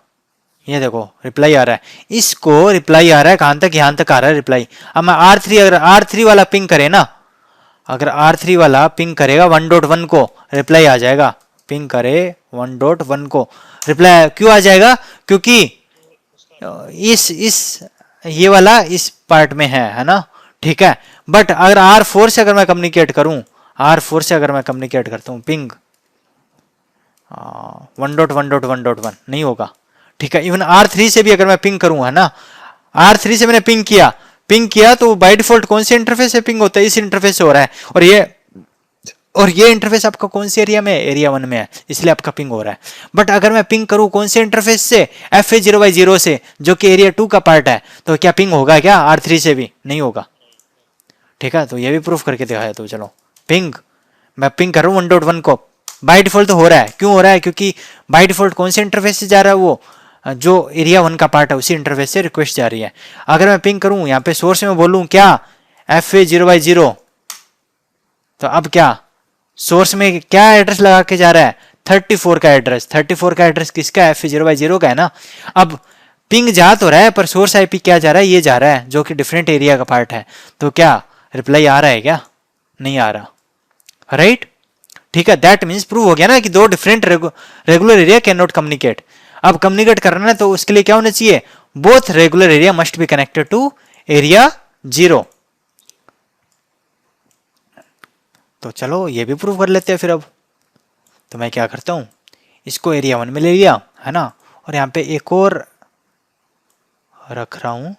ये देखो रिप्लाई आ रहा है, इसको रिप्लाई आ रहा है कहां तक, यहां तक आ रहा है रिप्लाई। अब मैं R3, अगर R3 वाला पिंग करे ना, अगर R3 वाला पिंग करेगा 1.1 को, रिप्लाई आ जाएगा। पिंग करे 1.1 को, रिप्लाई क्यों आ जाएगा, क्योंकि इस ये वाला इस पार्ट में है ना, ठीक है। बट अगर R4 से अगर मैं कम्युनिकेट करूं, R4 से अगर मैं कम्युनिकेट करता हूं पिंग 1.1.1.1 नहीं होगा, ठीक है। इवन R3 से भी अगर मैं पिंग करूं, है ना, R3 से मैंने पिंग किया तो बाय डिफॉल्ट कौन से इंटरफेस से पिंग होता है, इस इंटरफेस से हो रहा है। और ये इंटरफेस आपका कौन से एरिया में है, एरिया 1 में है, इसलिए आपका पिंग हो रहा है। बट अगर मैं पिंग करूं कौन से इंटरफेस से, FA0/0 से, जो कि एरिया 2 का पार्ट है, तो क्या पिंग होगा क्या, R3 से भी नहीं होगा, ठीक है। तो ये भी प्रूफ करके दिखाया। तो चलो पिंग, मैं पिंग कर रहा हूँ 1.1 को, बाय डिफॉल्ट तो हो रहा है। क्यों हो रहा है, क्योंकि बाय डिफॉल्ट कौन से इंटरफेस से जा रहा है, वो जो एरिया 1 का पार्ट है उसी इंटरफेस से रिक्वेस्ट जा रही है। अगर मैं पिंग करूं यहाँ पे सोर्स में बोलूं क्या, FA0/0 तो अब क्या सोर्स में क्या एड्रेस लगा के जा रहा है, 34 का एड्रेस। 34 का एड्रेस किसका है, F0/0 का है ना। अब पिंग जा तो रहा है पर सोर्स आईपी क्या जा रहा है, ये जा रहा है जो कि डिफरेंट एरिया का पार्ट है। तो क्या रिप्लाई आ रहा है क्या, नहीं आ रहा, राइट। ठीक है, दैट मीन्स प्रूव हो गया ना कि दो different regular area can not communicate. अब कम्युनिकेट करना है तो उसके लिए क्या होना चाहिए, both regular area must be connected to area 0। तो चलो ये भी प्रूव कर लेते हैं फिर। अब तो मैं क्या करता हूं, इसको एरिया 1 में ले लिया है ना, और यहां पे एक और रख रहा हूं,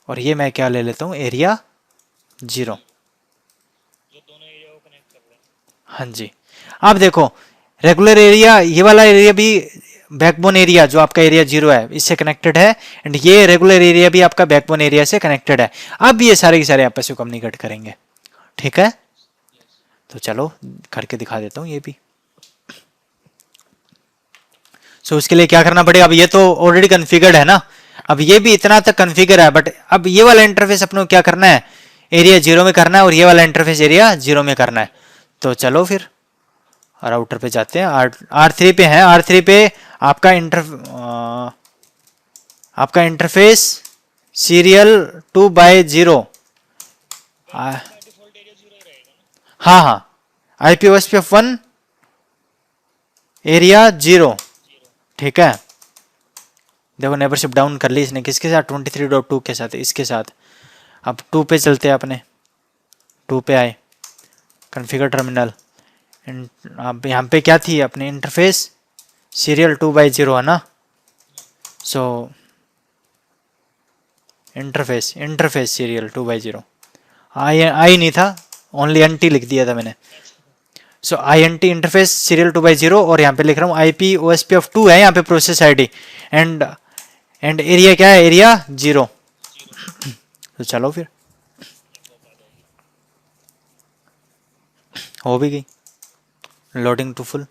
और ये मैं क्या ले लेता हूं, एरिया 0। जो दोनों एरिया को कनेक्ट कर रहे हैं। हाँ जी, आप देखो रेगुलर एरिया, ये वाला एरिया भी बैकबोन एरिया जो आपका एरिया 0 है इससे कनेक्टेड है, एंड ये रेगुलर एरिया भी आपका बैकबोन एरिया से कनेक्टेड है। अब ये सारे के सारे आपस में कम्युनिकेट करेंगे, ठीक है। तो चलो करके दिखा देता हूँ ये भी। सो उसके लिए क्या करना पड़ेगा, अब ये तो ऑलरेडी कन्फिगर्ड है ना, अब ये भी इतना तक कन्फिगर है, बट अब ये वाला इंटरफेस अपने को क्या करना है, एरिया 0 में करना है, और ये वाला इंटरफेस एरिया 0 में करना है। तो चलो फिर राउटर पे जाते हैं, R3 पे है। R3 पे आपका इंटरफेस सीरियल 2/0, डिफॉल्ट एरिया 0 ही रहेगा ना। हाँ हाँ, IPOSPF1 एरिया 0, ठीक है। देखो नेबरशिप डाउन कर ली इसने, किसके साथ, 23.2 के साथ, इसके साथ। अब 2 पे चलते हैं अपने, 2 पे आए, कॉन्फ़िगर टर्मिनल। अब यहाँ पे क्या थी अपने इंटरफेस सीरियल 2/0 है ना। सो इंटरफेस सीरियल 2/0, आई नहीं था, ओनली NT लिख दिया था मैंने। सो INT इंटरफेस सीरियल 2/0, और यहाँ पे लिख रहा हूँ IPOSPF2 है यहाँ पे प्रोसेस ID, एंड एरिया क्या है, एरिया 0। तो चलो फिर हो भी गई, loading to full,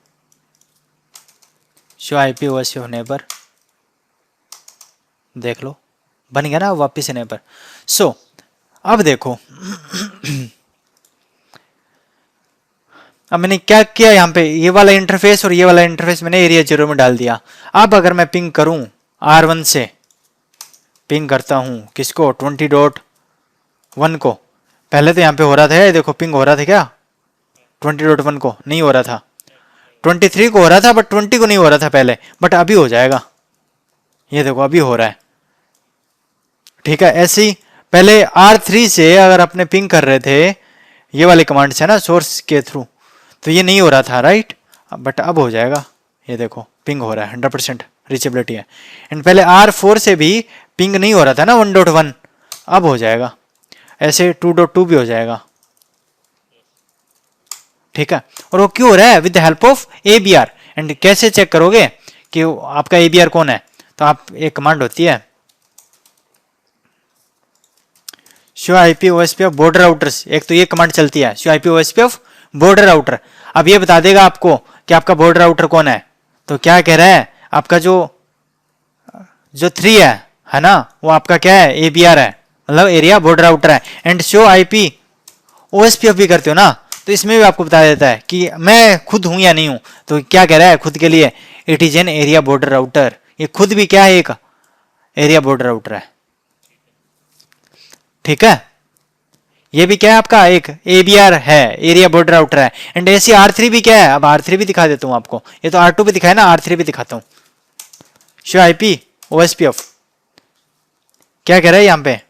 show IPOSPF neighbour, देख लो बन गया ना वापिस से नेबर। सो अब देखो अब मैंने क्या किया, यहाँ पे ये वाला इंटरफेस और ये वाला इंटरफेस मैंने एरिया 0 में डाल दिया। अब अगर मैं पिंग करूं R1 से, पिंग करता हूं किसको, 20.1 को, पहले तो यहाँ पे हो रहा था, ये देखो पिंग हो रहा था क्या, 20.1 को नहीं हो रहा था, 23 को हो रहा था, बट 20 को नहीं हो रहा था पहले, बट अभी हो जाएगा, ये देखो अभी हो रहा है, ठीक है। ऐसे ही पहले R3 से अगर अपने पिंग कर रहे थे ये वाले कमांड से ना, सोर्स के थ्रू, तो ये नहीं हो रहा था, राइट, बट अब हो जाएगा, ये देखो पिंग हो रहा है, 100% रीचेबिलिटी है। एंड पहले R4 से भी पिंग नहीं हो रहा था ना 1.1, अब हो जाएगा, ऐसे 2.2 भी हो जाएगा, ठीक है। और वो क्यों हो रहा है, with the help of ABR। And कैसे चेक करोगे कि आपका ABR कौन है, तो आप एक कमांड होती है शो IPOSPF बॉर्डर राउटर्स, एक तो ये कमांड चलती है शो IPOSPF बॉर्डर राउटर। अब ये बता देगा आपको कि आपका बॉर्डर राउटर कौन है। तो क्या कह रहा है, आपका जो 3 है ना, वो आपका क्या है, ABR है, मतलब एरिया बॉर्डर राउटर है। एंड शो IPOSPF भी करते हो ना, तो इसमें भी आपको बता देता है कि मैं खुद हूं या नहीं हूं। तो क्या कह रहा है खुद के लिए, it is an area border router, ये खुद भी क्या है, एक एरिया बॉर्डर राउटर है, ठीक है। ये भी क्या है आपका, एक ABR है, एरिया बॉर्डर राउटर है। एंड ऐसी R3 भी क्या है, अब R3 भी दिखा देता हूं आपको, ये तो R2 भी दिखाया ना, R3 भी दिखाता हूं। शो IPOSPF क्या कह रहा है यहां पे,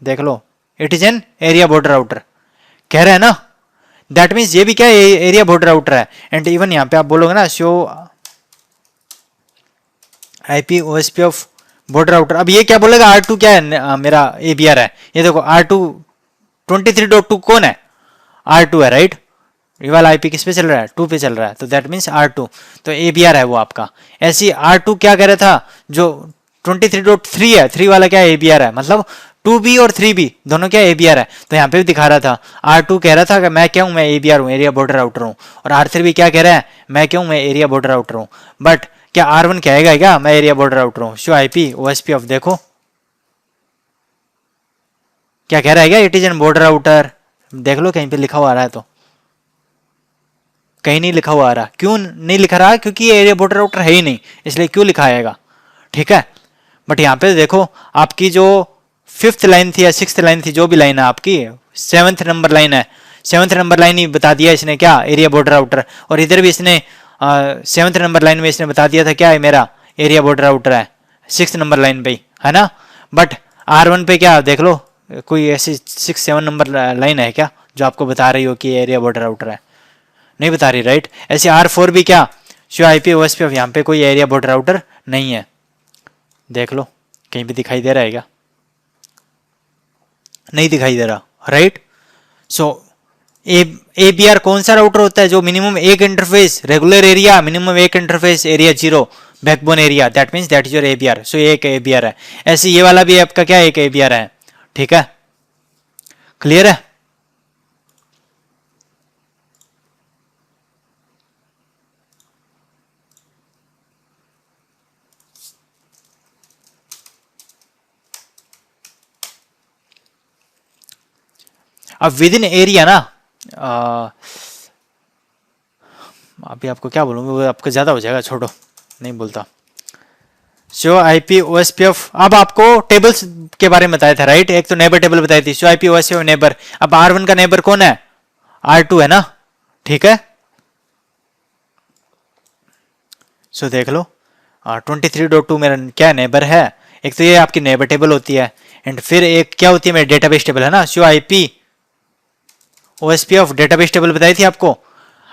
देख लो, it is an area border router कह रहा है ना, दैट मीन्स ये भी क्या है, एरिया बॉर्डर राउटर है। एंड इवन यहां पे आप बोलोगे ना शो IPOSPF बॉर्डर राउटर, अब ये क्या बोलेगा, R2 क्या है, मेरा ABR है, ये देखो R2 23.2 कौन है, R2 है, राइट। ये वाला IP किस पे चल रहा है, 2 पे चल रहा है, तो दैट मीन्स R2, तो ABR है वो आपका। ऐसी R2 क्या कह रहा था, जो 23.3 है, 3 वाला क्या है, ABR है, मतलब 2B और 3B दोनों क्या ABR है। तो यहाँ पे भी दिखा रहा था, R2 कह रहा था कि मैं क्या हूँ, मैं ABR हूँ, एरिया बॉर्डर राउटर हूँ, और R3 भी क्या कह रहा है, मैं क्या हूँ, मैं एरिया बॉर्डर राउटर हूँ। बट क्या R1 कहेगा क्या मैं एरिया बॉर्डर राउटर हूँ, शो IPOSPF, देखो क्या कह रहा है क्या, it is N border router? देख लो कहीं पे लिखा हुआ आ रहा है तो, कहीं नहीं लिखा हुआ आ रहा। क्यों नहीं लिखा रहा? क्योंकि ये एरिया बॉर्डर राउटर है ही नहीं, इसलिए क्यों लिखा आएगा, ठीक है। बट यहाँ पे देखो आपकी जो फिफ्थ लाइन थी या सिक्स्थ लाइन थी, जो भी लाइन है आपकी, सेवंथ नंबर लाइन है, सेवंथ नंबर लाइन ही बता दिया इसने क्या, एरिया बॉर्डर राउटर। और इधर भी इसने सेवंथ नंबर लाइन में इसने बता दिया था क्या है मेरा एरिया बॉर्डर राउटर है, सिक्स नंबर लाइन पे ही, है ना। बट R1 पे क्या देख लो, कोई ऐसी 6-7 नंबर लाइन है क्या जो आपको बता रही हो कि एरिया बॉर्डर राउटर है? नहीं बता रही, राइट। ऐसे R4 भी क्या, शो IP OSPF, यहाँ पे कोई एरिया बॉर्डर राउटर नहीं है। देख लो कहीं भी दिखाई दे रहा है क्या? नहीं दिखाई दे रहा, राइट। सो ABR कौन सा राउटर होता है जो मिनिमम एक इंटरफेस रेगुलर एरिया, मिनिमम एक interface area 0 backbone area, that means that is your ABR। सो ये एक ABR है। ऐसे ये वाला भी आपका क्या एक ABR है, ठीक है, क्लियर है। अब विद इन एरिया ना, अभी आपको क्या बोलूँगा, वो आपको ज़्यादा हो जाएगा, छोड़ो, नहीं बोलता। शो IP OSPF, अब आपको टेबल्स के बारे में बताया था, राइट। एक तो नेबर टेबल बताई थी, शो IP OSPF नेबर। अब R1 का नेबर कौन है, R2 है ना, ठीक है। सो देख लो 23.2 मेरा क्या नेबर है। एक तो ये आपकी नेबर टेबल होती है, एंड फिर एक क्या होती है मेरी डेटाबेस टेबल, है ना। Show IP OSPF database table बताई थी आपको।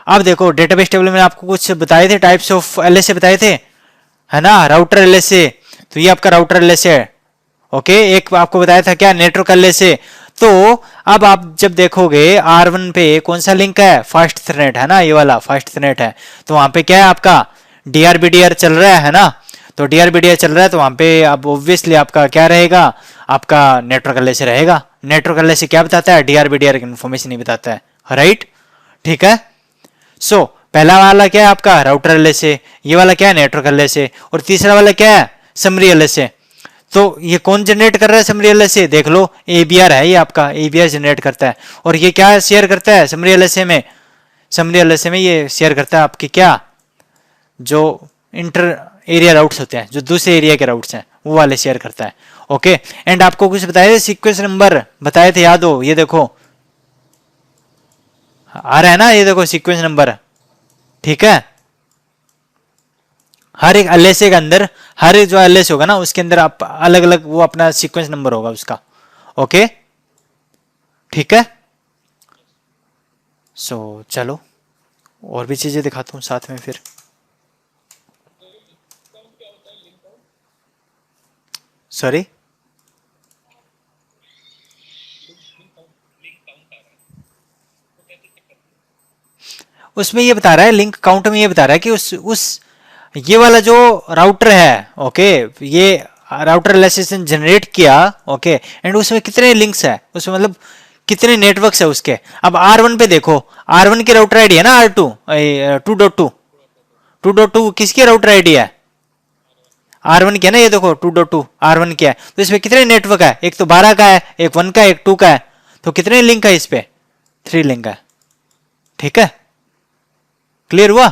अब देखो डेटाबेस टेबल में आपको कुछ बताए थे, टाइप्स ऑफ LSA बताए थे, है ना, राउटर LSA। तो ये आपका राउटर LSA है, ओके। एक आपको बताया था क्या, नेटवर्क LSA। तो अब आप जब देखोगे R1 पे कौन सा लिंक है, फास्ट इथरनेट, है ना, ये वाला फास्ट इथरनेट है। तो वहां पे क्या है आपका DRBDR चल रहा है ना। तो DRBDR चल रहा है तो वहां पे अब ऑब्वियसली आपका क्या रहेगा, आपका नेटवर्क LSA रहेगा। नेटवर्क LSA क्या बताता है, DRBDR की इन्फॉर्मेशन नहीं बताता है, राइट, ठीक है। सो पहला वाला क्या है आपका राउटर LSA, ये वाला क्या है नेटवर्क LSA, और तीसरा वाला क्या है समरी LSA। तो ये कौन जनरेट कर रहा है समरी LSA, देख लो ABR है, ये आपका ABR जनरेट करता है। और ये क्या शेयर करता है समरी LSA में, समरी LSA में ये शेयर करता है आपके क्या, जो इंटर एरिया राउट्स होते हैं, जो दूसरे एरिया के राउट्स हैं, वो वाले शेयर करता है, ओके। एंड आपको कुछ बताए थे सीक्वेंस नंबर बताए थे, याद हो, ये देखो आ रहा है ना, ये देखो सीक्वेंस नंबर, ठीक है। हर एक LSA के अंदर, हर एक जो LSA होगा ना उसके अंदर आप अलग अलग वो अपना सीक्वेंस नंबर होगा उसका, ओके, ठीक है। सो चलो और भी चीजें दिखाता हूँ साथ में फिर। सॉरी, उसमें ये बता रहा है, लिंक काउंट में ये बता रहा है कि उस ये वाला जो राउटर है, ओके, ये राउटर एलाइसेशन जनरेट किया, ओके, एंड उसमें कितने लिंक्स है, उसमें मतलब कितने नेटवर्क्स है उसके। अब R1 पे देखो, R1 की राउटर आईडी है ना R2 2.2, 2.2 किसकी राउटर आईडी है, R1 की है ना, ये देखो 2.2 R1 की है। तो इसमें कितने नेटवर्क है, एक तो 12 का है, एक 1 का है, एक 2 का है। तो कितने लिंक है इस पे, 3 लिंक है, ठीक है, क्लियर हुआ।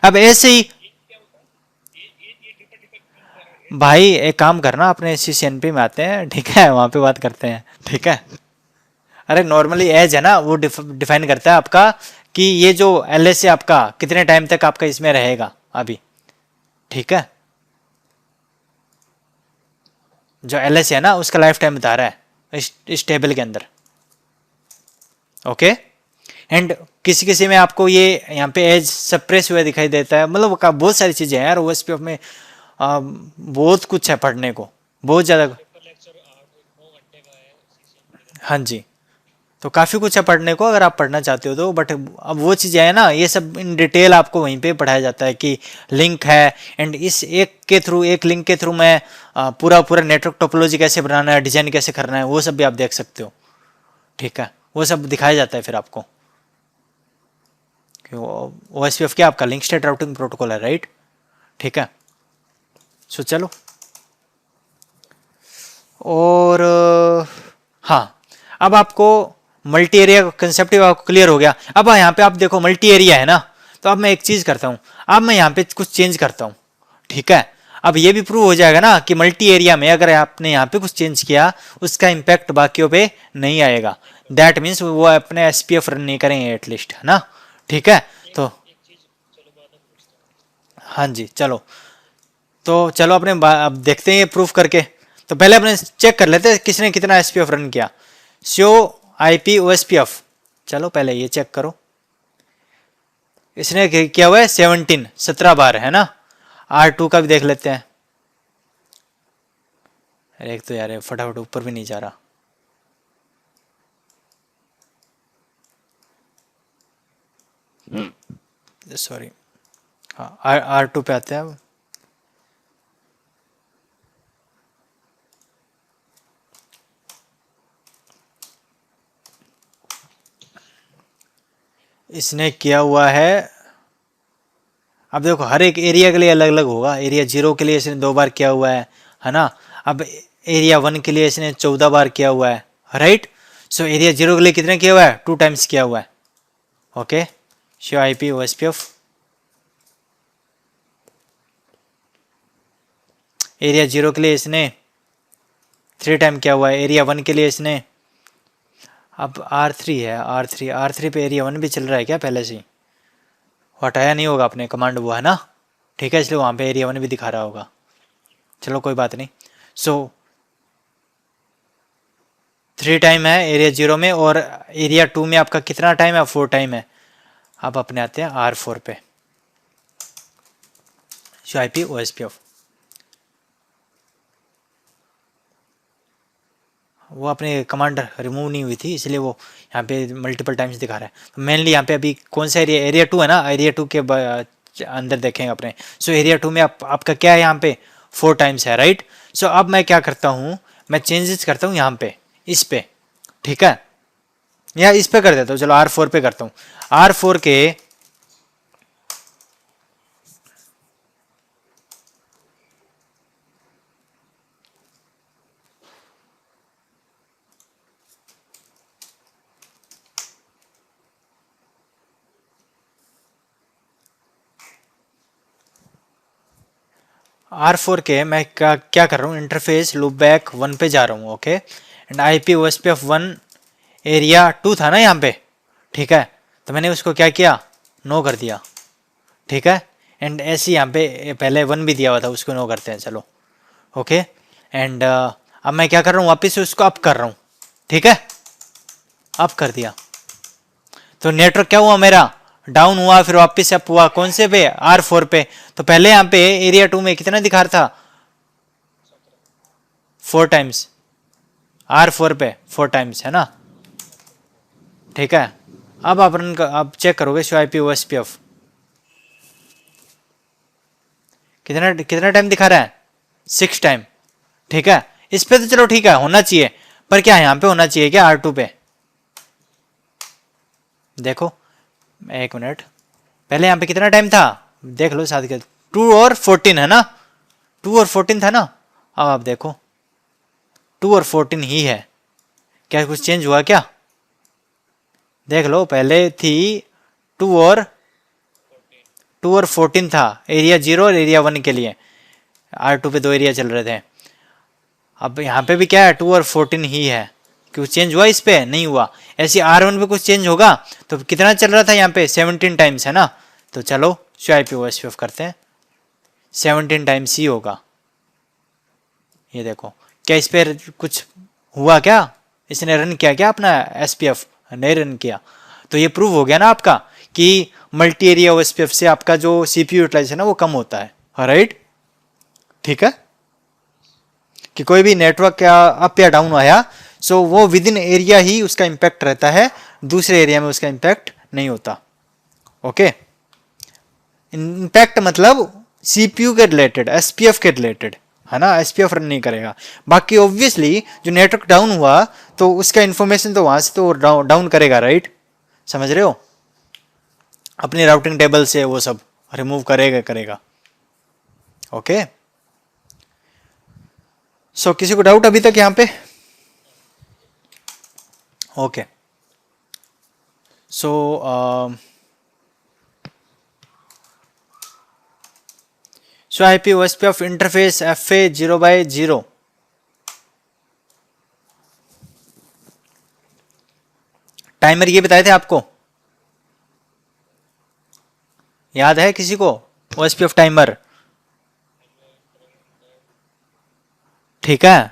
अब ऐसे ही भाई एक काम करना, अपने CCNP में आते हैं, ठीक है, वहां पे बात करते हैं, ठीक है। अरे नॉर्मली एज है ना वो डिफाइन करता है आपका कि ये जो LSA आपका कितने टाइम तक आपका इसमें रहेगा अभी, ठीक है। जो LSA है ना उसका लाइफ टाइम बता रहा है इस टेबल के अंदर, ओके। एंड किसी किसी में आपको ये यहाँ पे एज सप्रेस हुआ दिखाई देता है, मतलब बहुत सारी चीजें हैं यार OSPF में, बहुत कुछ है पढ़ने को, बहुत ज़्यादा। लेक्चर 8-9 घंटे का है CCNP का। हाँ जी, तो काफ़ी कुछ है पढ़ने को अगर आप पढ़ना चाहते हो तो। बट अब वो चीज़ें है ना, ये सब इन डिटेल आपको वहीं पे पढ़ाया जाता है कि लिंक है, एंड इस एक के थ्रू, एक लिंक के थ्रू मैं पूरा पूरा नेटवर्क टोपोलॉजी कैसे बनाना है, डिजाइन कैसे करना है, वो सब भी आप देख सकते हो, ठीक है। वो सब दिखाया जाता है फिर आपको। OSPF क्या आपका लिंक स्टेट राउटिंग प्रोटोकॉल है, राइट, ठीक है। सो चलो और हाँ, अब आपको मल्टी एरिया का कंसेप्ट आपको क्लियर हो गया। अब यहाँ पे आप देखो मल्टी एरिया है ना, तो अब मैं एक चीज करता हूँ, अब मैं यहाँ पे कुछ चेंज करता हूँ, ठीक है। अब ये भी प्रूव हो जाएगा ना कि मल्टी एरिया में अगर आपने यहाँ पे कुछ चेंज किया उसका इम्पैक्ट बाकियों पे नहीं आएगा। दैट मीन्स वो अपने एसपीएफ रन नहीं करेंगे एटलीस्ट, है ना, ठीक है। एक तो एक चीज चलो बाद में पूछता हूँ। हाँ जी, चलो, तो चलो अपने अब देखते हैं ये प्रूफ करके। तो पहले अपने चेक कर लेते हैं किसने कितना एसपीएफ रन किया। शो आईपी ओएसपीएफ, चलो पहले ये चेक करो। इसने किया हुआ है 17 बार, है ना। R2 का भी देख लेते हैं। अरे एक तो यार ये फटाफट ऊपर भी नहीं जा रहा। सॉरी, हाँ R2 पे आते हैं अब। इसने किया हुआ है, अब देखो हर एक एरिया के लिए अलग अलग होगा। एरिया 0 के लिए इसने 2 बार किया हुआ है ना। अब एरिया 1 के लिए इसने 14 बार किया हुआ है, राइट। सो एरिया 0 के लिए कितने किया हुआ है, 2 टाइम्स किया हुआ है। Okay, show IP OSPF. Area 0 के लिए इसने 3 टाइम किया हुआ है। एरिया 1 के लिए इसने, अब R3 है, R3 पे एरिया 1 भी चल रहा है क्या पहले से ही? हटाया नहीं होगा अपने कमांड वो, है ना, ठीक है, इसलिए वहाँ पे एरिया 1 भी दिखा रहा होगा। चलो कोई बात नहीं। सो 3 टाइम है एरिया 0 में, और एरिया 2 में आपका कितना टाइम है, 4 टाइम है। अब अपने आते हैं R4 पे, शो आईपी ओएसपीएफ। वो अपने कमांड रिमूव नहीं हुई थी इसलिए वो यहाँ पे मल्टीपल टाइम्स दिखा रहा है। तो मेनली यहाँ पे अभी कौन सा एरिया, एरिया 2 है ना, एरिया 2 के अंदर देखेंगे अपने। सो एरिया 2 में आपका क्या है, यहाँ पे 4 टाइम्स है, राइट। सो अब मैं क्या करता हूँ, मैं चेंजेस करता हूँ यहाँ पे, इस पे, ठीक है, या इस पे कर देता हूँ, चलो R4 पे करता हूँ। R4 के R4 के मैं क्या कर रहा हूँ, इंटरफेस लूप बैक 1 पे जा रहा हूँ, okay. And IP OSPF 1 area 2 था ना यहाँ पे, ठीक है, तो मैंने उसको क्या किया, नो कर दिया, ठीक है। एंड ऐसे यहाँ पे पहले 1 भी दिया हुआ था, उसको नो करते हैं, चलो, ओके। एंड अब मैं क्या कर रहा हूँ, वापस से उसको अप कर रहा हूँ, ठीक है, अप कर दिया। तो नेटवर्क क्या हुआ मेरा, डाउन हुआ, फिर वापस अप हुआ, कौन से पे, R4 पे। तो पहले यहाँ पे एरिया 2 में कितना दिखा रहा था, 4 टाइम्स, R4 पे 4 टाइम्स, है ना, ठीक है। अब आप रन आप चेक करोगे शो आईपी ओएसपीएफ, कितना कितना टाइम दिखा रहा है, 6 टाइम, ठीक है। इस पे तो चलो ठीक है, होना चाहिए, पर क्या यहाँ पे होना चाहिए क्या, R2 पे, देखो, एक मिनट, पहले यहाँ पे कितना टाइम था, देख लो साथ के, 2 और 14 है ना, 2 और 14 था ना। अब आप देखो 2 और 14 ही है, क्या कुछ चेंज हुआ क्या, देख लो, पहले थी 2 और 14 था, एरिया 0 और एरिया 1 के लिए, R2 पे 2 एरिया चल रहे थे। अब यहाँ पे भी क्या है, 2 और 14 ही है, कुछ चेंज हुआ इस पे, नहीं हुआ। ऐसे R1 पे कुछ चेंज होगा, तो कितना चल रहा था यहाँ पे, 17 टाइम्स, है ना। तो चलो शो आईपी ओएसपीएफ करते हैं, 17 टाइम्स ही होगा। ये देखो, क्या इस पर कुछ हुआ क्या, इसने रन किया क्या अपना एसपीएफ, नहीं रन किया। तो ये प्रूव हो गया ना आपका कि मल्टी एरिया ओएसपीएफ से आपका जो सीपीयू यूटिलाइजेशन है वो कम होता है, राइट, ठीक है। कि कोई भी नेटवर्क या अप या डाउन आया, सो वो विद इन एरिया ही उसका इम्पैक्ट रहता है, दूसरे एरिया में उसका इम्पैक्ट नहीं होता, ओके। इम्पैक्ट मतलब सीपीयू के रिलेटेड, एसपीएफ के रिलेटेड, है ना, एसपीएफ रन नहीं करेगा। बाकी ऑब्वियसली जो नेटवर्क डाउन हुआ तो उसका इन्फॉर्मेशन तो वहां से तो डाउन करेगा, राइट, समझ रहे हो, अपनी राउटिंग टेबल से वो सब रिमूव करेगा, ओके। सो किसी को डाउट अभी तक यहाँ पे, okay so IP OSP of interface FA 0/0 timer ये बताए थे आपको, याद है किसी को? OSP ऑफ टाइमर, ठीक है,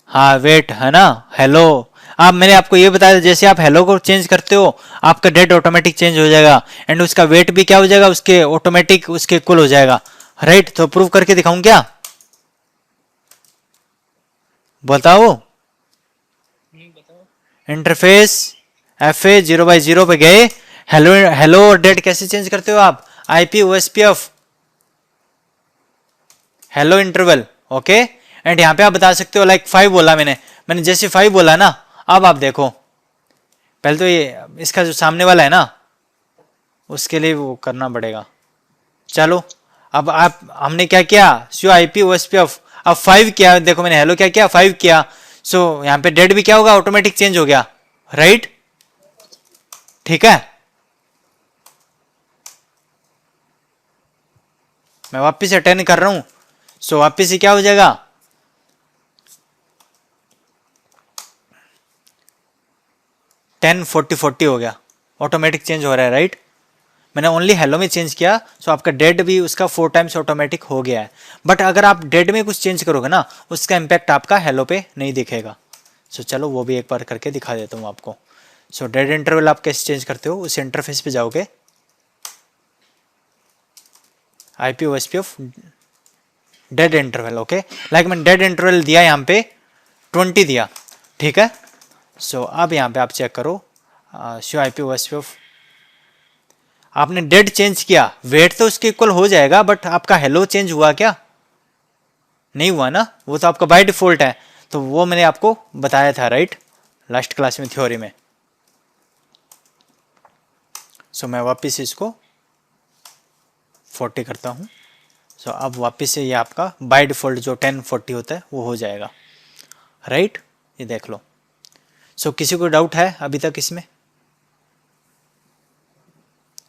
हाँ वेट है ना, हेलो। आप मैंने आपको ये बताया जैसे आप हेलो को चेंज करते हो आपका डेट ऑटोमेटिक चेंज हो जाएगा एंड उसका वेट भी क्या हो जाएगा, उसके ऑटोमेटिक उसके इक्वल हो जाएगा, राइट। तो प्रूव करके दिखाऊं क्या, बताओ? इंटरफेस FA 0/0 पे गए, हेलो हेलो और डेट कैसे चेंज करते हो आप? IP OSP of hello interval, okay. And यहाँ पे आप बता सकते हो लाइक 5 बोला मैंने जैसे 5 बोला ना, अब आप देखो पहले तो ये इसका जो सामने वाला है ना उसके लिए वो करना पड़ेगा। चलो अब आप हमने क्या किया, IP OSP ऑफ, अब 5 किया, देखो मैंने हेलो क्या किया 5 किया, सो यहाँ पे डेट भी क्या होगा, ऑटोमेटिक चेंज हो गया, राइट, ठीक है। मैं वापस अटेंड कर रहा हूं, सो वापस से क्या हो जाएगा, 10 40 हो गया, ऑटोमेटिक चेंज हो रहा है, राइट। मैंने ओनली हेलो में चेंज किया, सो आपका डेट भी उसका 4 टाइम्स ऑटोमेटिक हो गया है। बट अगर आप डेट में कुछ चेंज करोगे ना उसका इम्पैक्ट आपका हेलो पे नहीं दिखेगा। सो चलो वो भी एक बार करके दिखा देता हूँ आपको। सो डेट इंटरवल आप कैसे चेंज करते हो, उस इंटरफेस पे जाओगे, IP OSP of dead interval, okay. Like मैंने डेड इंटरवल दिया यहाँ पे 20 दिया, ठीक है। सो अब यहाँ पे आप चेक करो, IP OSP ऑफ, आपने डेड चेंज किया, वेट तो उसके इक्वल हो जाएगा, बट आपका हेलो चेंज हुआ क्या? नहीं हुआ ना, वो तो आपका बाय डिफॉल्ट है। तो वो मैंने आपको बताया था, राइट, लास्ट क्लास में थ्योरी में। सो मैं वापस इसको 40 करता हूँ। सो अब वापस से ये आपका बाय डिफॉल्ट जो 10 40 होता है वो हो जाएगा, राइट, ये देख लो। सो किसी को डाउट है अभी तक इसमें?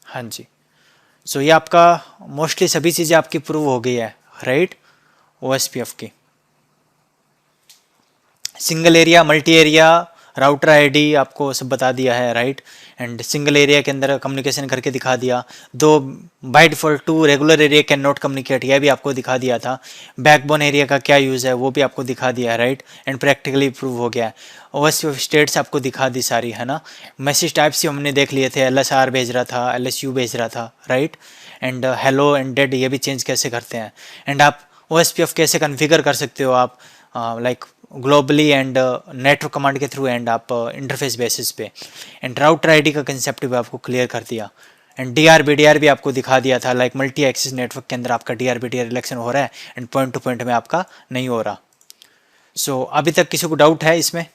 हाँ जी। सो ये आपका मोस्टली सभी चीज़ें आपकी प्रूव हो गई है, राइट, OSPF की। Single area, multi area, router ID आपको सब बता दिया है, राइट। एंड सिंगल एरिया के अंदर कम्युनिकेशन करके दिखा दिया। दो by default 2 regular area can not communicate, यह भी आपको दिखा दिया था। बैकबोन एरिया का क्या यूज़ है वो भी आपको दिखा दिया है, राइट। एंड प्रैक्टिकली प्रूव हो गया है। OSPF स्टेट्स आपको दिखा दी सारी, है ना। मैसेज टाइप्स ही हमने देख लिए थे, LSR भेज रहा था, LSU भेज रहा था, right. And hello and dead ये भी चेंज कैसे करते हैं। एंड आप OSPF कैसे कन्फिगर कर सकते हो आप, like globally and network command के थ्रू एंड आप इंटरफेस बेसिस पे। एंड राउटर आईडी का कंसेप्ट भी आपको क्लियर कर दिया। एंड DRBDR भी आपको दिखा दिया था, लाइक मल्टी एक्सेस नेटवर्क के अंदर आपका DRBDR रिलेक्शन हो रहा है एंड पॉइंट टू पॉइंट में आपका नहीं हो रहा। सो अभी तक किसी को डाउट है इसमें?